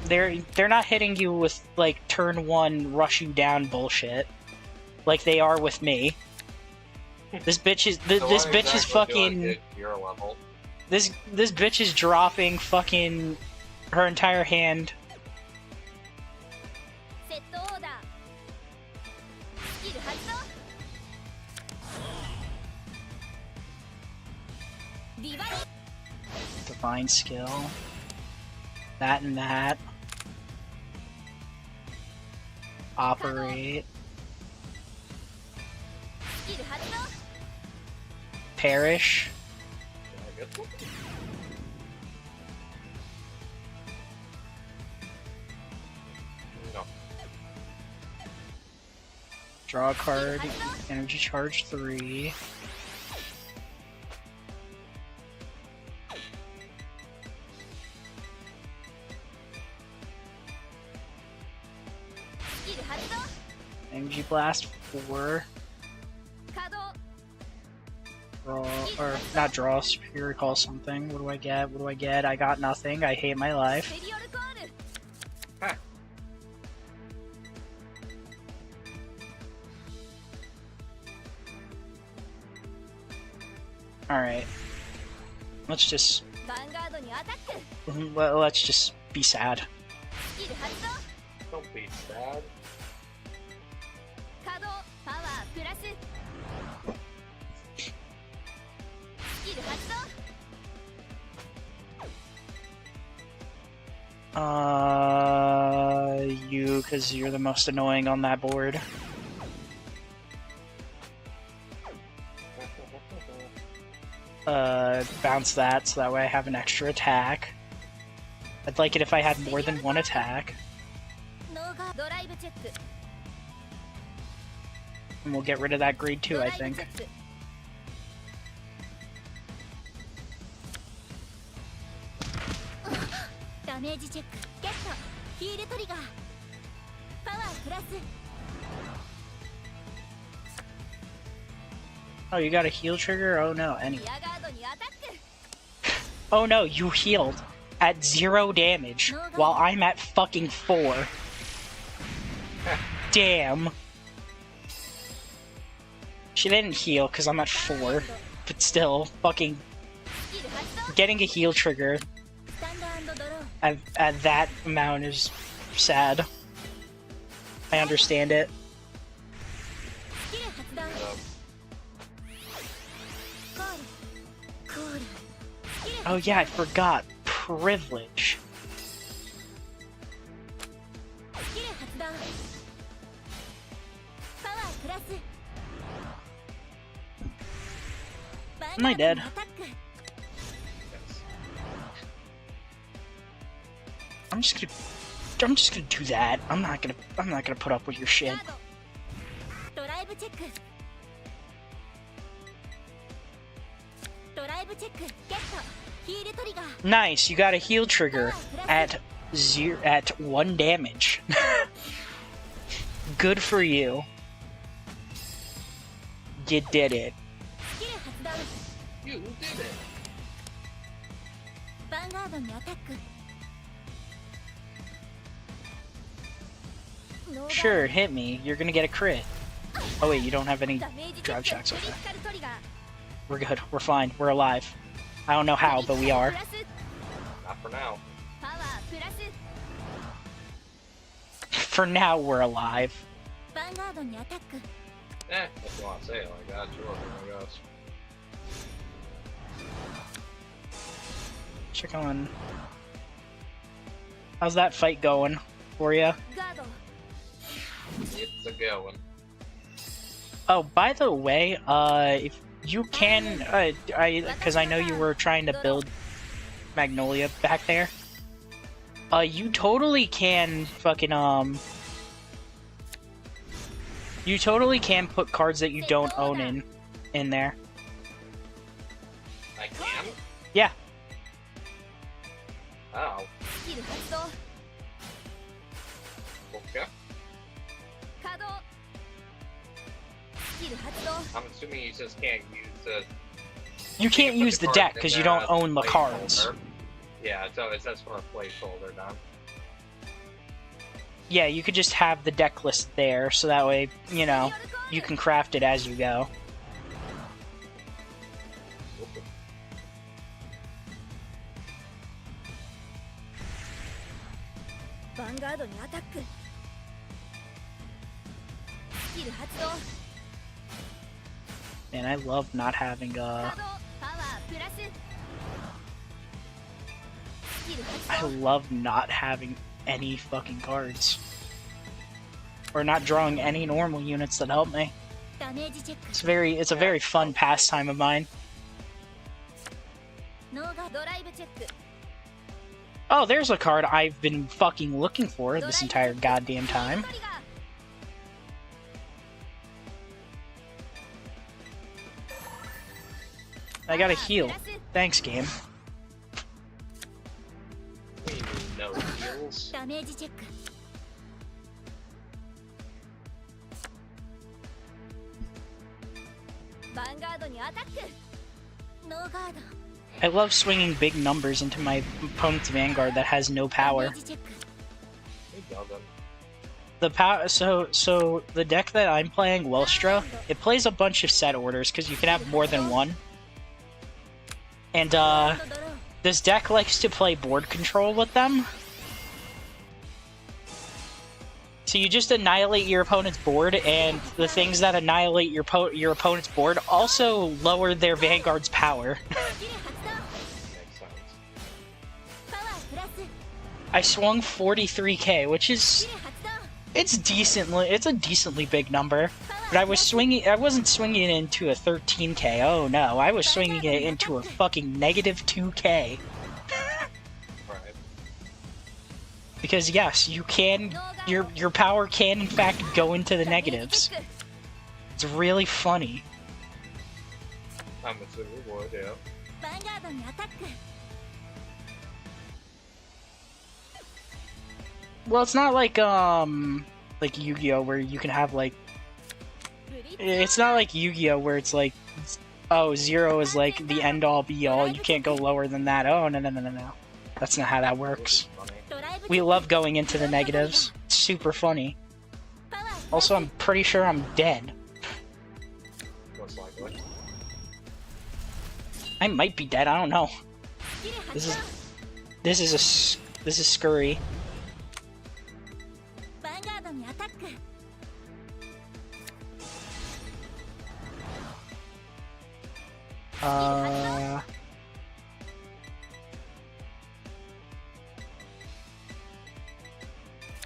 They're not hitting you with like turn 1 rush you down bullshit like they are with me. This bitch is this bitch is fucking this bitch is dropping fucking her entire hand. Divine skill. That and that. Operate. Perish. No. Draw a card. Energy charge 3. Energy blast 4. Draw, or not draw, superior call something. What do I get? What do I get? I got nothing. I hate my life. Huh. Alright. Let's just be sad. Don't be sad. You, because you're the most annoying on that board. Bounce that, so that way I have an extra attack. I'd like it if I had more than one attack. And we'll get rid of that grade 2, I think. Oh, you got a heal trigger? Oh no, anyway. Oh no, you healed at 0 damage while I'm at fucking 4. Damn. She didn't heal because I'm at 4, but still, fucking getting a heal trigger at that amount is sad. I understand it. Oh yeah, I forgot. Privilege. Am I dead? I'm just gonna do that. I'm not gonna put up with your shit. Nice, you got a heal trigger at 1 damage. Good for you. You did it. You did it. ヴァンガードにアタック。 Sure, hit me. You're gonna get a crit. Oh wait, you don't have any drive checks over there. We're good. We're fine. We're alive. I don't know how, but we are. Not for now. For now, we're alive. ヴァンガードにアタック。 If you want to say it like that, sure, I guess. Check on. How's that fight going for you? ガード。 It's a good one. Oh, by the way, if you can, because I know you were trying to build Magnolia back there. You totally can fucking you totally can put cards that you don't own in there. I can? Yeah. Oh. スキル発動。 Okay. 稼働。スキル発動。 I'm assuming you just can't use the... You can't can put use the cards deck in because you there don't as own the a cards. placeholder. Yeah, so it's just for a placeholder now. Yeah, you could just have the deck list there, so that way, you know, you can craft it as you go. Okay. ヴァンガードにアタック。スキル発動。 Man, I love not having 稼働。パワープラス。スキル I 発動。 love not having any fucking cards. Or not drawing any normal units that help me. ダメージチェック。 It's a very fun pastime of mine. ノーガドライブチェック。 Oh, there's a card I've been fucking looking for this entire goddamn time. I got a heal. Thanks, game. We need no heals. ダメージチェック。 ヴァンガードにアタック。ノーガード。 I love swinging big numbers into my opponent's Vanguard that has no ダ power. メージチェック。 It doesn't. The power, so the deck that I'm playing, Welstra, it plays a bunch of set orders because you can have more than one. And ドロー。 this deck likes to play board control with them. So you just annihilate your opponent's board, and the things that annihilate your opponent's board also lower their Vanguard's power. スキル発動。 Makes sense. パワープラス。 I swung 43k, which is スキル発動。 it's a decently big number. But I wasn't swinging it into a 13k. Oh no, I was swinging it into a fucking negative 2k. Right. Because yes, you can, your power can in fact go into the negatives. It's really funny. I'm assuming we would, yeah. ヴァンガードにアタック。 Well, it's not like Yu-Gi-Oh where you can have like, ブリッジ。 it's not like Yu-Gi-Oh where it's like, oh, 0 is like the end-all be-all, you can't go lower than that. Oh, no. That's not how that works. Funny. ドライブチェック。 We love going into the negatives. It's super funny. パワープラス。 Also, I'm pretty sure I'm dead. Most likely. I might be dead, I don't know. スキル発 This 動。 is scurry. ヴァンガードにアタック。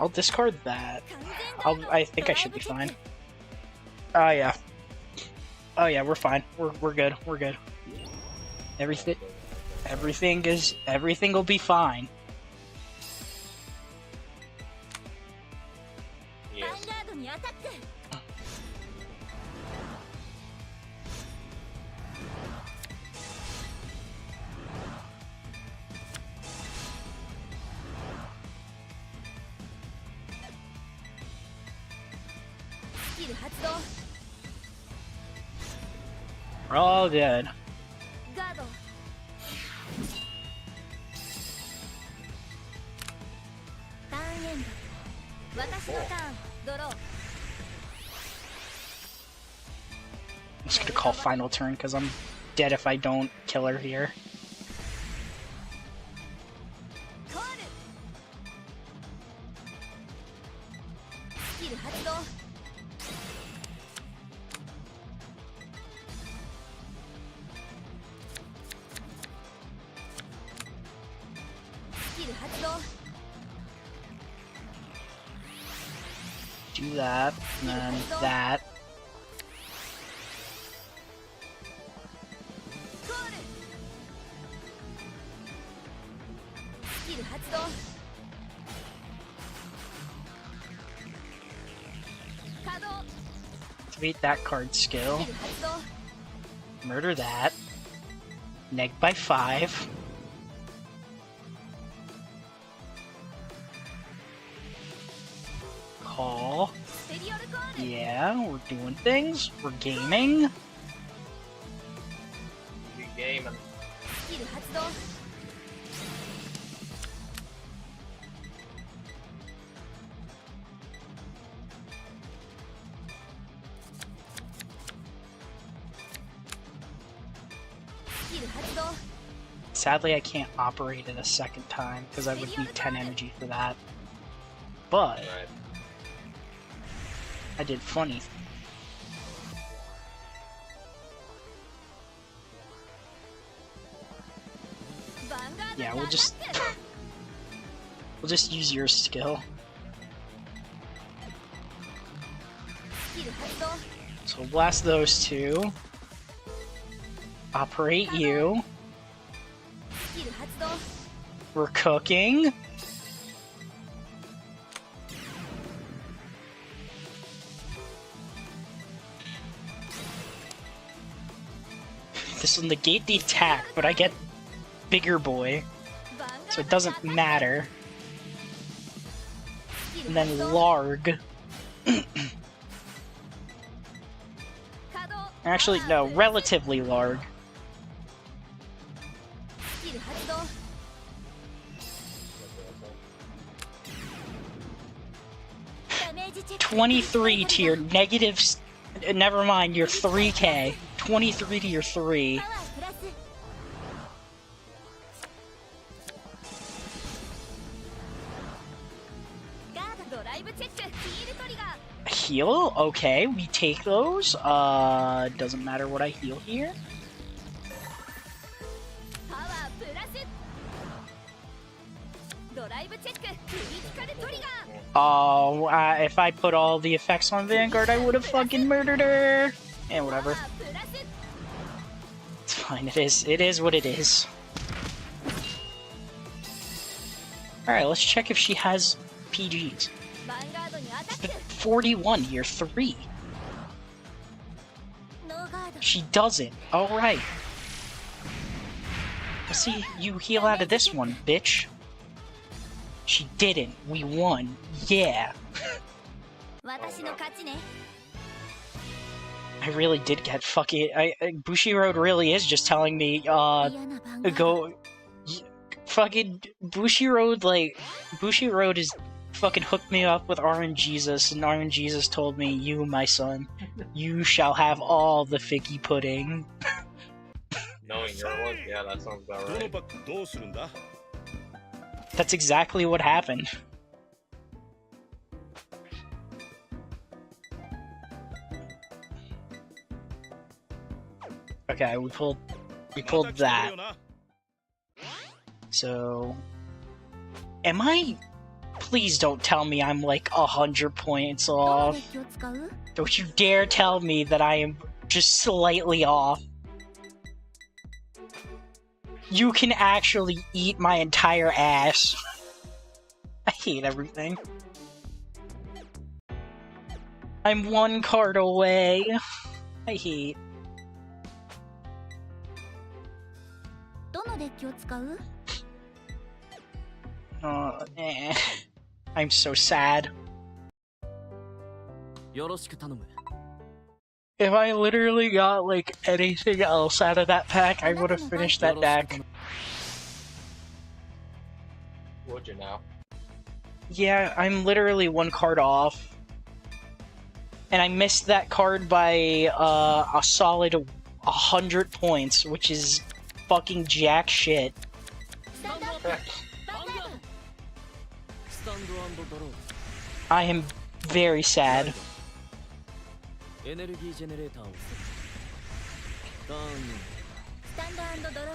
I'll discard that. I think I should be fine. Oh yeah. Oh yeah, we're fine. We're good. We're good. Everything will be fine. ヴァ Yes. ンガードにアタック。 スキル発動。 We're all good. ガ限度私のターンドロー I'm just gonna call final turn because I'm dead if I don't kill her here. コールスキル発動スキル発動 Do that, and then that. コールスキル発動 稼働 Activate that card ス skill. キル発動 Murder that. Neg by 5. Call. スペリオルコール Yeah, we're doing things. We're gaming. You game and スキル発動 スキル発動 Sadly, I can't operate it a second time because I would need 10 energy for that. But right. I did funny. Vanguard Yeah, が we'll アタッ just ク we'll just use your skill. スキル発動 So we'll blast those two. Operate you. スキル発動 We're cooking. This will negate the attack, but I get bigger boy, so it doesn't matter. And then Larg. Actually, no, relatively Larg. スキル発動 ダメージチェック 23 to your negative. Never mind, your 3k. 23 to your 3. パワープラスガードドライブチェックヒールトリガー Heal? Okay, we take those. Doesn't matter what I heal here. パワープラスドライブチェッククリティカルトリガー Oh, if I put all the effects on Vanguard, I would have fucking murdered her. And パワ whatever. ープラス It's fine, it is what it is. Alright, let's check if she has PGs. ヴァンガードにアタック 41, year 3. ノーガード She doesn't. Alright. Let's see you heal out of this one, bitch. She didn't. We won. Yeah. 私の勝ちね I really did get fucking. Bushi Road really is just telling me, 嫌なヴァンガード go. Fucking Bushi Road, like. Bushi Road is fucking hooked me up with RNGesus, and RNGesus told me, you, my son, you shall have all the figgy pudding. knowing your look, yeah, that sounds about どの right. バックどうするんだ That's exactly what happened. Okay, we pulled また来てくれ that. よな So, am I? Please don't tell me I'm like 100 points どの off. デッキを使う Don't you dare tell me that I am just slightly off. You can actually eat my entire ass. I hate everything. I'm one card away. I hate. どのデッキを使う I'm so sad. よろしく頼む If I literally got like anything else out of that pack, I would have finished that deck. Would you now? Yeah, I'm literally one card off. And I missed that card by a solid 100 points, which is fucking jack shit. スタンドアップヴァンガード スタンドドロ I am very sad. ーエネルギージェネレーターをセットターンインスタンドドロー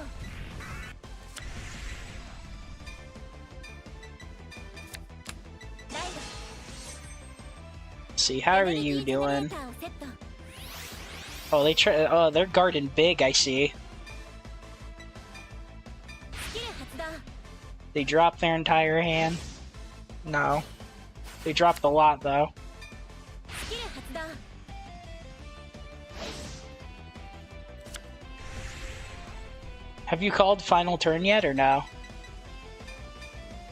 ライ See, ド how エ are ネルギ you ージェネレ doing? ーターをセット Oh, they're guarding big, I see. スキル発動 They dropped their entire hand. No. They dropped a lot, though. スキル発動 Have you called final turn yet, or no?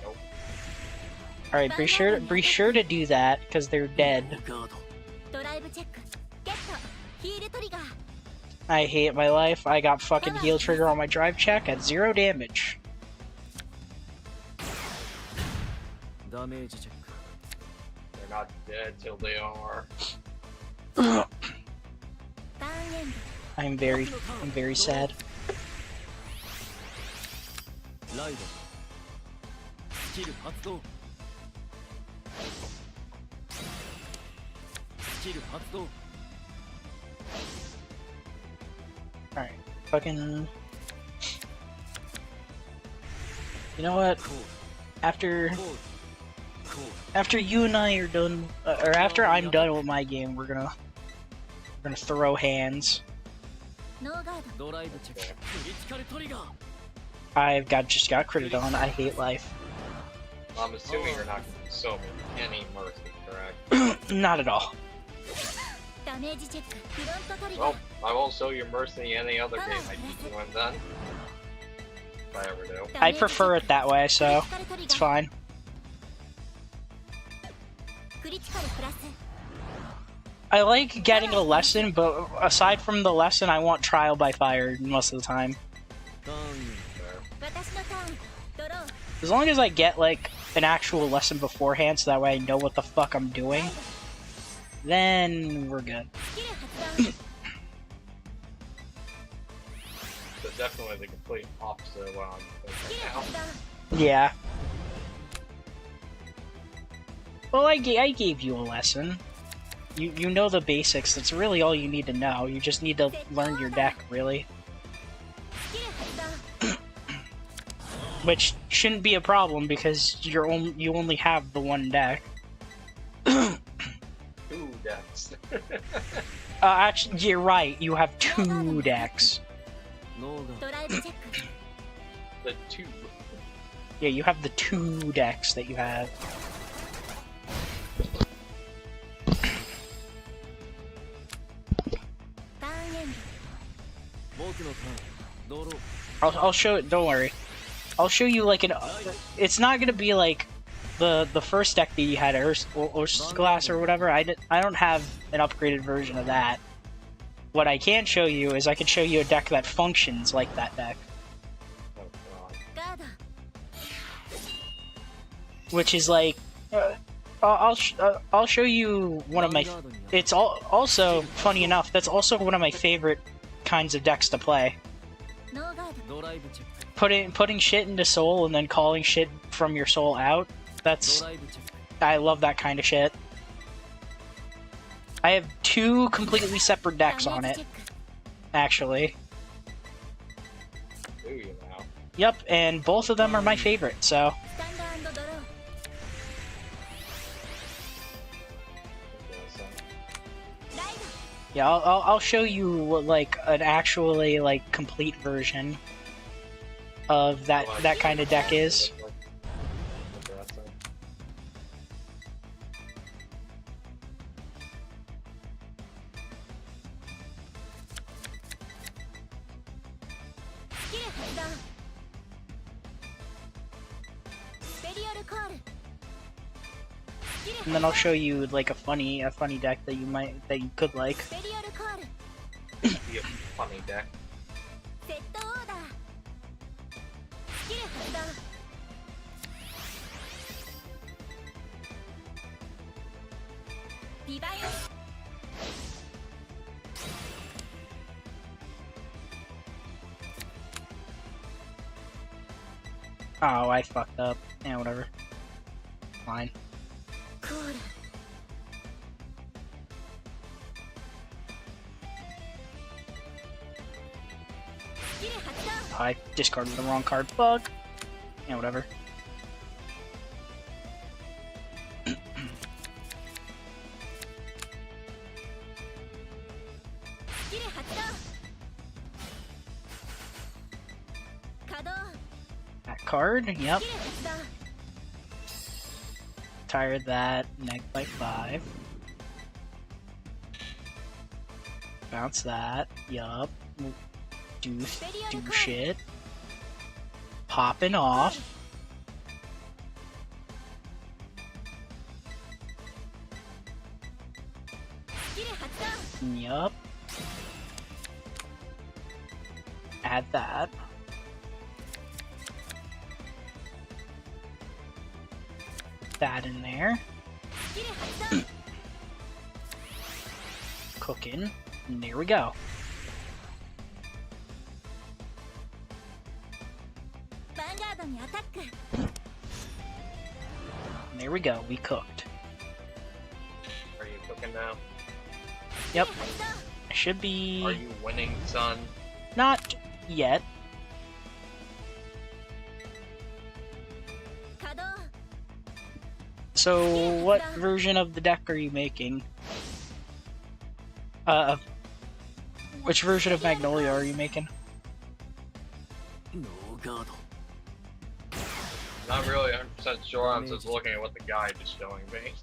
Nope. Alright, be sure to do that, because they're dead. ガードドライブチェックゲットヒールトリガー I hate my life. I got fucking heal trigger on my drive check at 0 damage. ダメージチェック They're not dead till they are. ターンエンド I'm very sad. ライドスキル発動スキル発動 Alright, fucking... You know what? コー After ルコールコール after you and I are done, or after I'm done with my game, we're gonna throw hands. ノーガードドライブチェッククリティカルトリガー Just got critted on. I hate life. I'm assuming you're not going to show me any mercy, correct? Not at all. ダメージチェックフロントトリガ Well, ー I won't show you mercy any other game I beat you when done. If I ever do. I prefer it that way, so クリティカルトリ it's ガー fine. クリティカルプラス I like getting a lesson, but aside from the lesson, I want trial by fire most of the time. ターンイン There. 私のターンドロー As long as I get like an actual lesson beforehand, so that way I know what the fuck I'm doing, then we're good. スキル発動 So definitely the complete opposite of what I'm スキル thinking 発 now. 動 Yeah. Well, I gave you a lesson. You know the basics. That's really all you need to know. You just need to learn your deck, really. スキル発動 Which shouldn't be a problem because you only have the one deck. Ooh, decks. Actually, you're right. You have 2 decks. ノーガードライブチェック The two. Yeah, you have the 2 decks that you have. ターンエンドド僕のターンドロー I'll show it. Don't worry. I'll show you like an. It's not gonna be like the first deck that you had, or Glass or whatever. I don't have an upgraded version of that. What I can show you is I can show you a deck that functions like that deck, Oh god. ガード which is like. I'll show you one of my. It's also funny enough. That's also one of my favorite kinds of decks to play. ノーガードドライブチェック Putting shit into soul and then calling shit from your soul out. ド That's ライブチェック I love that kind of shit. I have 2 completely separate ダ decks メー on ジ it, チェック actually. Do you now? Yep, and both of them are my favorite. So スタンドドロー Okay, so ライド yeah, I'll show you what like an actually like complete version of that kind of deck is. Interesting. スキル発動スペリオルコールスキル And then I'll show you like a funny deck that you could like. スペリオルコール Be a funny deck. セットオーダースキル発動ディバイン Oh, I fucked up. Yeah, whatever. Fine. コール スキル発動 I discarded the wrong card. Fuck. Yeah, whatever. スキル発動稼働 That card. Yep. スキル発動 Tired that. Neg by 5. Bounce that. Yup. Do shit. Popping off. スキル発動 Yup. Add that. That in there. スキル発動 Cooking. And there we go. ヴァンガードにアタック And there we go. We cooked. Are you cooking now? Yep. 発動 I should Are be you winning, son? not yet. 稼働 So, what version of the deck are you making? Which version of Magnolia are you making? ノーガード Not really 100% sure. I'm just looking at what the guide is showing me.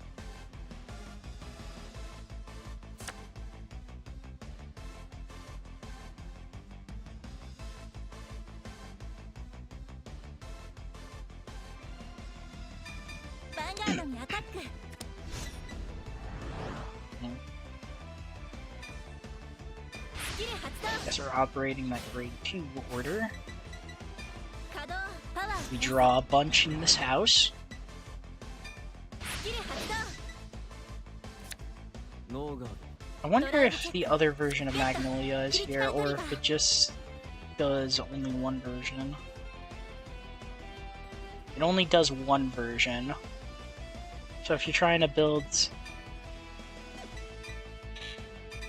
Vanguard にアタック スキル発動 Guess we're operating that grade 2 order. 稼働パワー We draw a bunch in this house. スキル発動 ノーガー I wonder if the other version of Magnolia is here, or if it just does only one version. It only does one version. So if you're trying to build...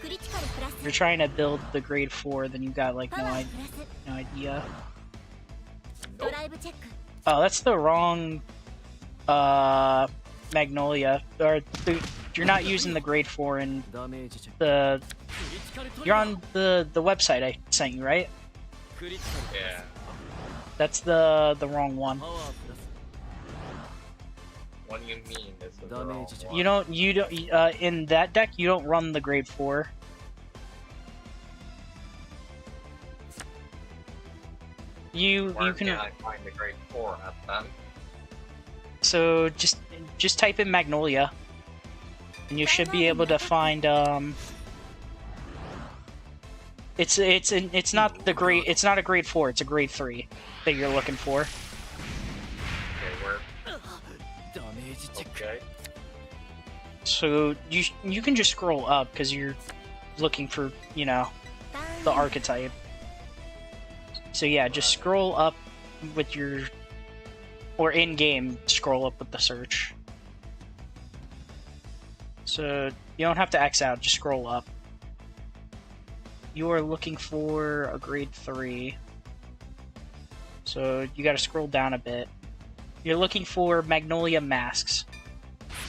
クリティカルプラス If you're trying to build the grade 4, then you got like パワープラス no idea. ドライブチェック Oh, that's the wrong Magnolia. You're not using the grade 4 in ドダメージチェック the... クリティカルトリ You're ガー on the website I sent you, right? クリティカル Yeah. That's the wrong one. パワープラス What do you mean? This is the Damage wrong check. one? You don't in that deck you don't run the grade 4. You Where can can I find the grade 4 at then? so just type in Magnolia and you should be able to find it's not the grade, it's not a grade 4, it's a grade 3 that you're looking for. Okay, where? ダメージチェック Okay. So you can just scroll up because you're looking for, you know, the archetype. So yeah, just scroll up with your, or in game, scroll up with the search. So you don't have to X out, just scroll up. You are looking for a grade 3. So you gotta scroll down a bit. You're looking for Magnolia Masks.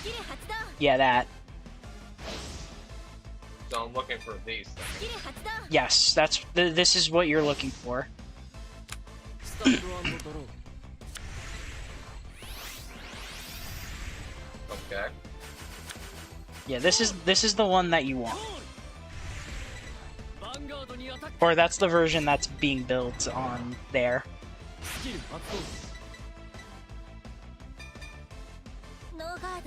スキル発動 Yeah, that. So I'm looking for these ス things. キル発動 Yes, this is what you're looking for. スタンドアンドドロー Okay. Yeah, this is the one that you want. ヴァンガードにアタック Or that's the version that's being built on there. スキル発動ノーガー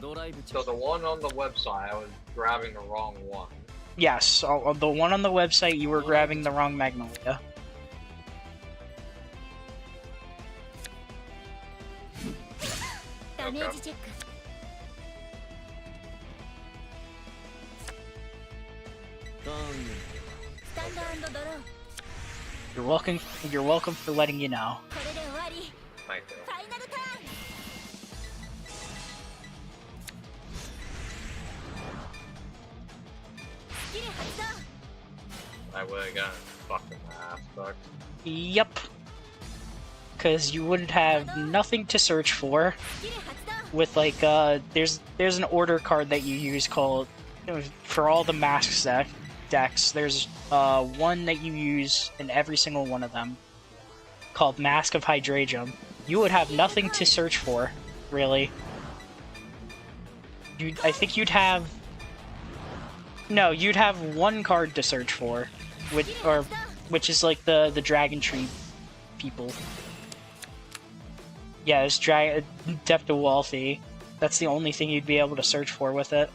ドドライブチェ So ック the one on the website, I was grabbing the wrong one. Yes, the one on the website, you were grabbing the wrong Magnolia. ダメージチェックスタンド&ドロー You're welcome for letting you know. これで終わり My ファイナルターン スキル発動 I would have gotten fucking ass fucked. Yep. Because you would have nothing to search for. スキル発動 With like there's an order card that you use called for all the masks decks. There's one that you use in every single one of them called Mask of Hydrangea. You would have nothing to search for, really. I think you'd have you'd have one card to search for, which is like the Dragon Tree people. Yeah, it's Depth of Walthy. That's the only thing you'd be able to search for with it.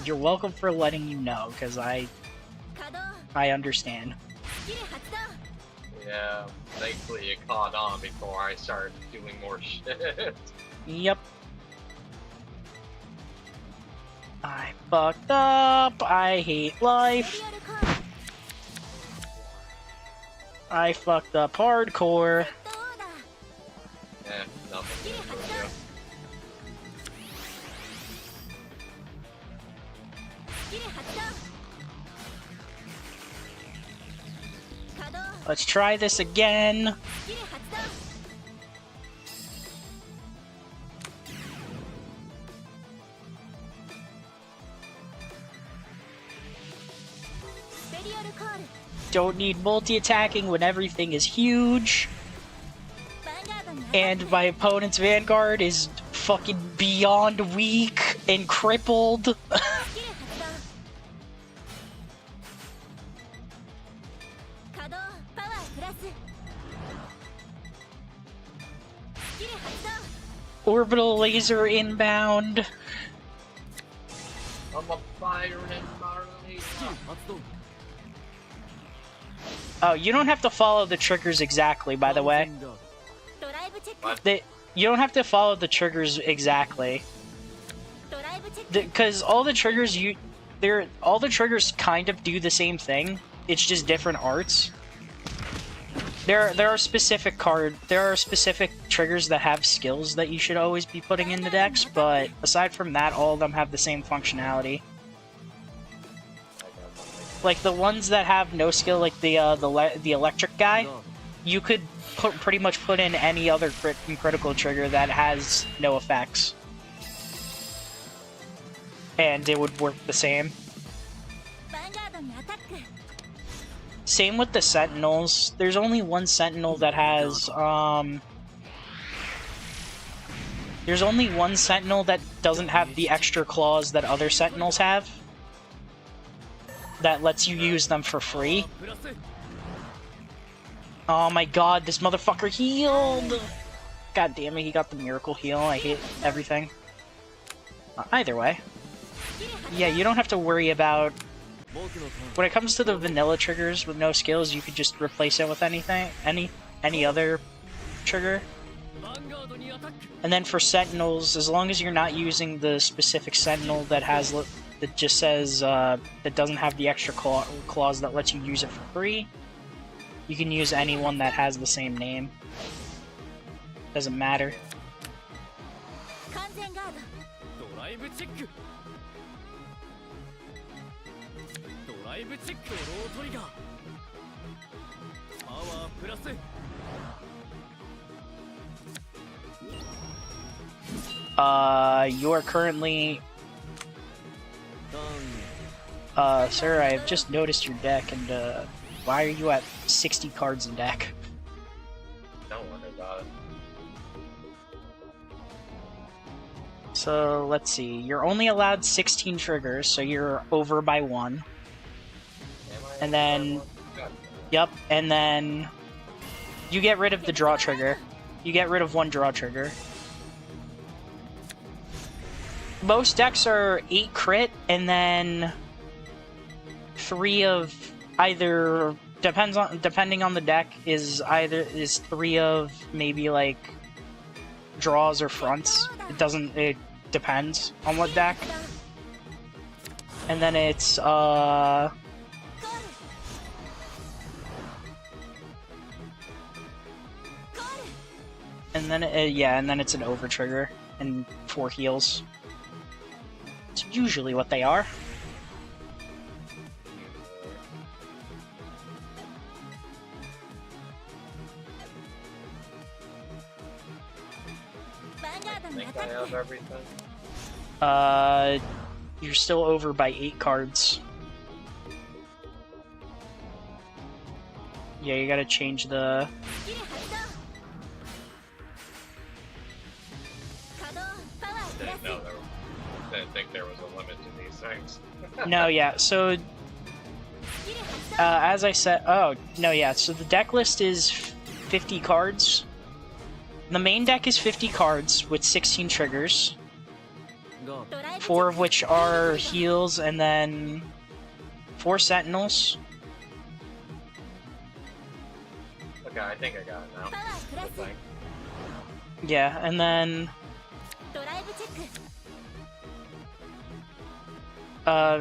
You're welcome for letting you know, because I understand. Yeah, thankfully it caught on before I started doing more shit. Yep. I fucked up. I hate life. I fucked up hardcore. Nothing. Let's try this again. Don't need multi-attacking when everything is huge. And my opponent's Vanguard is fucking beyond weak and crippled. Orbital laser inbound. I'm a fire and Marley. Oh, you don't have to follow the triggers exactly, by the way. What? You don't have to follow the triggers exactly. Because all the triggers all the triggers kind of do the same thing. It's just different arts. There are specific triggers that have skills that you should always be putting in the decks, but aside from that, all of them have the same functionality. Like the ones that have no skill, like the electric guy, you could pretty much put in any other critical trigger that has no effects, and it would work the same. Same with the Sentinels. There's only one Sentinel that has, there's only one Sentinel that doesn't have the extra claws that other Sentinels have. That lets you use them for free. Oh my god, this motherfucker healed! God damn it, he got the miracle heal. I hate everything. Either way. Yeah, you don't have to worry about... When it comes to the vanilla triggers with no skills, you could just replace it with anything, any other trigger. And then for Sentinels, as long as you're not using the specific Sentinel that just says that doesn't have the extra clause that lets you use it for free, you can use anyone that has the same name. Doesn't matter. You are currently... sir, I have just noticed your deck, and, why are you at 60 cards in deck? Don't worry about it. So, let's see. You're only allowed 16 triggers, so you're over by 1. And then... Yep, and then... You get rid of the draw trigger. You get rid of one draw trigger. Most decks are 8 crit, and then 3 of either depending on the deck is 3 of maybe like draws or fronts. It depends on what deck. And then it's and then it's an over trigger and 4 heals. It's usually what they are. I think I have everything. You're still over by 8 cards. Yeah, you gotta change the... Didn't think there was a limit to these things. No, yeah, so... as I said... Oh, no, yeah, so the deck list is 50 cards. The main deck is 50 cards with 16 triggers. 4 of which are heals, and then 4 sentinels. Okay, I think I got it now. Good thing. Yeah, and then...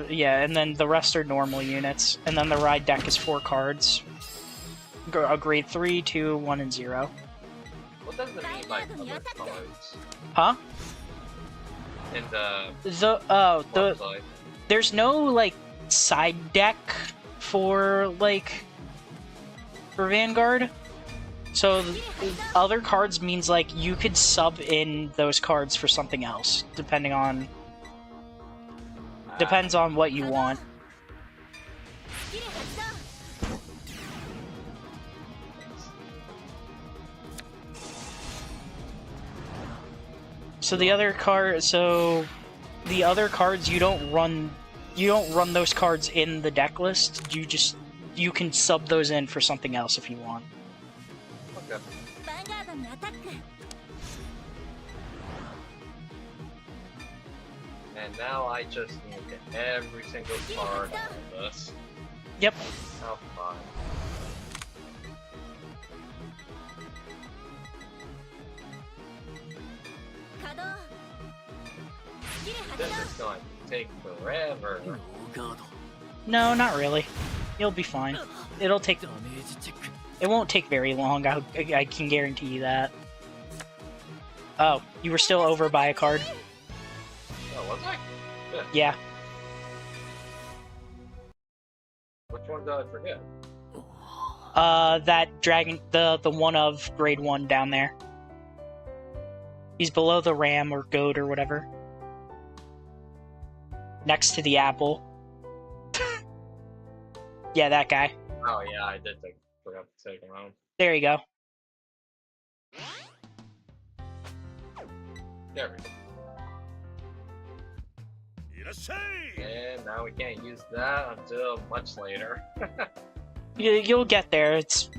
yeah, and then the rest are normal units. And then the ride deck is 4 cards. A grade 3, 2, 1, and 0. What does it mean by other colors? Huh? In the the there's no like side deck for Vanguard. So other cards means like you could sub in those cards for something else, depending on depends on what you want. So the other cards you don't run those cards in the deck list. You can sub those in for something else if you want. Okay. And now I just need to get every single card on this. Yep. How fun. This is going to take forever. No, not really. You'll be fine. It won't take very long. I can guarantee you that. Oh, you were still over by a card. Oh, was I? Good. Yeah. Which one did I forget? That dragon, the one of grade 1 down there. He's below the ram or goat or whatever. Next to the apple. Yeah, that guy. Oh yeah, I did forgot to take him home. There you go. There we go. And now we can't use that until much later. You'll get there. It's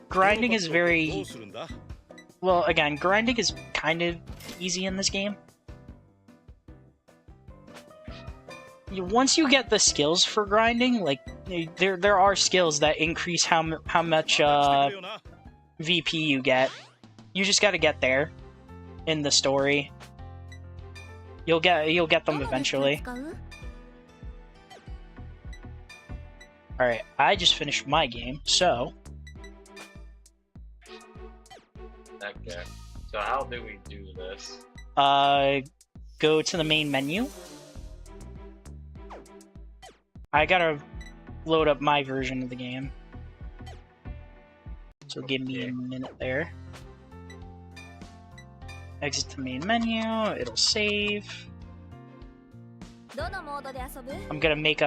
grinding is very well. Again, grinding is kind of easy in this game. Once you get the skills for grinding, like there are skills that increase how much VP you get. You just got to get there in the story. You'll get them eventually. All right, I just finished my game, so. Okay. So how do we do this? Go to the main menu. I gotta load up my version of the game. So give me a minute there. Exit to main menu, it'll save. I'm gonna make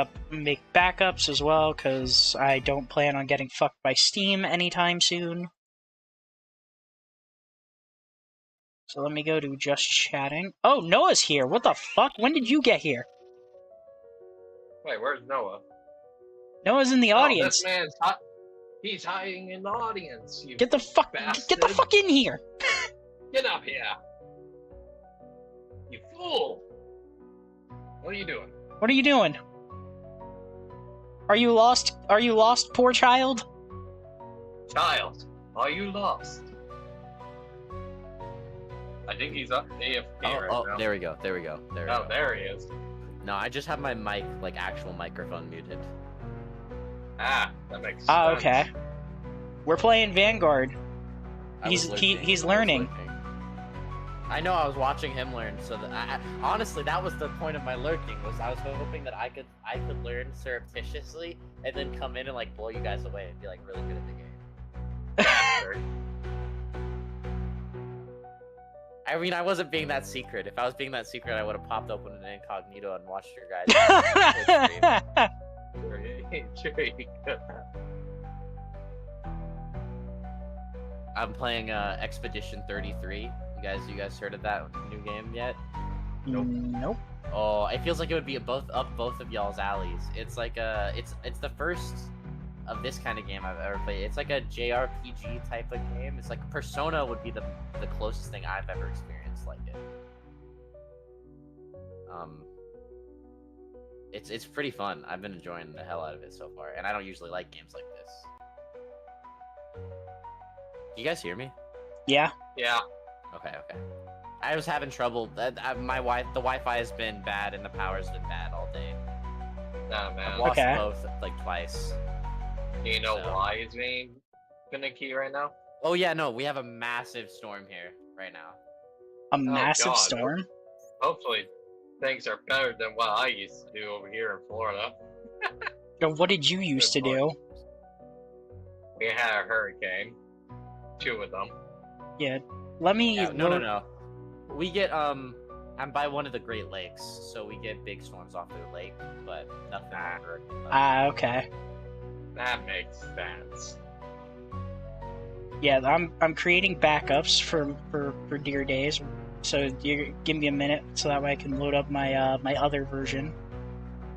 backups as well, because I don't plan on getting fucked by Steam anytime soon. So let me go to just chatting. Oh, Noah's here! What the fuck? When did you get here? Wait, where's Noah? Noah's in the audience. This man's he's hiding in the audience. You get the fuck in here! Get up here! You fool! What are you doing? What are you doing? Are you lost? Are you lost, poor child? Child, are you lost? I think he's up AFK right now. There we go. There we go. There we Oh, go. there he is. No, I just have my mic, like actual microphone, muted. Ah, that makes sense. Oh, okay. We're playing Vanguard. I was lurking. He's I was learning. lurking. I know. I was watching him learn. So that honestly, that was the point of my lurking. Was I was hoping that I could learn surreptitiously and then come in and like blow you guys away and be like really good at the game. Bastard. I mean, I wasn't being that secret. If I was being that secret, I would have popped open an incognito and watched your guys' Twitch stream. I'm playing Expedition 33. You guys heard of that new game yet? Nope. Oh, it feels like it would be both of y'all's alleys. It's like it's the first of this kind of game I've ever played. It's like a JRPG type of game. It's like Persona would be the closest thing I've ever experienced like it. It's pretty fun. I've been enjoying the hell out of it so far, and I don't usually like games like this. You guys hear me? Yeah. Yeah. Okay. I was having trouble. The Wi-Fi has been bad and the power's been bad all day. Nah, man. I've lost Okay. both like twice. Do you know So- why he's being finicky right now? Oh yeah, no, we have a massive storm here right now. A massive God. storm? Hopefully, things are better than what I used to do over here in Florida. Yo, what did you used to do? We had a hurricane. 2 of them. Yeah. Let me... Yeah, no. We get I'm by one of the Great Lakes, so we get big storms off the lake, but nothing like hurricane level. okay. That makes sense. Yeah, I'm creating backups for Dear Days. So you give me a minute so that way I can load up my my other version.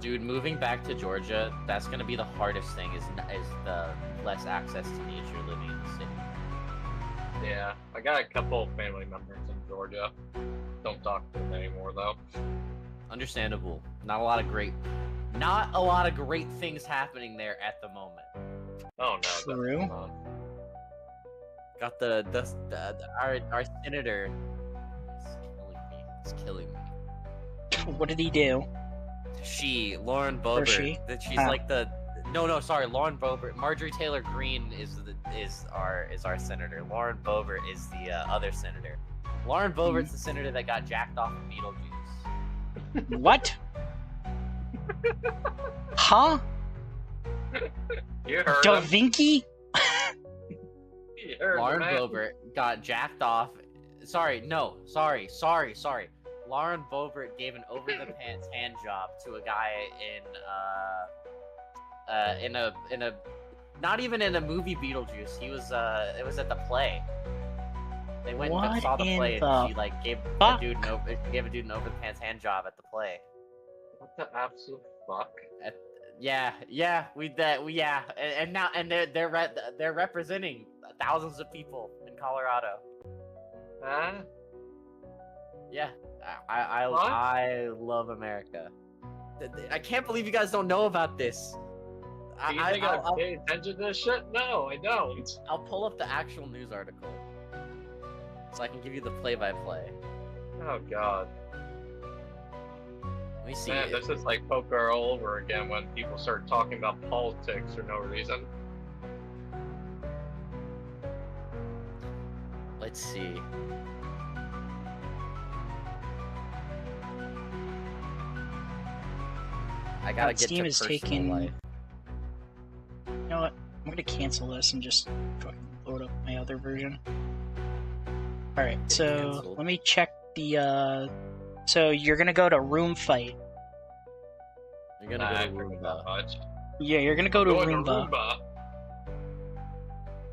Dude, moving back to Georgia, that's gonna be the hardest thing. Is the less access to nature living in the city. Yeah, I got a couple of family members in Georgia. Don't talk to them anymore, though. Understandable. Not a lot of great things happening there at the moment. Oh no, True. that's not. Got our senator is killing me. What did he do? Lauren Boebert. she? That she's Ah. like the sorry, Lauren Boebert. Marjorie Taylor Greene is our senator. Lauren Boebert is the other senator. Lauren Boebert's the senator that got jacked off of Beetlejuice. What? Huh? You heard Da him. Vinci? You heard Lauren him, man. Boebert got jacked off. Sorry. Lauren Boebert gave an over the pants hand job to a guy in a not even in a movie Beetlejuice. He was it was at the play. They went and What saw the in play the and she like gave a fuck? dude an over the pants hand job at the play. What the absolute fuck? And now they're representing thousands of people in Colorado. Huh? Yeah, I love America. I can't believe you guys don't know about this. Do you think I pay attention to this shit? No, I don't. I'll pull up the actual news article so I can give you the play-by-play. Oh god. Let me see. Man, this is like poker all over again when people start talking about politics for no reason. Let's see. I gotta get Steam to is personal taking- life. You know what? I'm gonna cancel this and just fucking load up my other version. Alright, Get so canceled. let me check the so you're gonna go to room fight. You're gonna I go to forget that Roomba. much. Yeah, you're gonna go to Going Roomba. to Roomba.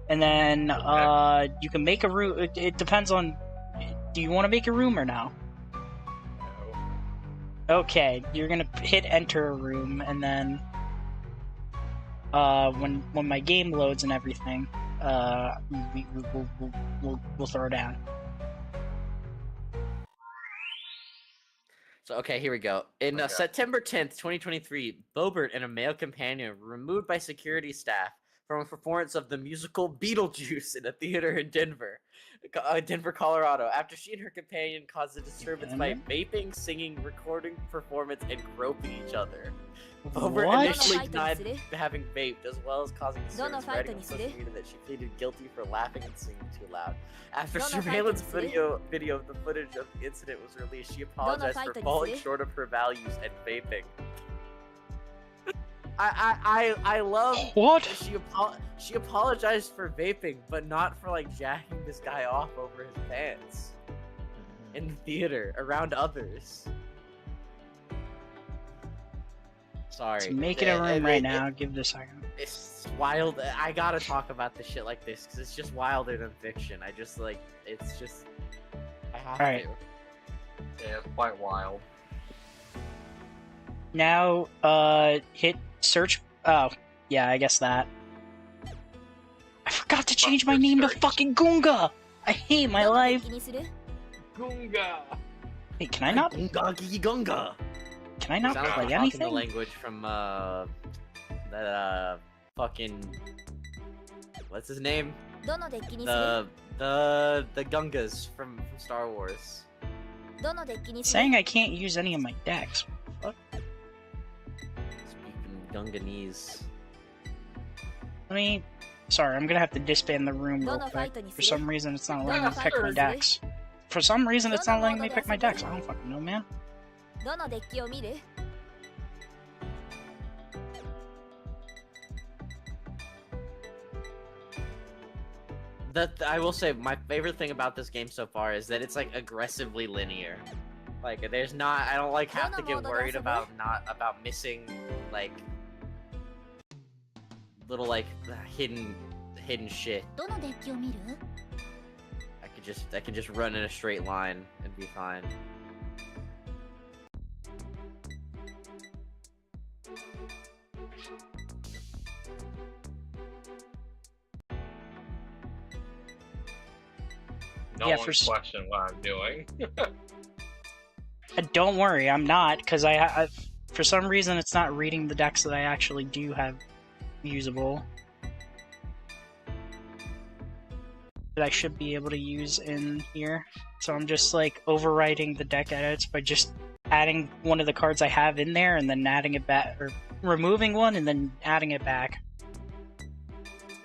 And then Okay. you can make a room. It depends on. Do you want to make a room or no? No. Okay, you're gonna hit enter a room, and then when my game loads and everything, we'll throw down. So, okay, here we go. In Okay. September 10th, 2023, Bobert and a male companion were removed by security staff from a performance of the musical Beetlejuice in a theater in Denver, Colorado, after she and her companion caused a disturbance by vaping, singing, recording performance, and groping each other. Bobert What? initially denied having vaped, as well as causing disturbance, writing on social media that she pleaded guilty for laughing and singing too loud. After surveillance video of the footage of the incident was released, she apologized for falling short of her values and vaping. I love What? that she apologized for vaping, but not for like jacking this guy off over his pants in the theater around others. Sorry. It's making a room right now. Give this a second. It's wild. I gotta talk about the shit like this because it's just wilder than fiction. I just like it's just. I have Alright. to. Yeah, it's quite wild. Now, hit search. Oh, yeah, I guess that. I forgot to change my name to fucking Goonga! I hate my life! Gunga! Wait, can I not? Gunga Gigi Gunga. Can I not Sounds like play talking anything? the language from that fucking what's his name? The Gungas from Star Wars. Saying I can't use any of my decks. What? Speaking Gunganese. Let me. Sorry, I'm gonna have to disband the room real quick. For some reason, it's not letting me pick my decks. For some reason, it's not letting me pick my decks. I don't fucking know, man. I will say my favorite thing about this game so far is that it's like aggressively linear. Like there's not I don't like have to get worried about missing like little like hidden shit. I could just run in a straight line and be fine. No Yeah, one for question what I'm doing. Don't worry, I'm not, because I for some reason it's not reading the decks that I actually do have usable. That I should be able to use in here. So I'm just like overwriting the deck edits by just adding one of the cards I have in there and then adding it back, or removing one and then adding it back.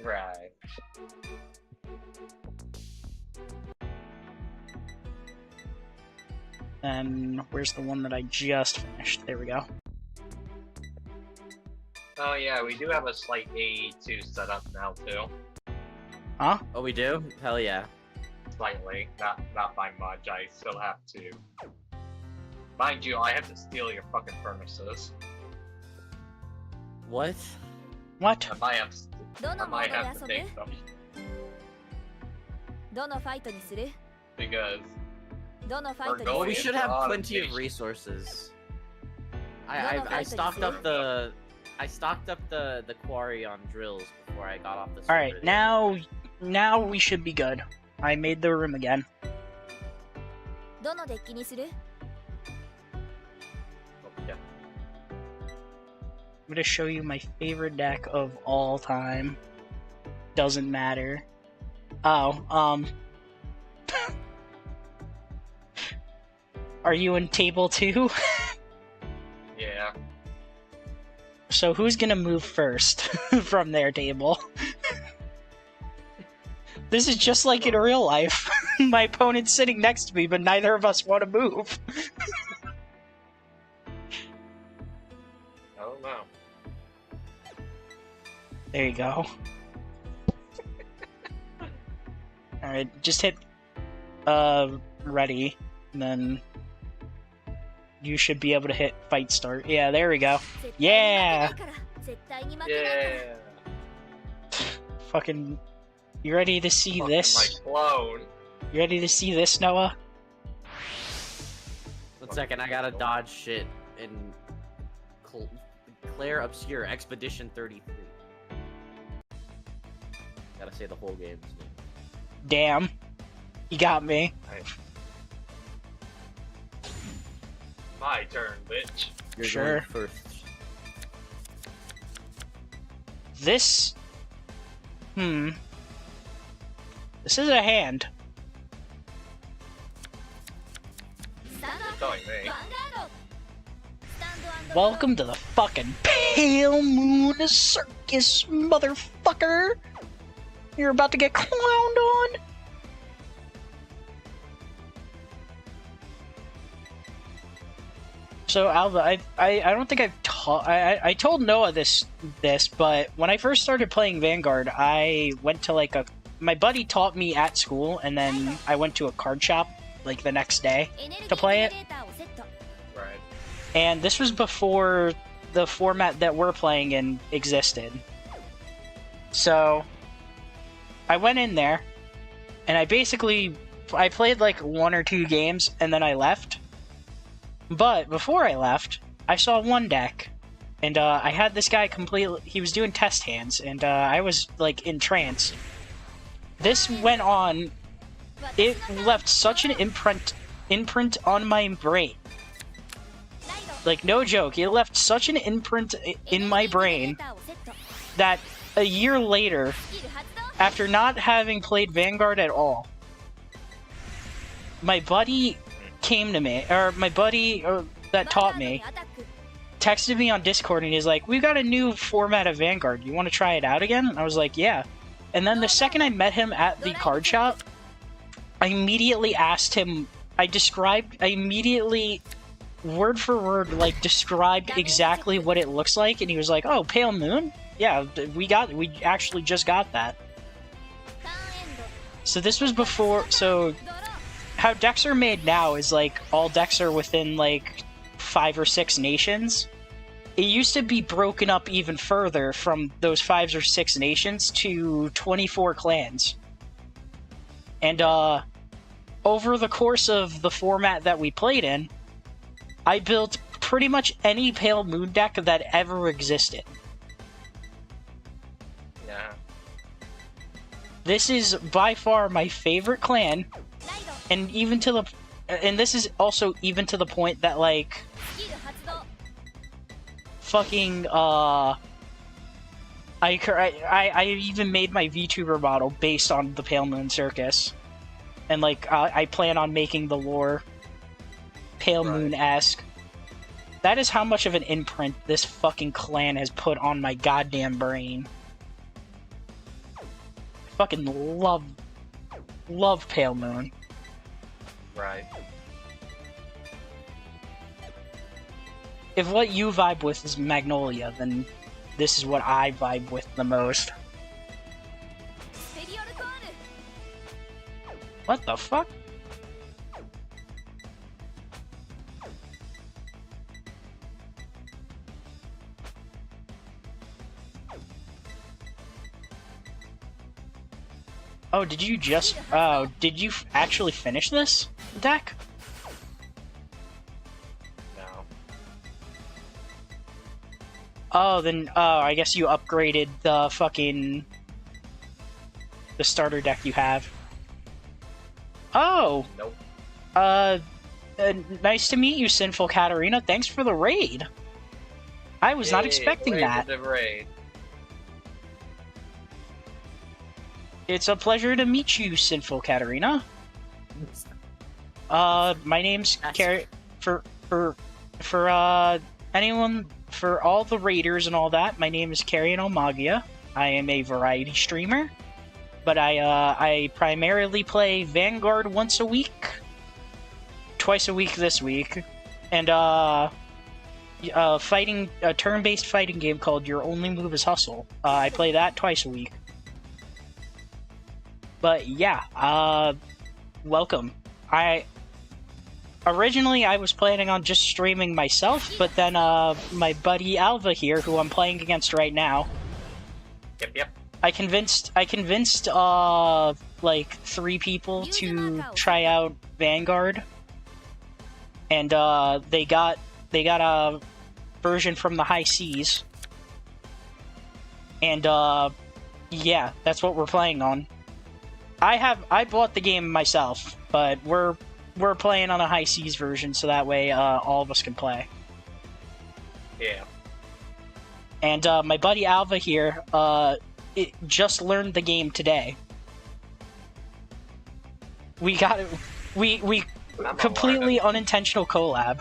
Right. And where's the one that I just finished? There we go. Oh yeah, we do have a slight A2 setup now too. Huh? Oh, we do? Hell yeah. Slightly, not by much. I still have to. Mind you, I have to steal your fucking furnaces. What? What? I might have to take them because we're going We should into have plenty of automation. resources. I stocked up the quarry on drills before I got off the server. Alright, now we should be good. I made the room again. Okay. I'm gonna show you my favorite deck of all time. Doesn't matter. Oh, Are you in table 2? Yeah. So who's gonna move first from their table? This is just like in real life. My opponent's sitting next to me, but neither of us want to move. I don't know. There you go. Alright, just hit ready, and then you should be able to hit fight start. Yeah, there we go. Yeah! Yeah. Fucking, you ready to see this? My clone. You ready to see this, Noah? 1 second, I gotta dodge shit in Claire Obscure Expedition 33. Gotta say the whole game's name. Damn. You got me. My my turn, bitch. You're Sure. going first. This... This is a hand. You're telling me. Welcome to the fucking Pale Moon Circus, motherfucker! You're about to get clowned on! So Alva, I don't think I've taught... I told Noah this, but when I first started playing Vanguard, I went to like a... My buddy taught me at school, and then I went to a card shop like the next day to play it. Right. And this was before the format that we're playing in existed. So I went in there, and I played like 1 or 2 games, and then I left. But before I left, I saw one deck, and I had this guy completely... He was doing test hands, and I was like entranced. This went on... It left such an imprint on my brain. Like, no joke, it left such an imprint in my brain that a year later, after not having played Vanguard at all, my buddy came to me, or my buddy that taught me, texted me on Discord, and he's like, "We've got a new format of Vanguard. You want to try it out again?" And I was like, "Yeah." And then the second I met him at the card shop, I immediately asked him, I immediately, word for word, like, described exactly what it looks like, and he was like, "Oh, Pale Moon? Yeah, we actually just got that." So this was before, so how decks are made now is like, all decks are within like 5 or 6 nations. It used to be broken up even further from those 5 or 6 nations to 24 clans. And over the course of the format that we played in, I built pretty much any Pale Moon deck that ever existed. Yeah. This is by far my favorite clan, and this is also even to the point that, like, fucking, I even made my VTuber model based on the Pale Moon Circus. And, like, I plan on making the lore Pale Moon-esque. That is how much of an imprint this fucking clan has put on my goddamn brain. I fucking love Pale Moon. Right. If what you vibe with is Magnolia, then this is what I vibe with the most. What the fuck? Oh, did you just... Oh, did you actually finish this deck? No. Oh, then... Oh, I guess you upgraded the fucking... the starter deck you have. Oh! Nope. Nice to meet you, Sinful Katarina. Thanks for the raid. I was not expecting that. The raid. It's a pleasure to meet you, Sinful Katarina. My name's for anyone, for all the raiders and all that, my name is Carrion Omagia. I am a variety streamer, but I primarily play Vanguard once a week, twice a week this week, and a turn-based fighting game called Your Only Move is Hustle. I play that twice a week. But yeah, welcome. Originally I was planning on just streaming myself, but then my buddy Alva here, who I'm playing against right now, Yep. I convinced like 3 people to try out Vanguard, and they got a version from the high seas, and yeah, that's what we're playing on. I bought the game myself, but we're we're playing on a high seas version, so that way all of us can play. Yeah. And my buddy Alva here, it just learned the game today. We got it. We completely unintentional collab.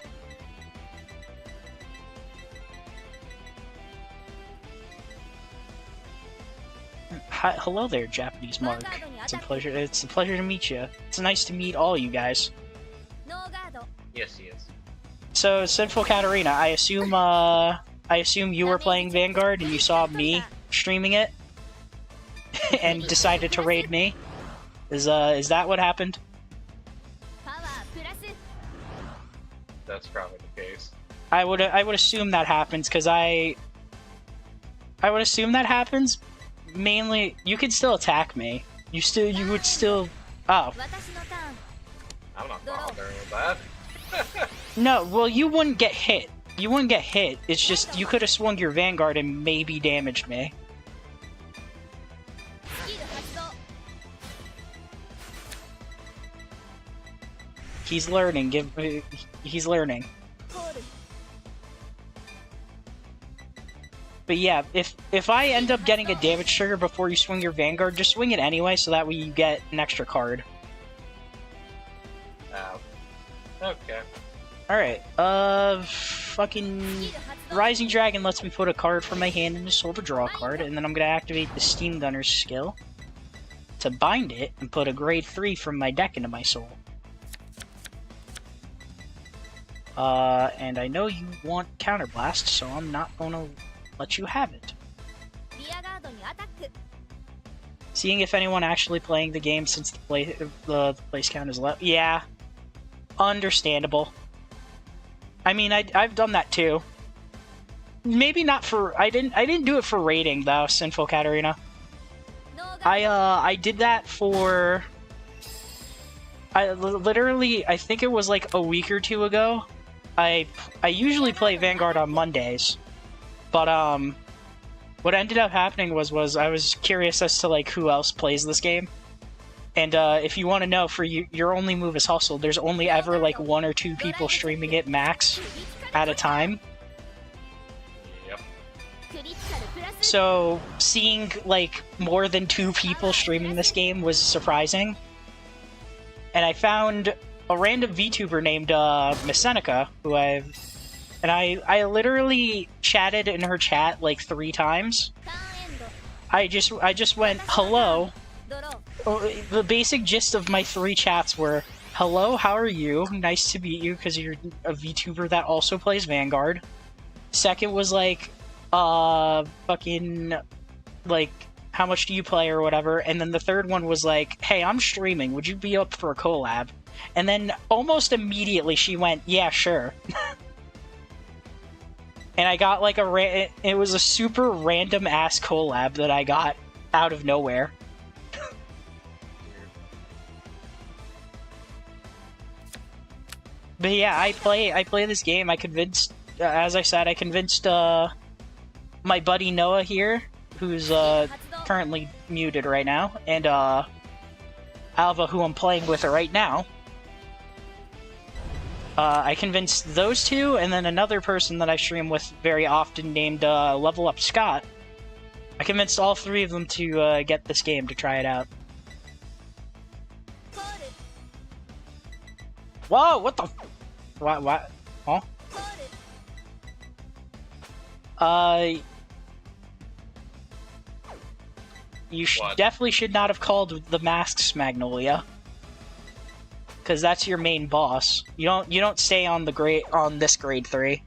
Hi, hello there, Japanese Mark. It's a pleasure. It's a pleasure to meet you. It's nice to meet all you guys. Yes, he is. So, Sinful Katarina, I assume you were playing Vanguard and you saw me streaming it and decided to raid me. Is that what happened? That's probably the case. I would assume that happens because I would assume that happens. Mainly, you could still attack me. You would still. Oh. I'm not bothering with that. No, well, you wouldn't get hit. You wouldn't get hit. It's just you could have swung your Vanguard and maybe damaged me. He's learning. He's learning. But yeah, if I end up getting a damage trigger before you swing your Vanguard, just swing it anyway, so that way you get an extra card. Okay. Alright, fucking... Rising Dragon lets me put a card from my hand in the soul to draw a card, and then I'm gonna activate the Steam Gunner's skill to bind it and put a grade 3 from my deck into my soul. And I know you want Counterblast, so I'm not gonna let you have it. Seeing if anyone actually playing the game since the place count is low. Yeah. Understandable. I mean, I've done that too. Maybe not for... I didn't do it for rating, though, Sinful Katarina. I did that for... literally, I think it was like a week or two ago. I usually play Vanguard on Mondays. But, what ended up happening was I was curious as to, like, who else plays this game. And, if you want to know, for your only move is Hustle, there's only ever, like, 1 or 2 people streaming it max at a time. Yep. So, seeing, like, more than 2 people streaming this game was surprising. And I found a random VTuber named, Miss Seneca, who I literally chatted in her chat like 3 times. I just went, hello. The basic gist of my 3 chats were, hello, how are you? Nice to meet you, because you're a VTuber that also plays Vanguard. Second was like, fucking, like, how much do you play or whatever? And then the third one was like, hey, I'm streaming, would you be up for a collab? And then almost immediately she went, yeah, sure. And I got like it was a super random ass collab that I got out of nowhere. But yeah, I play this game. I convinced, as I said, I convinced my buddy Noah here, who's currently muted right now, and Alva, who I'm playing with right now. I convinced those 2, and then another person that I stream with very often named Level Up Scott. I convinced all 3 of them to get this game to try it out. Whoa, what the... What? Huh? You definitely should not have called the Masks Magnolia. Because that's your main boss. You don't stay on this grade 3.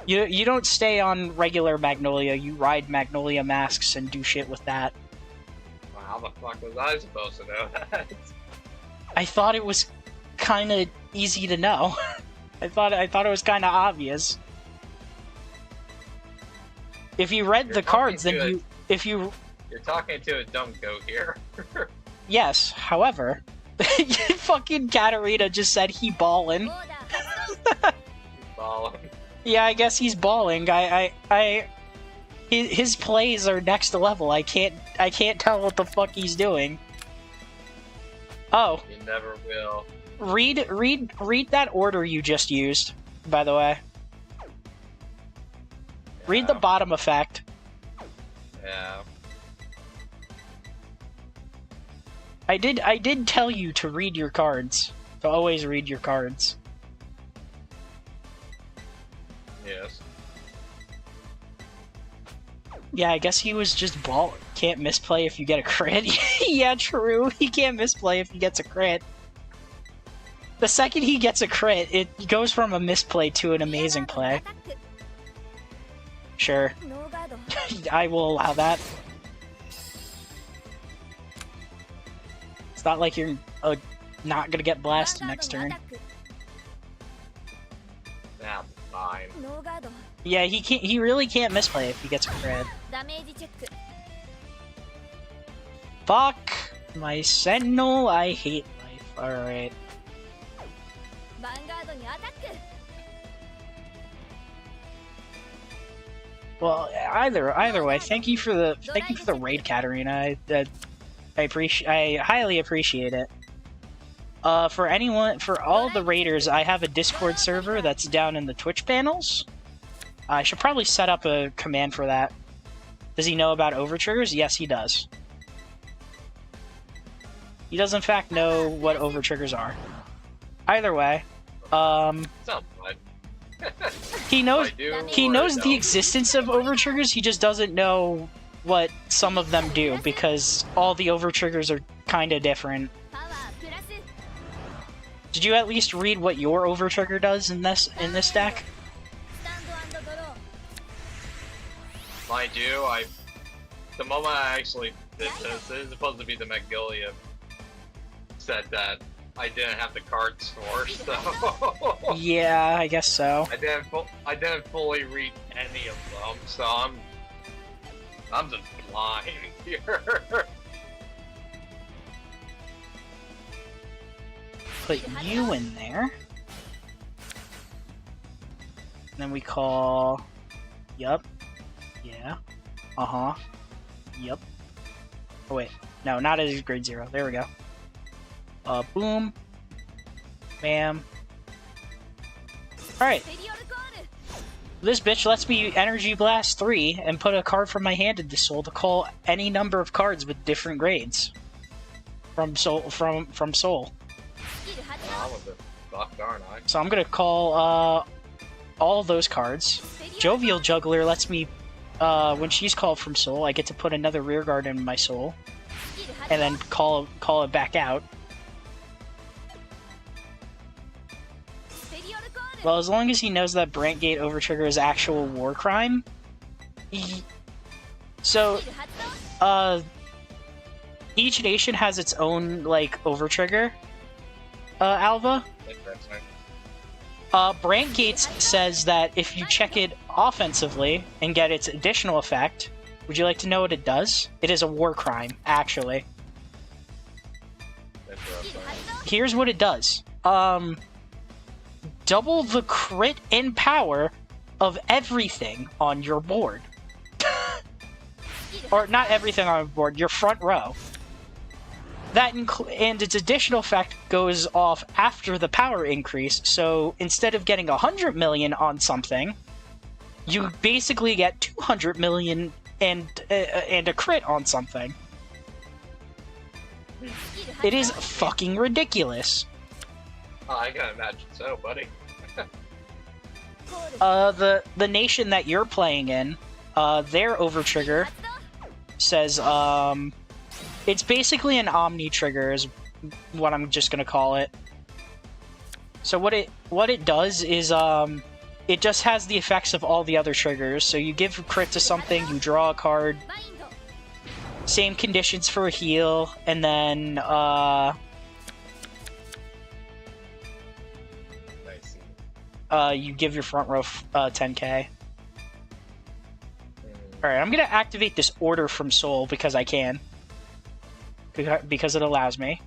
You don't stay on regular Magnolia. You ride Magnolia Masks and do shit with that. Well, how the fuck was I supposed to know that? I thought it was kind of easy to know. I thought it was kind of obvious. If you read the cards, then you're talking to a dumb goat here. Yes, however, fucking Katarina just said he ballin'. He's balling. Yeah, I guess he's balling. His plays are next level. I can't tell what the fuck he's doing. Oh, You never will. read that order you just used, by the way. Read the Yeah. bottom effect. Yeah. I did tell you to read your cards. To always read your cards. Yes. Yeah, I guess he was just ball. Can't misplay if you get a crit. Yeah, true. He can't misplay if he gets a crit. The second he gets a crit, it goes from a misplay to an amazing play. Sure. ノーガード I will allow that. It's not like you're not gonna get blasted ヴァンガー next ドにア turn. タック Nah, fine. ノーガード Yeah, he can't. He really can't misplay if he gets a crit. ダメージチェック Fuck my sentinel. I hate life. All right. ヴァンガードにアタック Well, either way, thank you for the raid, Katarina. I highly appreciate it. For all the raiders, I have a Discord server that's down in the Twitch panels. I should probably set up a command for that. Does he know about overtriggers? Yes, he does. He does in fact know what overtriggers are. Either way, Sounds fine. he knows I do, he or knows I the don't. existence of overtriggers. He just doesn't know what some of them do because all the overtriggers are kind of different. パワープラス Did you at least read what your overtrigger does in this deck? スタンド&ドロー Mind you, the moment I actually did this, this is supposed to be the Magnolia said that I didn't have the cards for, so Yeah, I guess so. I didn't fully read any of them, so I'm just blind here. Put you in there. And then we call... Yup. Yeah. Uh-huh. Yup. Oh wait. No, not as grade 0. There we go. Boom. Bam. Alright. ペリオルコール This bitch lets me Energy Blast 3 and put a card from my hand into Soul to call any number of cards with different grades. From Soul. スキル発動 I'm a bit fucked, aren't I? So I'm gonna call all those cards. Jovial Juggler lets me, when she's called from Soul, I get to put another rear guard in my Soul, スキル発動 and then call it back out. ペリオルコール Well, as long as he knows that Brantgate Overtrigger is actual war crime. So, スキル発動 each nation has its own, like, Overtrigger, Alva. Interesting. Brantgates says that if you check it offensively and get its additional effect, would you like to know what it does? It is a war crime, actually. スキ Interesting. ル発動 Here's what it does. Double the crit and power of everything on your board. スキル Or not everything on your board, your front row. That and its additional effect goes off after the power increase, so instead of getting 100 million on something, you basically get 200 million and a crit on something. スキル It 発 is 動 fucking ridiculous. Oh, I can imagine so, buddy. コール The nation that you're playing in, their overtrigger 発動 says, it's basically an Omni trigger is what I'm just gonna call it. So what it does is, it just has the effects of all the other triggers. So you give a crit to something, you draw a card, バインド same conditions for a heal, and then, I see. you give your front row 10k. Alright, I'm gonna activate this order from Soul because I can. Because it allows me.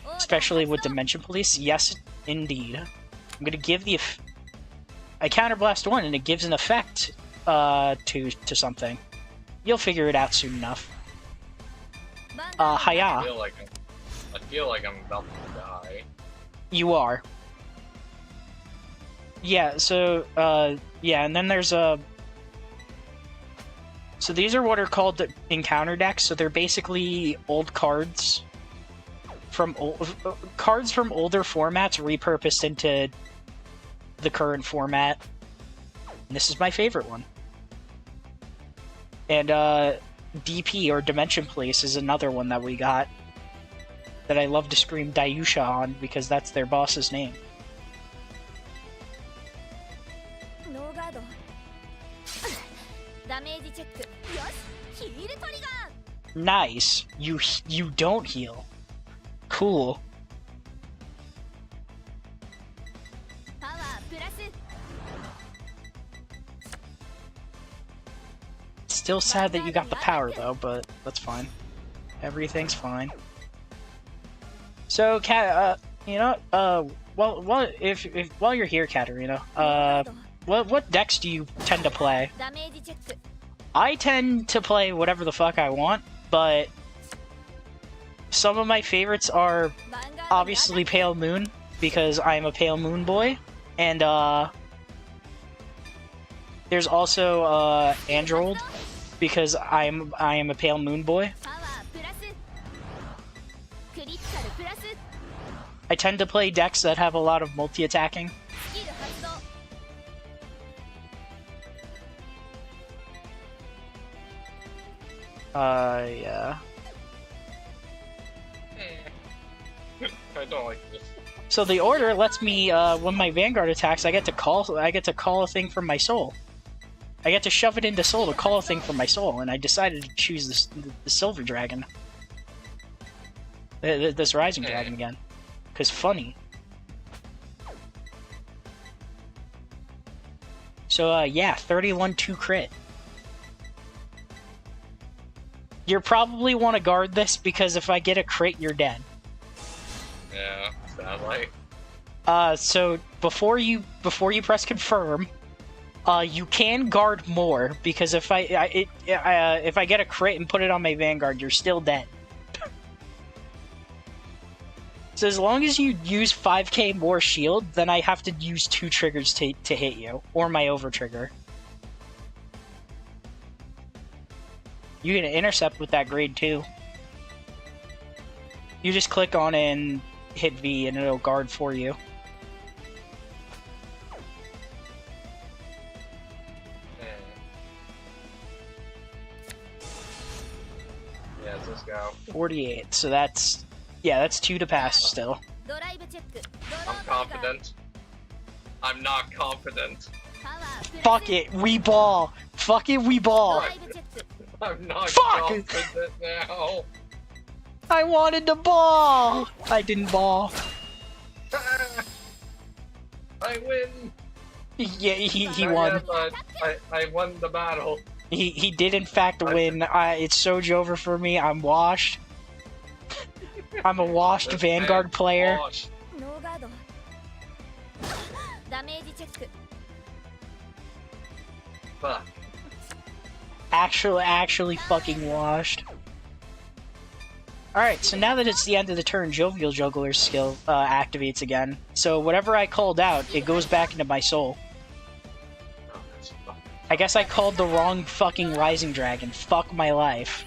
オーダー Especially with 発動 Dimension Police. Yes, indeed. I'm gonna give I counterblast one and it gives an effect to something. You'll figure it out soon enough. ヴァンガードにアタッ Hiya. I feel like I feel like I'm about to die. You are. Yeah, so, yeah, and then there's a... So these are what are called the encounter decks, so they're basically old cards from cards from older formats repurposed into the current format. And this is my favorite one. And, DP, or Dimension Police, is another one that we got that I love to scream Dayusha on, because that's their boss's name. ノーガードダメージチェックよしヒールトリガー Nice. You don't heal. Cool. パワープラス Still sad that you got the power though, but that's fine. Everything's fine. So, you know, while you're here, Katarina, what decks do you tend to play? ダメージチェック I tend to play whatever the fuck I want, but some of my favorites are ヴァンガード obviously Pale Moon, because I'm a Pale Moon boy, and there's also Android, because I am a Pale Moon boy. パワープラスクリティカルプラス I tend to play decks that have a lot of multi-attacking. スキル発動 Yeah. I don't like this. So the order lets me, when my Vanguard attacks, I get to call a thing from my soul. I get to shove it into soul to call a thing from my soul, and I decided to choose the Silver Dragon. This Rising Dragon again. 'Cause funny. So, yeah, 31-2 crit. You probably want to guard this, because if I get a crit, you're dead. Yeah, sadly. So before you press confirm, you can guard more, because if I get a crit and put it on my Vanguard, you're still dead. So as long as you use 5k more shield, then I have to use 2 triggers to hit you, or my over trigger. You can intercept with that grade too. You just click on it and hit V and it'll guard for you. Yeah, let's just go. 48, so that's 2 to pass still. ドライブチェックドロ I'm ートリガー confident. I'm not confident. パワープラス Fuck it, we ball! Fuck it, we ド ball! ライブチェック I'm not Fuck! confident now. I wanted to ball! I didn't ball. I win. Yeah, he Not won. yet, but I won the battle. He did in fact win. It's Soji over for me. I'm washed. I'm a washed This Vanguard man player. lost. ノーガードダメージチェック Fuck. Actually fucking washed. Alright, so now that it's the end of the turn, Jovial Juggler's skill activates again. So whatever I called out, it goes back into my soul. Oh, that's fucking I guess I called the wrong fucking Rising Dragon. Fuck my life.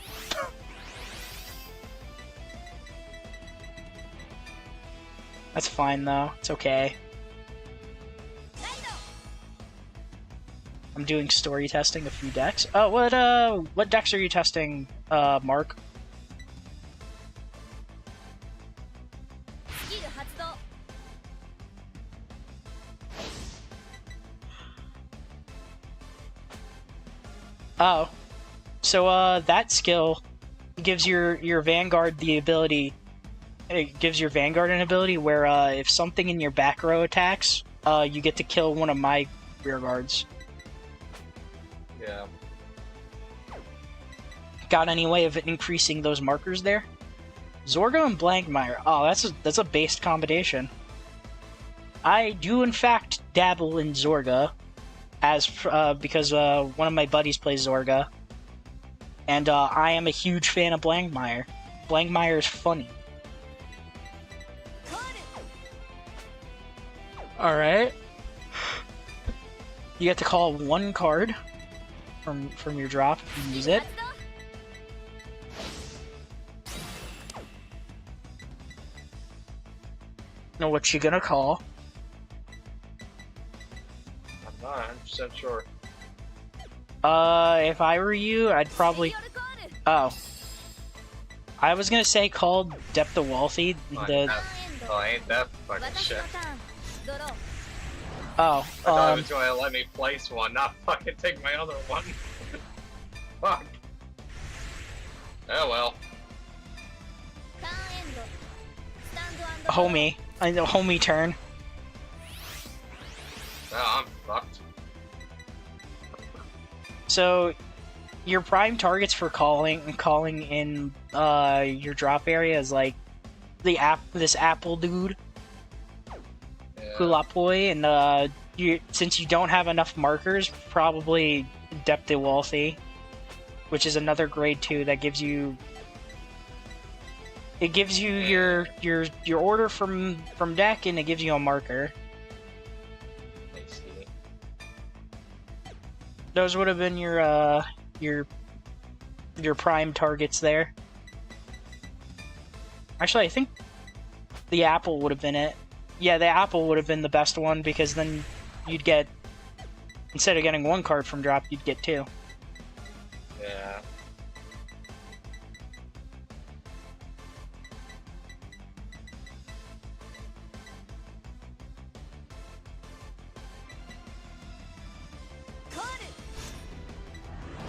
That's fine though. It's okay. ライド I'm doing story testing a few decks. Oh, what decks are you testing, Mark? スキル発動 Oh. So, that skill gives your Vanguard the ability... It gives your Vanguard an ability where, if something in your back row attacks, you get to kill one of my rear guards. yeah. Got any way of increasing those markers there? Zorga and Blankmeyer. Oh, that's a based combination. I do in fact dabble in Zorga, because one of my buddies plays Zorga, and I am a huge fan of Blankmeyer. Blankmeyer is funny. Alright. You get to call one card from your drop and use it. Now what you gonna call? I'm not 100% sure. If I were you, I'd probably... Oh. I was gonna say call Depth the Wealthy. Oh, ain't that fucking shit. Oh, I thought it was going to let me place one, not fucking take my other one. Fuck. Oh well. homie. I know, homie turn. Oh, I'm fucked. So, your prime targets for calling in your drop area is like this apple dude, Yeah. Kulapoi, and since you don't have enough markers, probably Depth the Wealthy, which is another grade 2 that gives you. It gives you your order from deck, and it gives you a marker. I see. Those would have been your prime targets there. Actually, I think the apple would have been it. Yeah, the apple would have been the best one, because then you'd get, instead of getting one card from drop, you'd get 2. Yeah.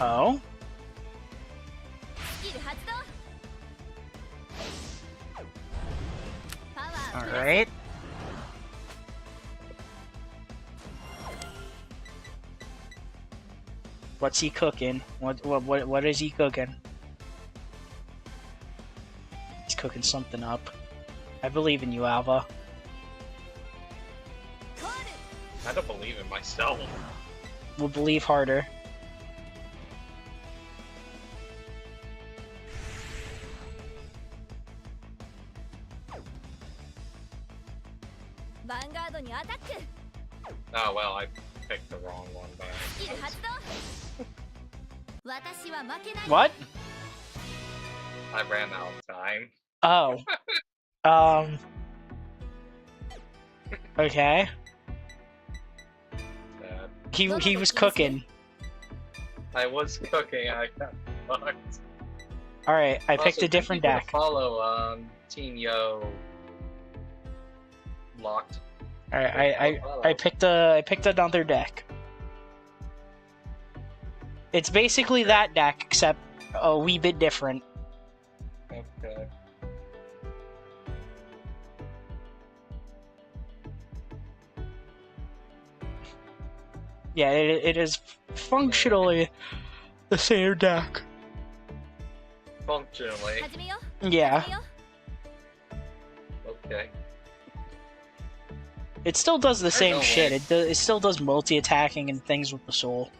Oh? Alright. What's he cooking? What is he cooking? He's cooking something up. I believe in you, Alva. I don't believe in myself. We'll believe harder. Vanguard にアタック Oh well, I picked the wrong one, but スキル発動私は負けない What? I ran out of time. Oh. Okay. He was cooking. I was cooking. I got fucked. All right, I picked Also, a different thank you for deck. the Follow Team Yo locked. All right, I picked another deck. It's basically that deck, except a wee bit different. Okay. Yeah, it is functionally the same deck. Functionally. 始めよ Yeah, 始めよ Okay. it still does the same no shit. way. It still does multi-attacking and things with the soul.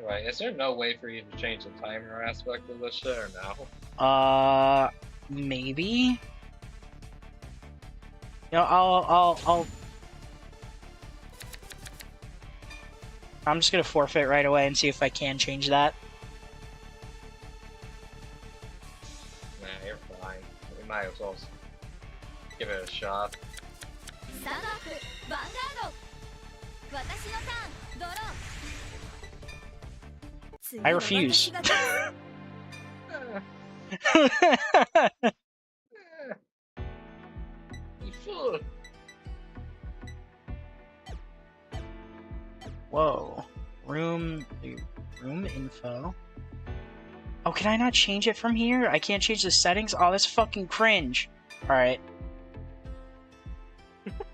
Right. Is there no way for you to change the timer aspect of this shit or no? Maybe. You know, I'll. I'm just gonna forfeit right away and see if I can change that. Nah, you're fine. We might as well give it a shot. スタートアップヴァンガード私のターンドロー I refuse. 次は私が来る You fool. Whoa. Room info. Oh, can I not change it from here? I can't change the settings? Oh, that's fucking cringe. Alright.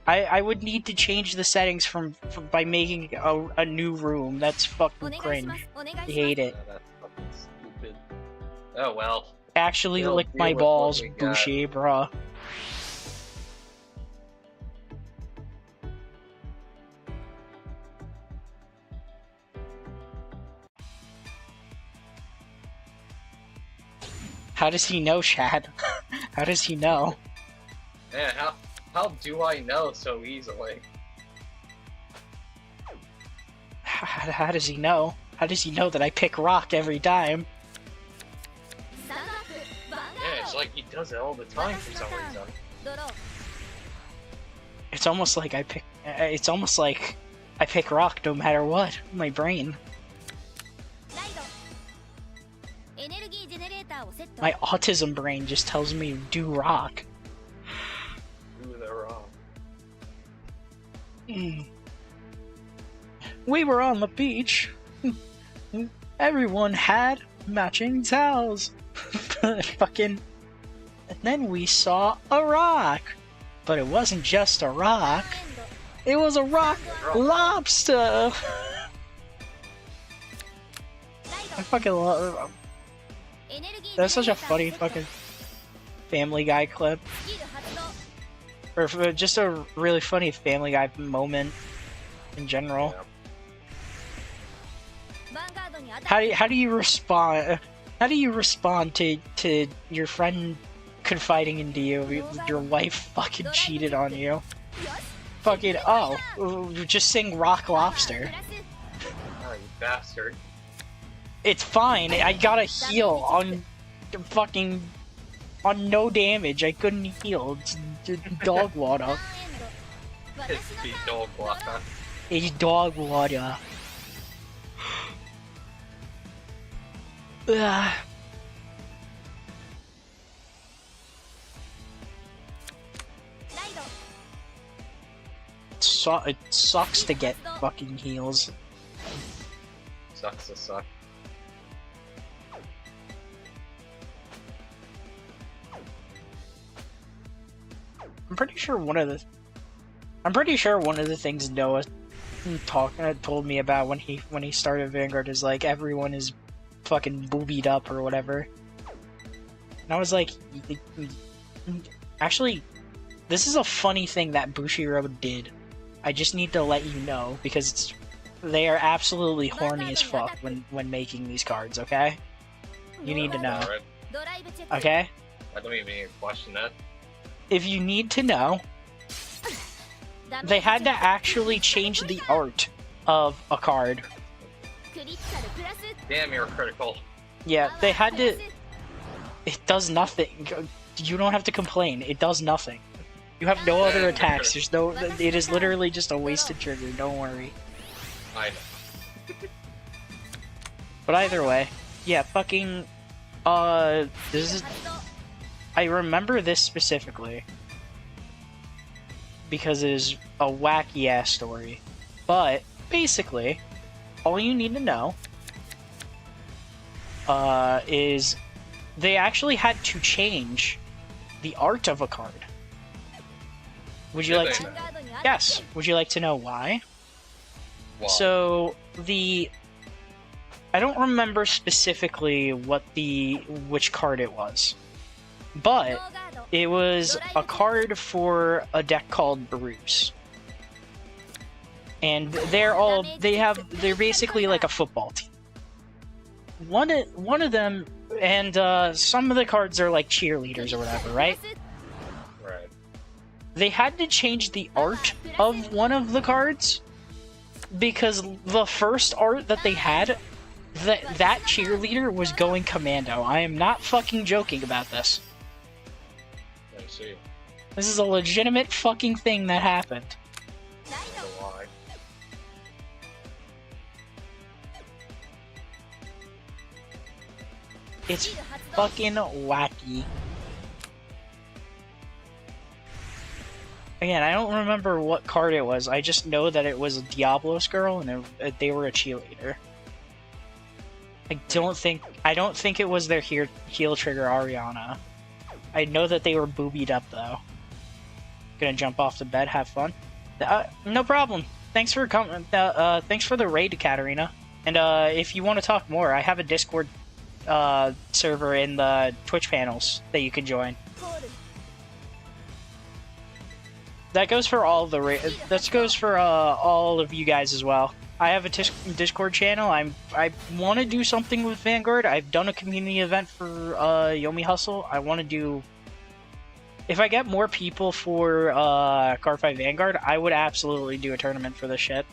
I would need to change the settings from by making a new room. That's お fucking 願いし cringe. ますお願いしま I す hate it. Yeah, that's fucking stupid. Oh well. Actually We'll lick deal my with what balls, we got. Bushi, bruh. How does he know, Shad? How does he know? Man, how do I know so easily? how does he know? How does he know that I pick rock every time? Yeah, it's like he does it all the time for some reason. It's almost like I pick. It's almost like I pick rock no matter what. My brain. My autism brain just tells me to do rock. Do the wrong. We were on the beach. Everyone had matching towels. Fucking. And then we saw a rock. But it wasn't just a rock. It was a rock lobster. I fucking love. That's such a funny fucking Family Guy clip. Or just a really funny Family Guy moment in general. How do you respond? How do you respond to your friend confiding into you? Your wife fucking cheated on you. Fucking just sing Rock Lobster. Oh, you bastard. It's fine. I got a heal on fucking on no damage. I couldn't heal. It's dog water. It's the dog water. It's dog water. Ugh. It sucks to get fucking heals. Sucks to suck. I'm pretty sure one of the things Noah told me about when he started Vanguard is like everyone is fucking boobied up or whatever. And I was like, actually, this is a funny thing that Bushiroad did. I just need to let you know because they are absolutely horny as fuck when making these cards. Okay, you need to know. Right. Okay. I don't even need to question that. If you need to know, they had to actually change the art of a card. Damn, you're critical. Yeah, they had to. It does nothing. You don't have to complain. It does nothing. You have no other attacks. There's no. It is literally just a wasted trigger. Don't worry. I know. But either way, yeah, fucking. This is. I remember this specifically because it is a wacky ass story. But basically, all you need to know is they actually had to change the art of a card. Would you like to? Yes. Would you like to know why? Wow. So I don't remember specifically which card it was, but it was a card for a deck called Bruce. And they're basically like a football team. One of them, and some of the cards are like cheerleaders or whatever, right? Right. They had to change the art of one of the cards because the first art that they had, that cheerleader was going commando. I am not fucking joking about this. I see. This is a legitimate fucking thing that happened. So why? It's fucking wacky. Again, I don't remember what card it was. I just know that it was a Diablos girl and they were a cheerleader. I don't think it was their heel trigger Ariana. I know that they were boobied up though. Gonna jump off the bed, have fun. No problem. Thanks for coming. Thanks for the raid, Katarina. And if you want to talk more, I have a Discord server in the Twitch panels that you can join. That goes for all all of you guys as well. I have a Discord channel. I want to do something with Vanguard. I've done a community event for Yomi Hustle. I want to do. If I get more people for Cardfight Vanguard, I would absolutely do a tournament for this shit.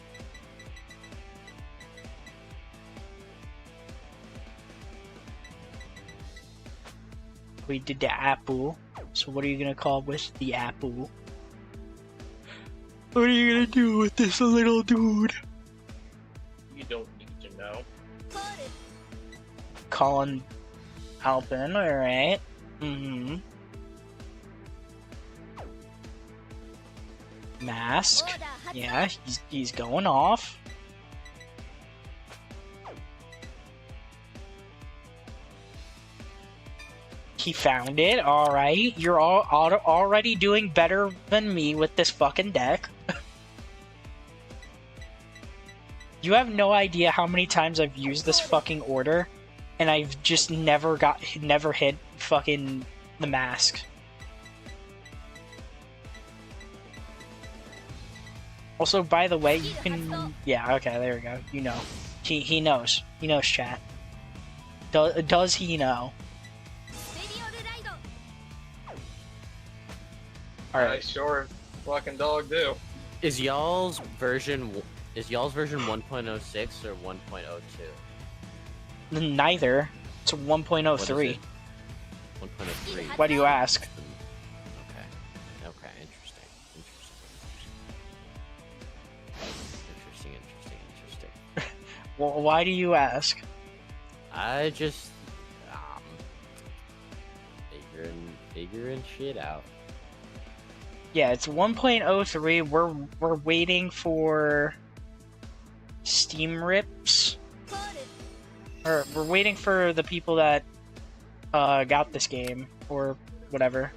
We did the apple. So what are you gonna call with the apple? What are you gonna do with this little dude? You don't need to know. Colin Alpin, alright. Mm-hmm. Mask. Yeah, he's going off. He found it, alright. You're all already doing better than me with this fucking deck. You have no idea how many times I've used this fucking order, and I've just never hit fucking the mask. Also, by the way, you can... Yeah, okay, there we go. You know. He knows. He knows, chat. Does he know? I sure fucking dog do. Is y'all's version 1.06 or 1.02? Neither. It's 1.03. 1.03. Why do you ask? Okay. Okay. Interesting. Well, why do you ask? I just figuring shit out. Yeah, it's 1.03. We're waiting for Steam rips. Or we're waiting for the people that got this game or whatever.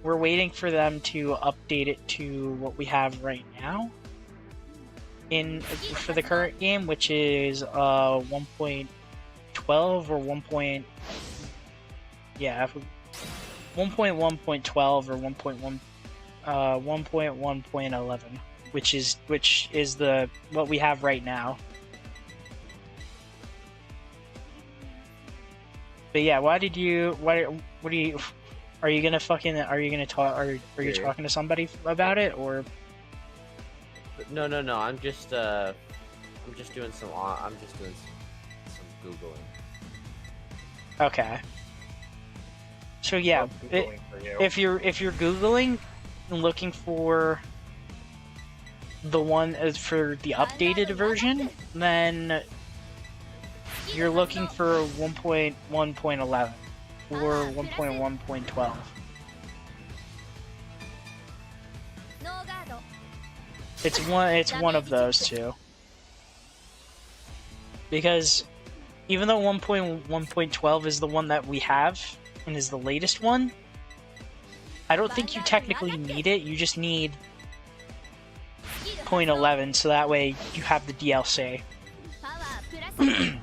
We're waiting for them to update it to what we have right now for the current game, which is 1.12 or 1. Yeah, 1.1.12 or 1.1.11, which is the what we have right now. But yeah, what are you gonna talk? Are you talking to somebody about it, or? No. I'm just doing some Googling. Okay. So yeah, if you're Googling and looking for the one for the updated version, then you're looking for 1.1.11 or 1.1.12. It's one of those two. Because even though 1.1.12 is the one that we have and is the latest one, I don't think you technically need it. You just need 0.11, so that way you have the DLC. Yeah.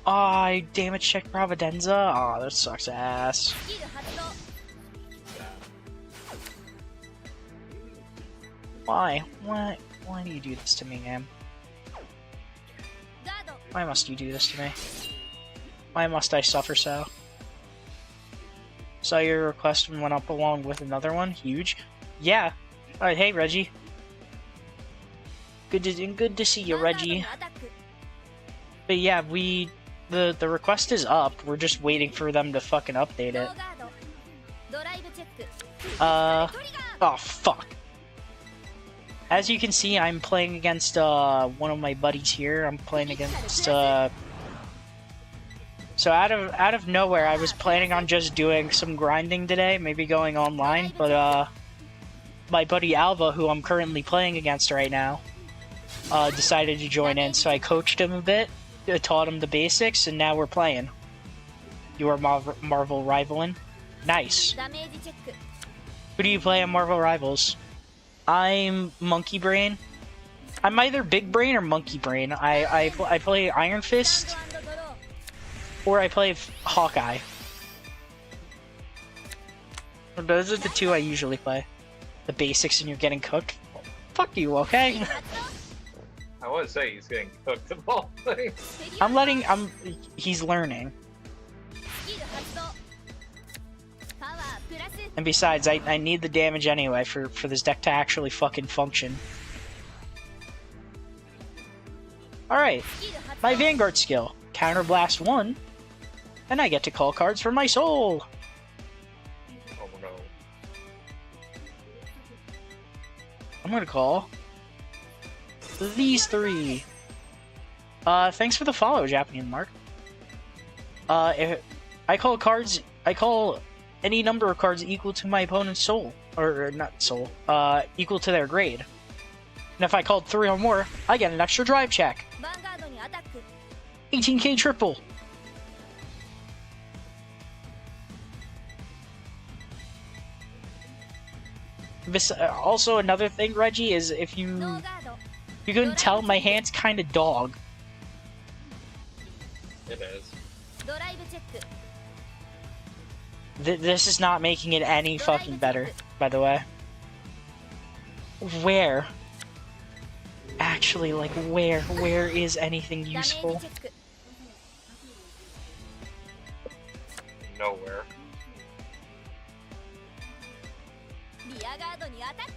Oh, I damage check Providenza? Oh, that sucks ass. Why? Why do you do this to me, game? Why must you do this to me? Why must I suffer so? Saw your request and went up along with another one. Huge. Yeah. Alright, hey Reggie. Good to see you, Reggie. But yeah, the request is up. We're just waiting for them to fucking update it. Oh fuck. As you can see, I'm playing against one of my buddies here. I'm playing against So out of nowhere, I was planning on just doing some grinding today, maybe going online, but my buddy Alva, who I'm currently playing against right now, decided to join in, so I coached him a bit, taught him the basics, and now we're playing. You are Marvel Rivaling. Nice. Who do you play on Marvel Rivals? I'm Monkey Brain. I'm either Big Brain or Monkey Brain. I play Iron Fist, or I play Hawkeye. Those are the two I usually play. The basics and you're getting cooked. Fuck you, okay? I would say he's getting cooked of all things. He's learning. And besides, I need the damage anyway for this deck to actually fucking function. Alright, my Vanguard skill. Counterblast 1. And I get to call cards for my soul. Oh no. I'm gonna call these 3. Thanks for the follow, Japanese Mark. If I call any number of cards equal to my opponent's soul. Or not soul, equal to their grade. And if I called 3 or more, I get an extra drive check. Vanguard にアタック 18k triple. Also, another thing, Reggie, is if ノー you ガード couldn't tell, my hand's kind of dog. It is. ドライブチェック This is not making it any fucking better, by the way. Where? Actually, like, where? Where is anything ダメージ useful? チェック Nowhere. リアガードにアタック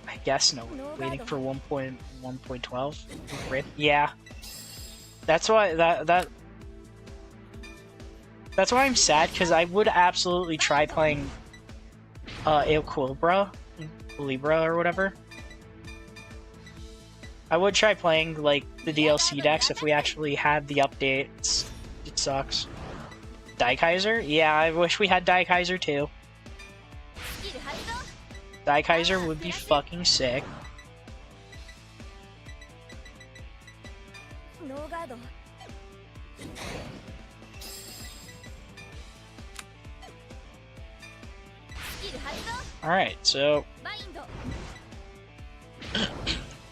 I guess no. Waiting for 1.1.12. Rip. Yeah. That's why that's why I'm sad, because I would absolutely try playing Equilibra or whatever. I would try playing like the DLC decks if we actually had the updates. It sucks. Daikaiser? Yeah, I wish we had Daikaiser too. スキル発動 Daikaiser would be fucking sick. ノーガード スキル発動 Alright, so バインド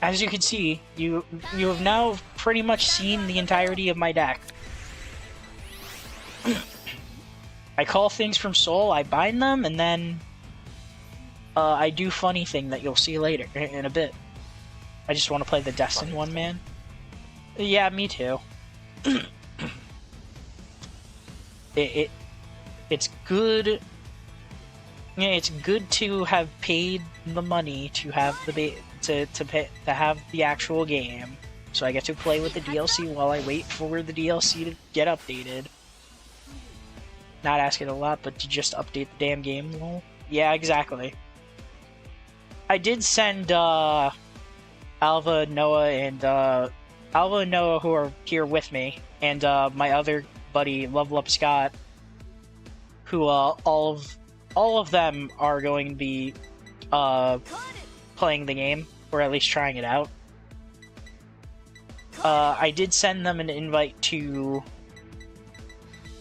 as you can see, you have now pretty much seen the entirety of my deck. I call things from Soul, I bind them, and then I do funny thing that you'll see later in a bit. I just want to play the Destin one, man. Yeah, me too. It's good. Yeah, it's good to have paid the money to have the to have the actual game, so I get to play with the DLC while I wait for the DLC to get updated. Not asking a lot, but to just update the damn game. Well, yeah, exactly. I did send Alva, Noah, and Noah, who are here with me, and my other buddy, Level Up Scott, who all of them are going to be playing the game, or at least trying it out. I did send them an invite to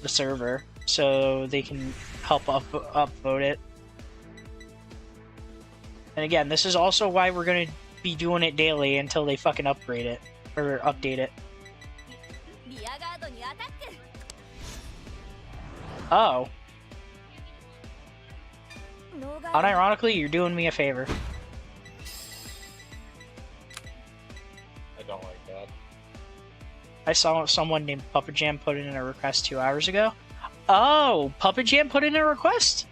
the server, so they can help upvote it. And again, this is also why we're gonna be doing it daily until they fucking upgrade it, or update it. リアガードにアタック Oh, ノーガード unironically, you're doing me a favor. I don't like that. I saw someone named Puppet Jam put in a request 2 hours ago. Oh, Puppet Jam put in a request?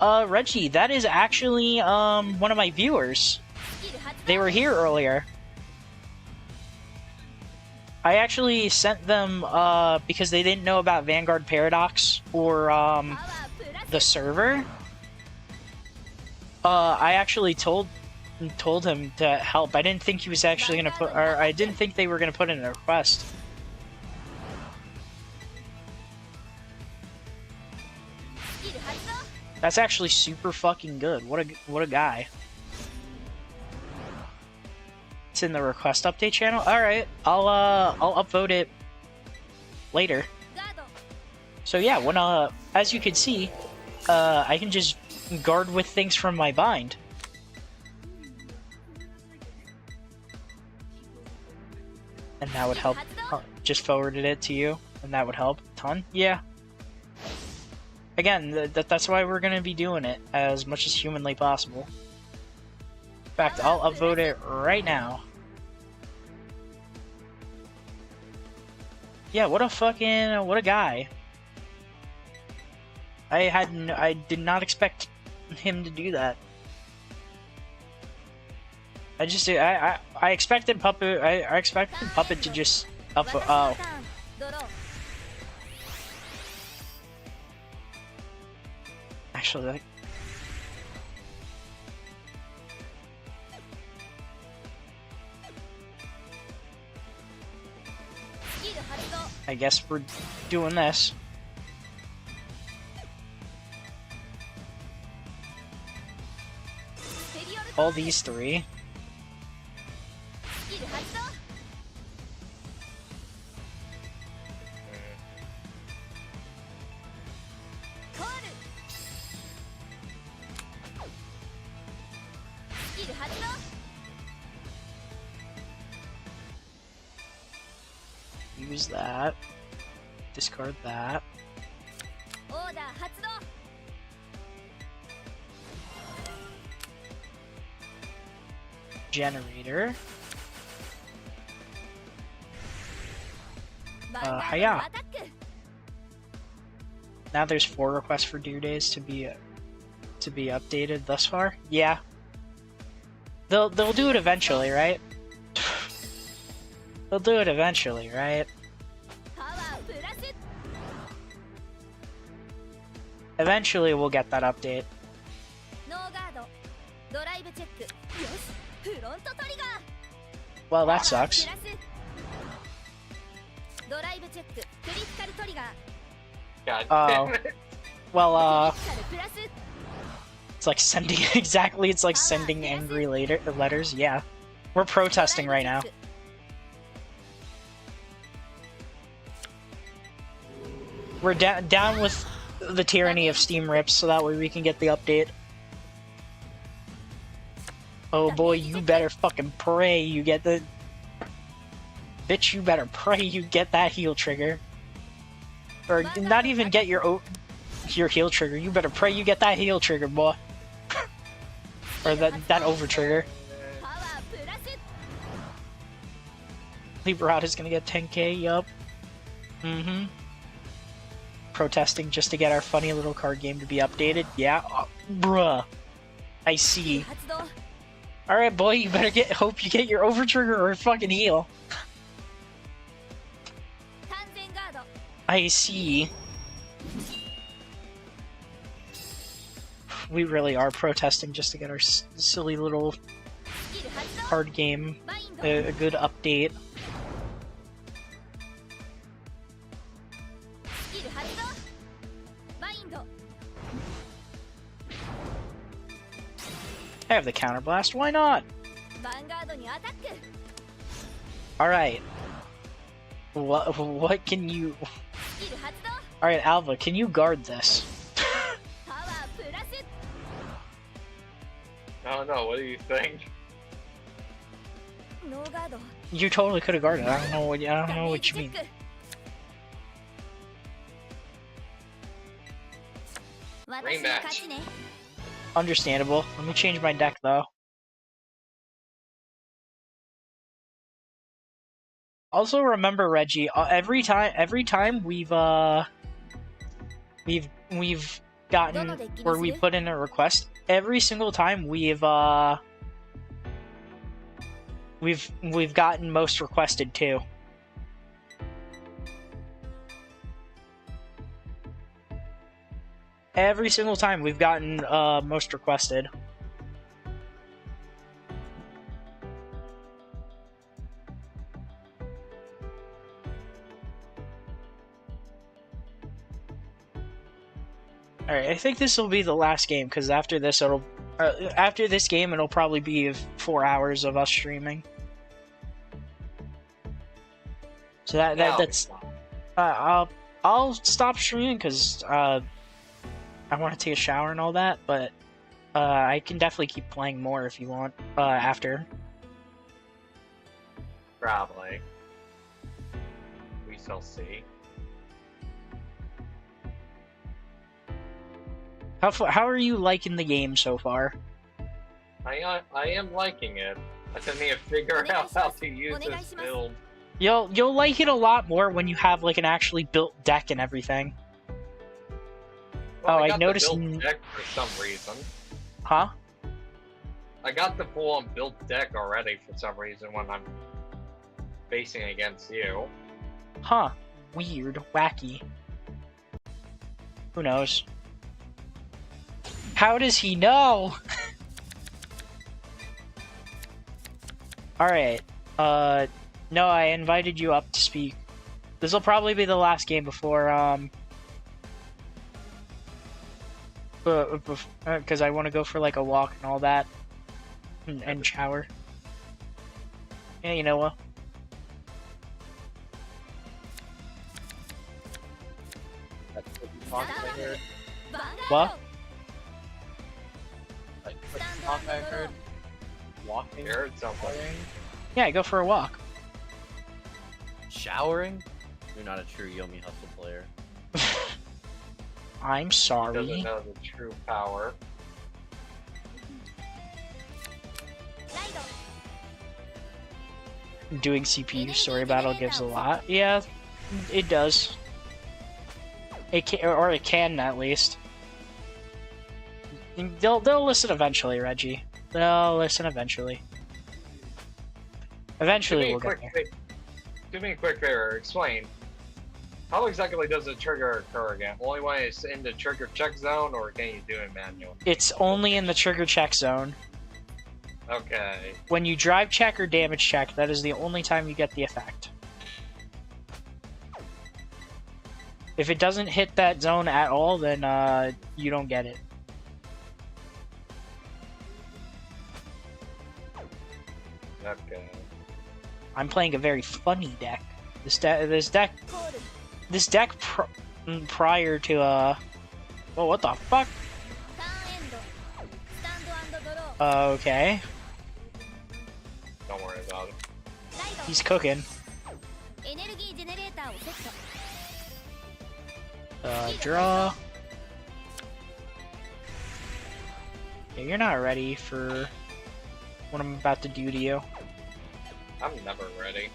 Reggie, that is actually, one of my viewers. スキル発動 They were here earlier. I actually sent them, because they didn't know about Vanguard Paradox or, パワープラス the server. I actually told him to help. I didn't think he was actually gonna put, or I didn't think they were gonna put in a request. スキル発動 That's actually super fucking good. What a guy. It's in the request update channel. All right, I'll upvote it later. ガード So yeah, when as you can see, I can just guard with things from my bind. And that would help. Just forwarded it to you, and that would help a ton. Yeah. Again, that's why we're gonna be doing it as much as humanly possible. In fact, I'll upvote it right now. Yeah, what a guy. I did not expect him to do that. I expected Puppet. I expected Puppet to just up. Oh, ドロー actually, like, スキル発動 I guess we're doing this. ステリオル All these three. スキル発動 コールスキル発動 Use that. Discard that. オーダー発動 Generator. ヴァンガードのア hiya. タック Now there's 4 requests for due days to be updated thus far. Yeah. They'll do it eventually, right? They'll do it eventually, right? パワープラス Eventually we'll get that update. ノーガードドライブチェックよしフロントトリガー Well, that パワー sucks. プラスドライブチェッククリティカルトリガー God Oh. damn it. Well, クリティカルプラス it's like sending exactly. It's like sending angry letters. Yeah, we're protesting right now. We're down with the tyranny of Steam rips, so that way we can get the update. Oh boy, you better fucking pray you get the. Bitch, you better pray you get that heal trigger. Or not even get your heal trigger. You better pray you get that heal trigger, boy. Or that over trigger. パワープラス Liberata's gonna get 10k, yup. Mm-hmm. Protesting just to get our funny little card game to be updated. Yeah, bruh. I see. 発動 Alright, boy, you better hope you get your over trigger or fucking heal. 完全ガード I see. We really are protesting just to get our silly little スキル発動 card game バインド a good update. スキル発動バインド I have the counter blast. Why not? ヴァンガードにアタック All right. What can you? スキル発動 All right, Alva, can you guard this? パワープラス I don't know. What do you think? ノーガード You totally could have guarded. I don't know what you ダメー mean. ジチェック私の勝ちね Understandable. Let me change my deck though. Also remember, Reggie, every time we've gotten where we put in a request, every single time we've gotten most requested too. Every single time we've gotten most requested. Alright, I think this will be the last game, because after this game it'll probably be 4 hours of us streaming. So that's I'll stop streaming because I want to take a shower and all that, but I can definitely keep playing more if you want after. Probably. We shall see. How are you liking the game so far? I am liking it. I just need to figure out how to use this build You'll like it a lot more when you have like an actually built deck and everything. Well, Oh, I got noticed the built deck for some reason. Huh? I got the full-on built deck already for some reason when I'm facing against you. Huh. Weird. Wacky. Who knows? How does he know? Alright. No, I invited you up to speak. This'll probably be the last game before, because I want to go for, like, a walk and all that. And shower. Yeah, you know what? That's what you talk I heard. What? Like, what you talk I heard. Walking. You heard something. Showering. Yeah, go for a walk. Showering? You're not a true Yomi Hustle player. I'm Doesn't sorry. know the true power. Doing CPU story battle gives a lot. Yeah, it does. It can, or it can at least. They'll listen eventually, Reggie. They'll listen eventually. Eventually, we'll get there. Do me a quick favor. Explain. How exactly does the trigger occur again? Only when it's in the trigger check zone, or can you do it manual? It's only in the trigger check zone. Okay. When you drive check or damage check, that is the only time you get the effect. If it doesn't hit that zone at all, then you don't get it. Okay. I'm playing a very funny deck. This deck prior to well, what the fuck? Okay, Don't worry about it. he's cooking. Draw. Yeah, you're not ready for what I'm about to do to you. I'm never ready.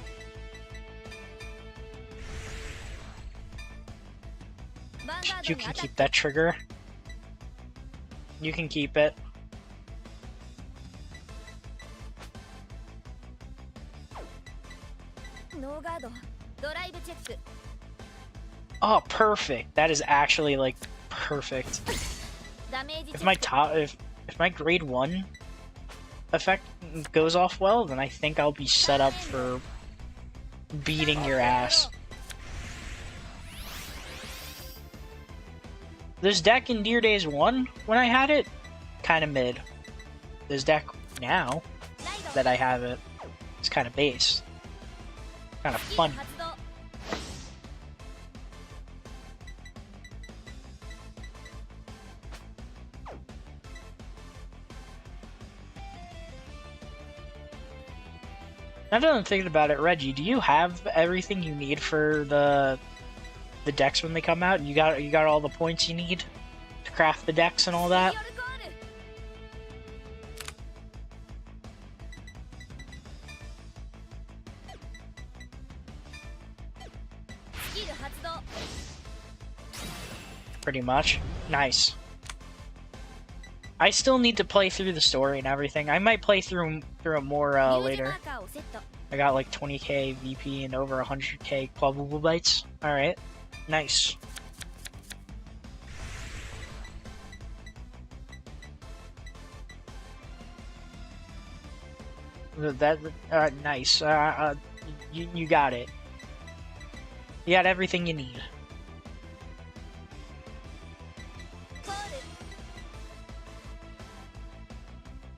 You can keep that trigger. You can keep it. Oh, perfect. That is actually like perfect. If my grade 1 effect goes off well, then I think I'll be set up for beating your ass. This deck in Dear Days 1, when I had it, kind of mid. This deck now that I have it, it's kind of base. Kind of fun. Now that I'm thinking about it, Reggie, do you have everything you need for the decks when they come out? You got all the points you need to craft the decks and all that? Pretty much. Nice. I still need to play through the story and everything. I might play through it more later. I got like 20k VP and over 100k clubbable bites. Alright. Nice. Nice. You got it. You got everything you need.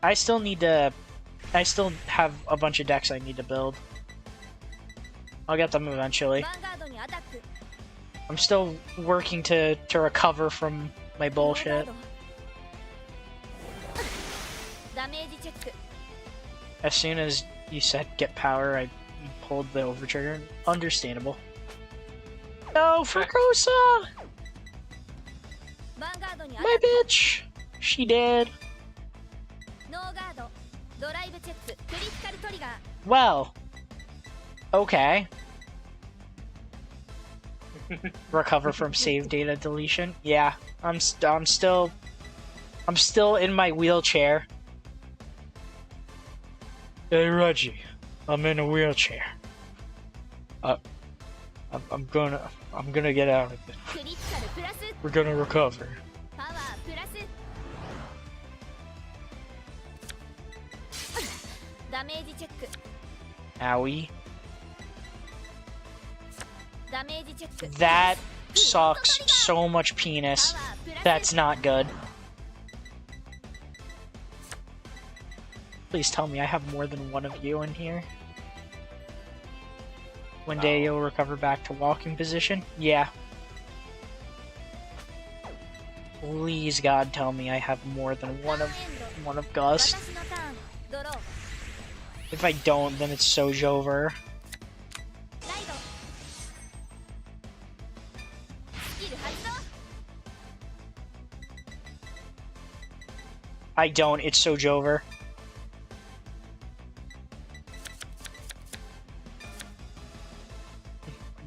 I still have a bunch of decks I need to build. I'll get them eventually. I'm still working to recover from my bullshit. As soon as you said get power, I pulled the over trigger. Understandable. No, Frucosa! My bitch! She did. Well, Okay. Recover from save data deletion. Yeah, I'm still in my wheelchair. Hey Reggie, I'm in a wheelchair. I'm gonna get out of it. クリティカルプラス We're gonna recover. パワープラスダメージチェック Owie. ダメージチェック That sucks so much penis. パワープラス That's not good. Please tell me I have more than one of you in here. One day you'll recover back to walking position? Yeah. Please God tell me I have more than one of Gus. 私のターンドロー If I don't, then it's Sojo over. ライドスキル発動 I don't, it's Sojo over.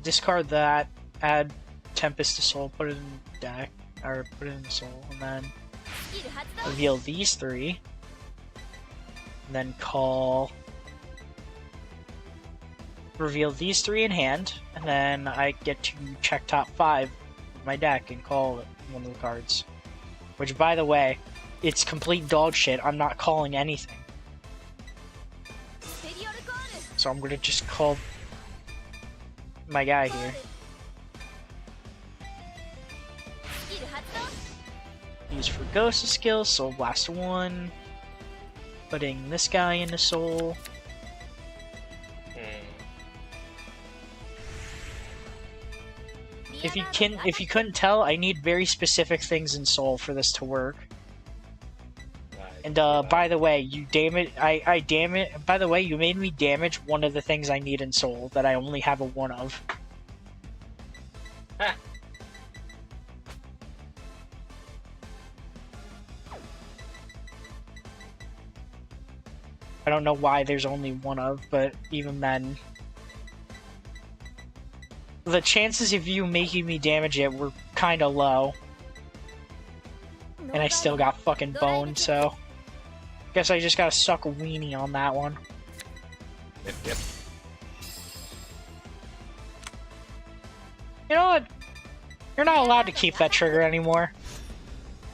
Discard that, add Tempest to Soul, put it in the deck, or put it in Soul, and then スキル発動 reveal these three. And then call. Reveal these three in hand, and then I get to check top 5 of my deck and call one of the cards. Which, by the way, it's complete dog shit. I'm not calling anything. ペリオルコール So I'm gonna just call my guy コー here. ルスキル発動 Use for Ghost skill, Soul Blast 1. Putting this guy into Soul. If you couldn't tell, I need very specific things in Soul for this to work. And by the way, you by the way, you made me damage one of the things I need in Soul that I only have a 1 of. Ha. I don't know why there's only 1 of, but even then, the chances of you making me damage it were kind of low, and I still got fucking boned, so guess I just gotta suck a weenie on that one. Yep. You know what? You're not allowed to keep that trigger anymore.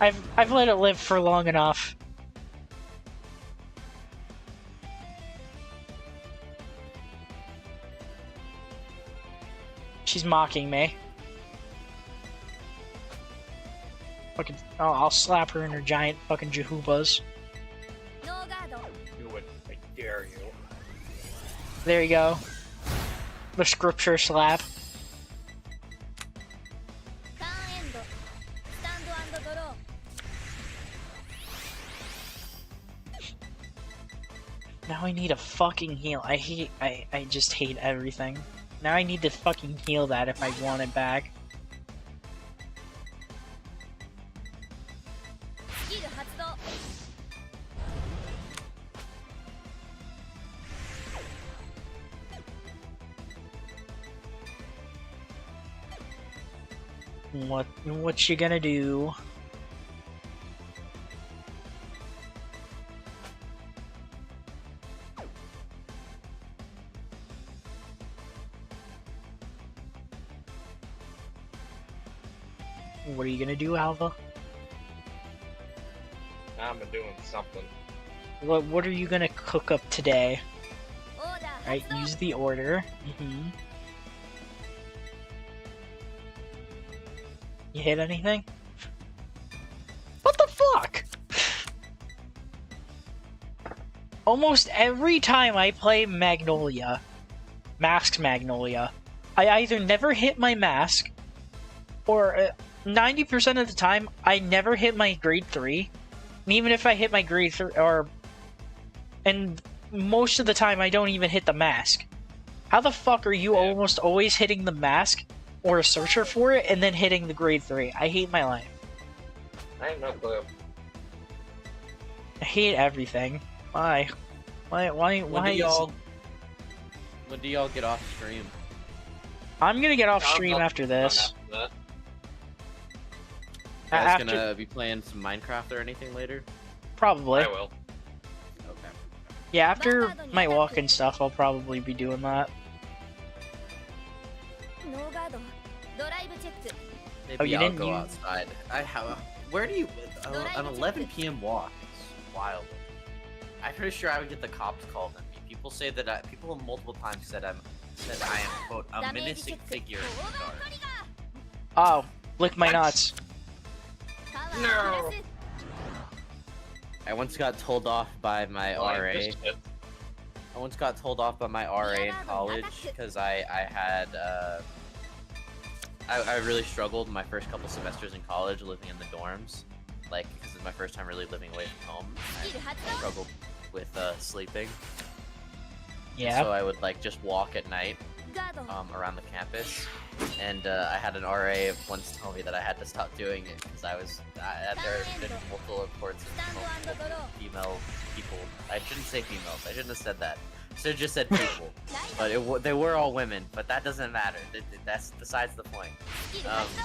I've let it live for long enough. She's mocking me. Fucking, oh, I'll slap her in her giant fucking jehubas. ノーガード Do it. I dare you. There you go. The scripture slap. ターンエンドスタンドドロー Now I need a fucking heal. I just hate everything. Now I need to fucking heal that if I want it back. スキル発動 What you gonna do? What are you gonna do, Alva? I'm doing something. What are you gonna cook up today? オーダー Right, 発動 use the order. You hit anything? What the fuck? Almost every time I play Magnolia, Masked Magnolia, I either never hit my mask, or 90% of the time, I never hit my grade 3. And even if I hit my grade 3, and most of the time I don't even hit the mask. How the fuck are you almost always hitting the mask, or a searcher for it, and then hitting the grade 3? I hate my life. I have no clue. I hate everything. Why? Why When do is y'all When do y'all get off stream? I'm gonna get off I'm stream not- after this. after that. You guys After gonna be playing some Minecraft or anything later? probably. I will. Okay. Yeah, after my walk and stuff, I'll probably be doing that. ノーガードドライブチェック Maybe you I'll didn't go use- outside. I have. Where do you? An 11 p.m. walk. It's wild. I'm pretty sure I would get the cops called on me. People say that people multiple times said I am quote a menacing figure in the dark. Oh, lick my nuts. パワー No. プラス I once got told off by my RA. Like this shit. I once got told off by my RA in college because I had I really struggled in my first couple semesters in college living in the dorms, like because it's my first time really living away from home. I struggled with sleeping, Yeah. so I would like just walk at night ガード around the campus, and I had an RA once tell me that I had to stop doing it because there had been multiple reports of multiple female people. I shouldn't say females. I shouldn't have said that. Should have just said people. But they were all women. But that doesn't matter. That's besides the point.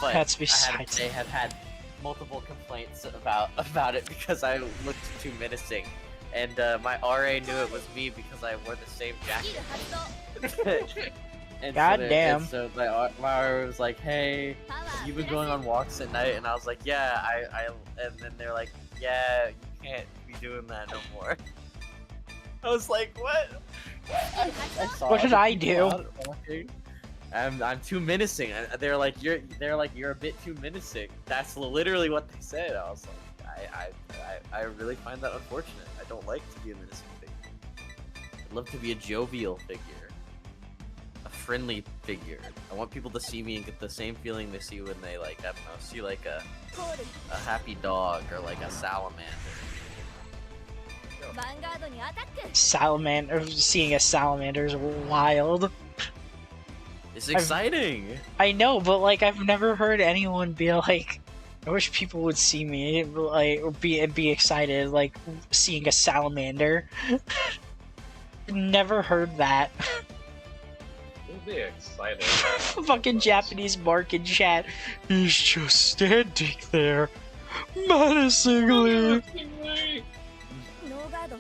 But That's besides. they have had multiple complaints about it because I looked too menacing, and my RA knew it was me because I wore the same スキル発動 jacket. And God so damn. And so my RA was like, "Hey, パワー you've プ been ラ going ス on walks at night," and I was like, "Yeah, I," and then they're like, "Yeah, you can't be doing that no more." I was like, "What?" I saw What did other I people do? out walking. I'm too menacing. They're like, they're like, you're a bit too menacing. That's literally what they said. I was like, I really find that unfortunate. I don't like to be a menacing figure. I'd love to be a jovial figure. A friendly figure. I want people to see me and get the same feeling they see when they like, I don't know, see like コール a happy dog or like a salamander. ヴァンガードにアタック Salamander. Seeing a salamander is wild. It's exciting. I know, but like I've never heard anyone be like, I wish people would see me like or be excited like seeing a salamander. Never heard that. You'll be excited. Fucking Japanese mark in chat. He's just standing there, menacingly. ノーガード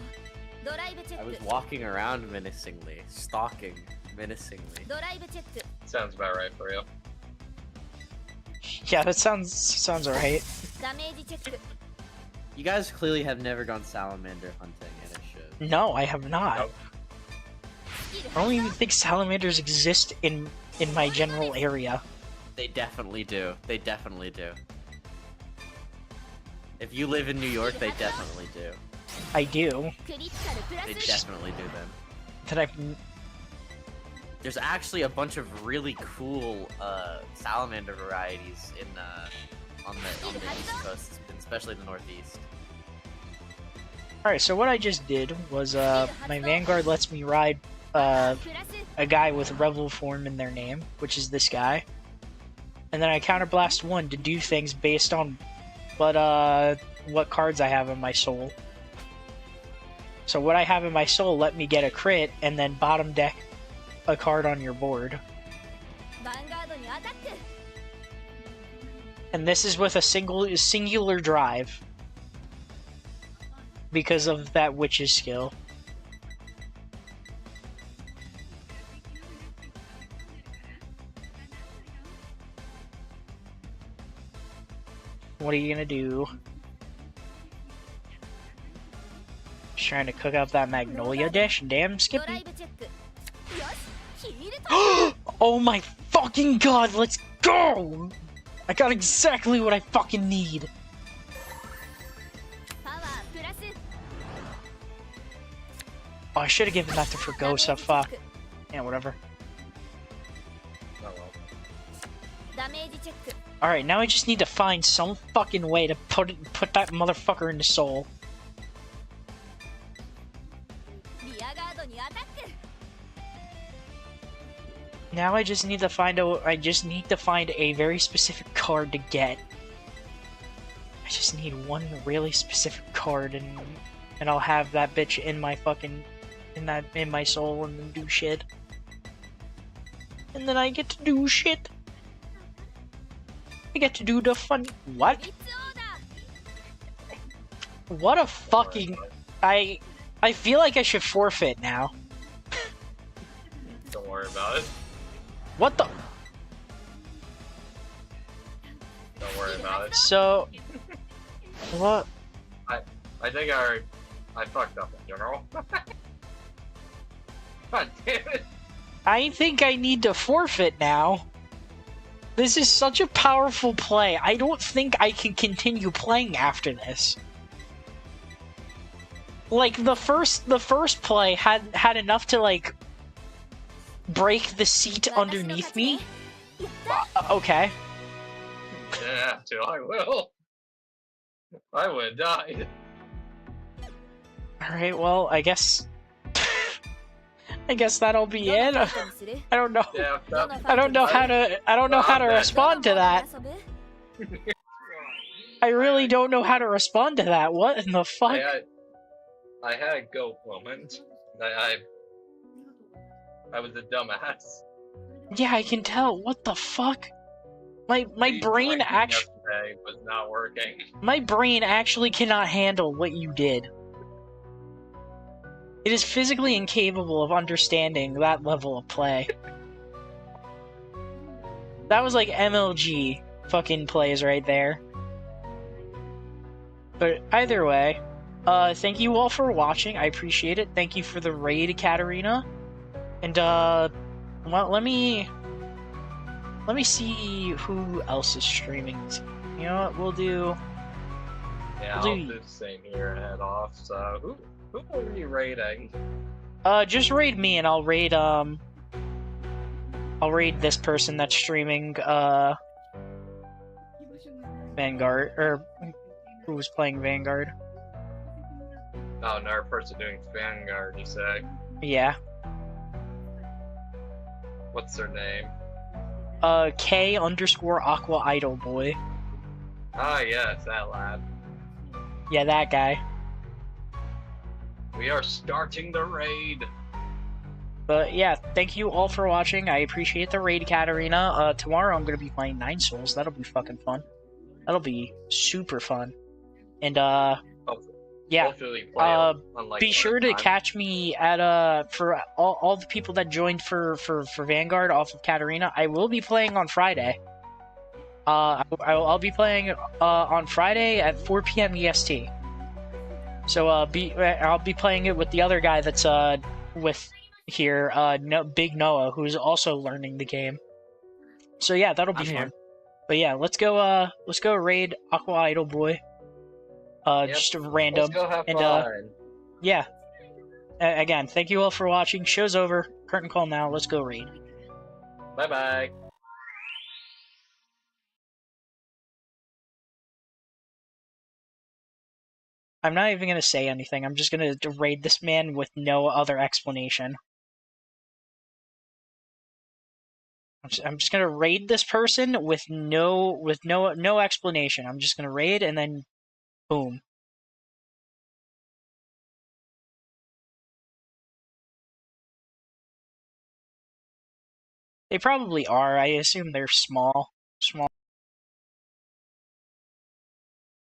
ドライブチェ I ッ was ク walking around menacingly, stalking menacingly. ドライブチェック Sounds about right for you. Yeah, that sounds alright. ダメージチェック You guys clearly have never gone salamander hunting, and it should. No, I have not. Nope. スキル I don't 発 even 動 think salamanders exist in my general area. They definitely do. They definitely do. If you live in New York, they definitely do. I do. クリティカルプラ They ス definitely do them. That I've There's actually a bunch of really cool salamander varieties in on the East Coast, especially the Northeast. Alright, so what I just did was my Vanguard lets me ride プラス a guy with Revel form in their name, which is this guy. And then I counterblast one to do things based on what cards I have in my soul. So what I have in my soul let me get a crit and then bottom deck a card on your board. ヴァンガードにアタック And this is with a singular drive. Because of that witch's skill. What are you gonna do? Just trying to cook up that magnolia dish? Damn, ドラ Skippy. イブチェックよしヒールと Oh my fucking god, let's go! I got exactly what I fucking need. パワープラス Oh, I should have given that to Fregosa, fuck. Yeah, whatever. Oh well. ダメージチェック Alright, now I just need to find some fucking way to put that motherfucker into soul. リアガードにアタック Now I just need to find a very specific card to get. I just need one really specific card and I'll have that bitch in my fucking in my soul and then do shit. And then I get to do shit. I get to do the fun. What? 秘密オーダー What a fucking. I feel like I should forfeit now. Don't worry about it. What the? Don't worry about it. So. What? I think I fucked up in general. God damn it. I think I need to forfeit now. This is such a powerful play. I don't think I can continue playing after this. Like the first play had enough to like break the seat underneath me. Okay. Yeah, so I will. I would have died. All right. Well, I guess that'll be it. どのファイトにする I don't know. Yeah, どのフ I ァイト don't に know する how to. I don't know how to respond to どのモード that. で遊ぶ I really don't know how to respond to that. What in the fuck? I had a goat moment. I was a dumbass. Yeah, I can tell. What the fuck? My The brain drinking actually. yesterday was not working. My brain actually cannot handle what you did. It is physically incapable of understanding that level of play. That was like MLG fucking plays right there. But either way, thank you all for watching. I appreciate it. Thank you for the raid, Katarina. And well, let me see who else is streaming. You know what? We'll do. Yeah, We'll I'll do- do the same here and head off. So who are we raiding? Just raid me, and I'll raid this person that's streaming Vanguard, or who was playing Vanguard. Oh, another person doing Vanguard, you say? Yeah. What's their name? K_Aqua Idol Boy. Ah, yes, that lad. Yeah, that guy. We are starting the raid. But yeah, thank you all for watching. I appreciate the raid, Katarina. Tomorrow I'm gonna be playing 9 Souls. That'll be fucking fun. That'll be super fun. And yeah. Hopefully play Be sure to catch me at for all the people that joined for Vanguard off of Katarina. I will be playing on Friday. I'll be playing on Friday at 4 p.m. EST. So I'll be playing it with the other guy that's with here, Big Noah, who's also learning the game. So yeah, that'll be I'm fun. here. But yeah, let's go raid Aqua Idol Boy. Yep. Just a random. Let's go have and fun. yeah. Again, thank you all for watching. Show's over. Curtain call now. Let's go raid. Bye bye. I'm not even gonna say anything. I'm just gonna raid this man with no other explanation. I'm just gonna raid this person with no explanation. I'm just gonna raid and then boom. They probably are. I assume they're small.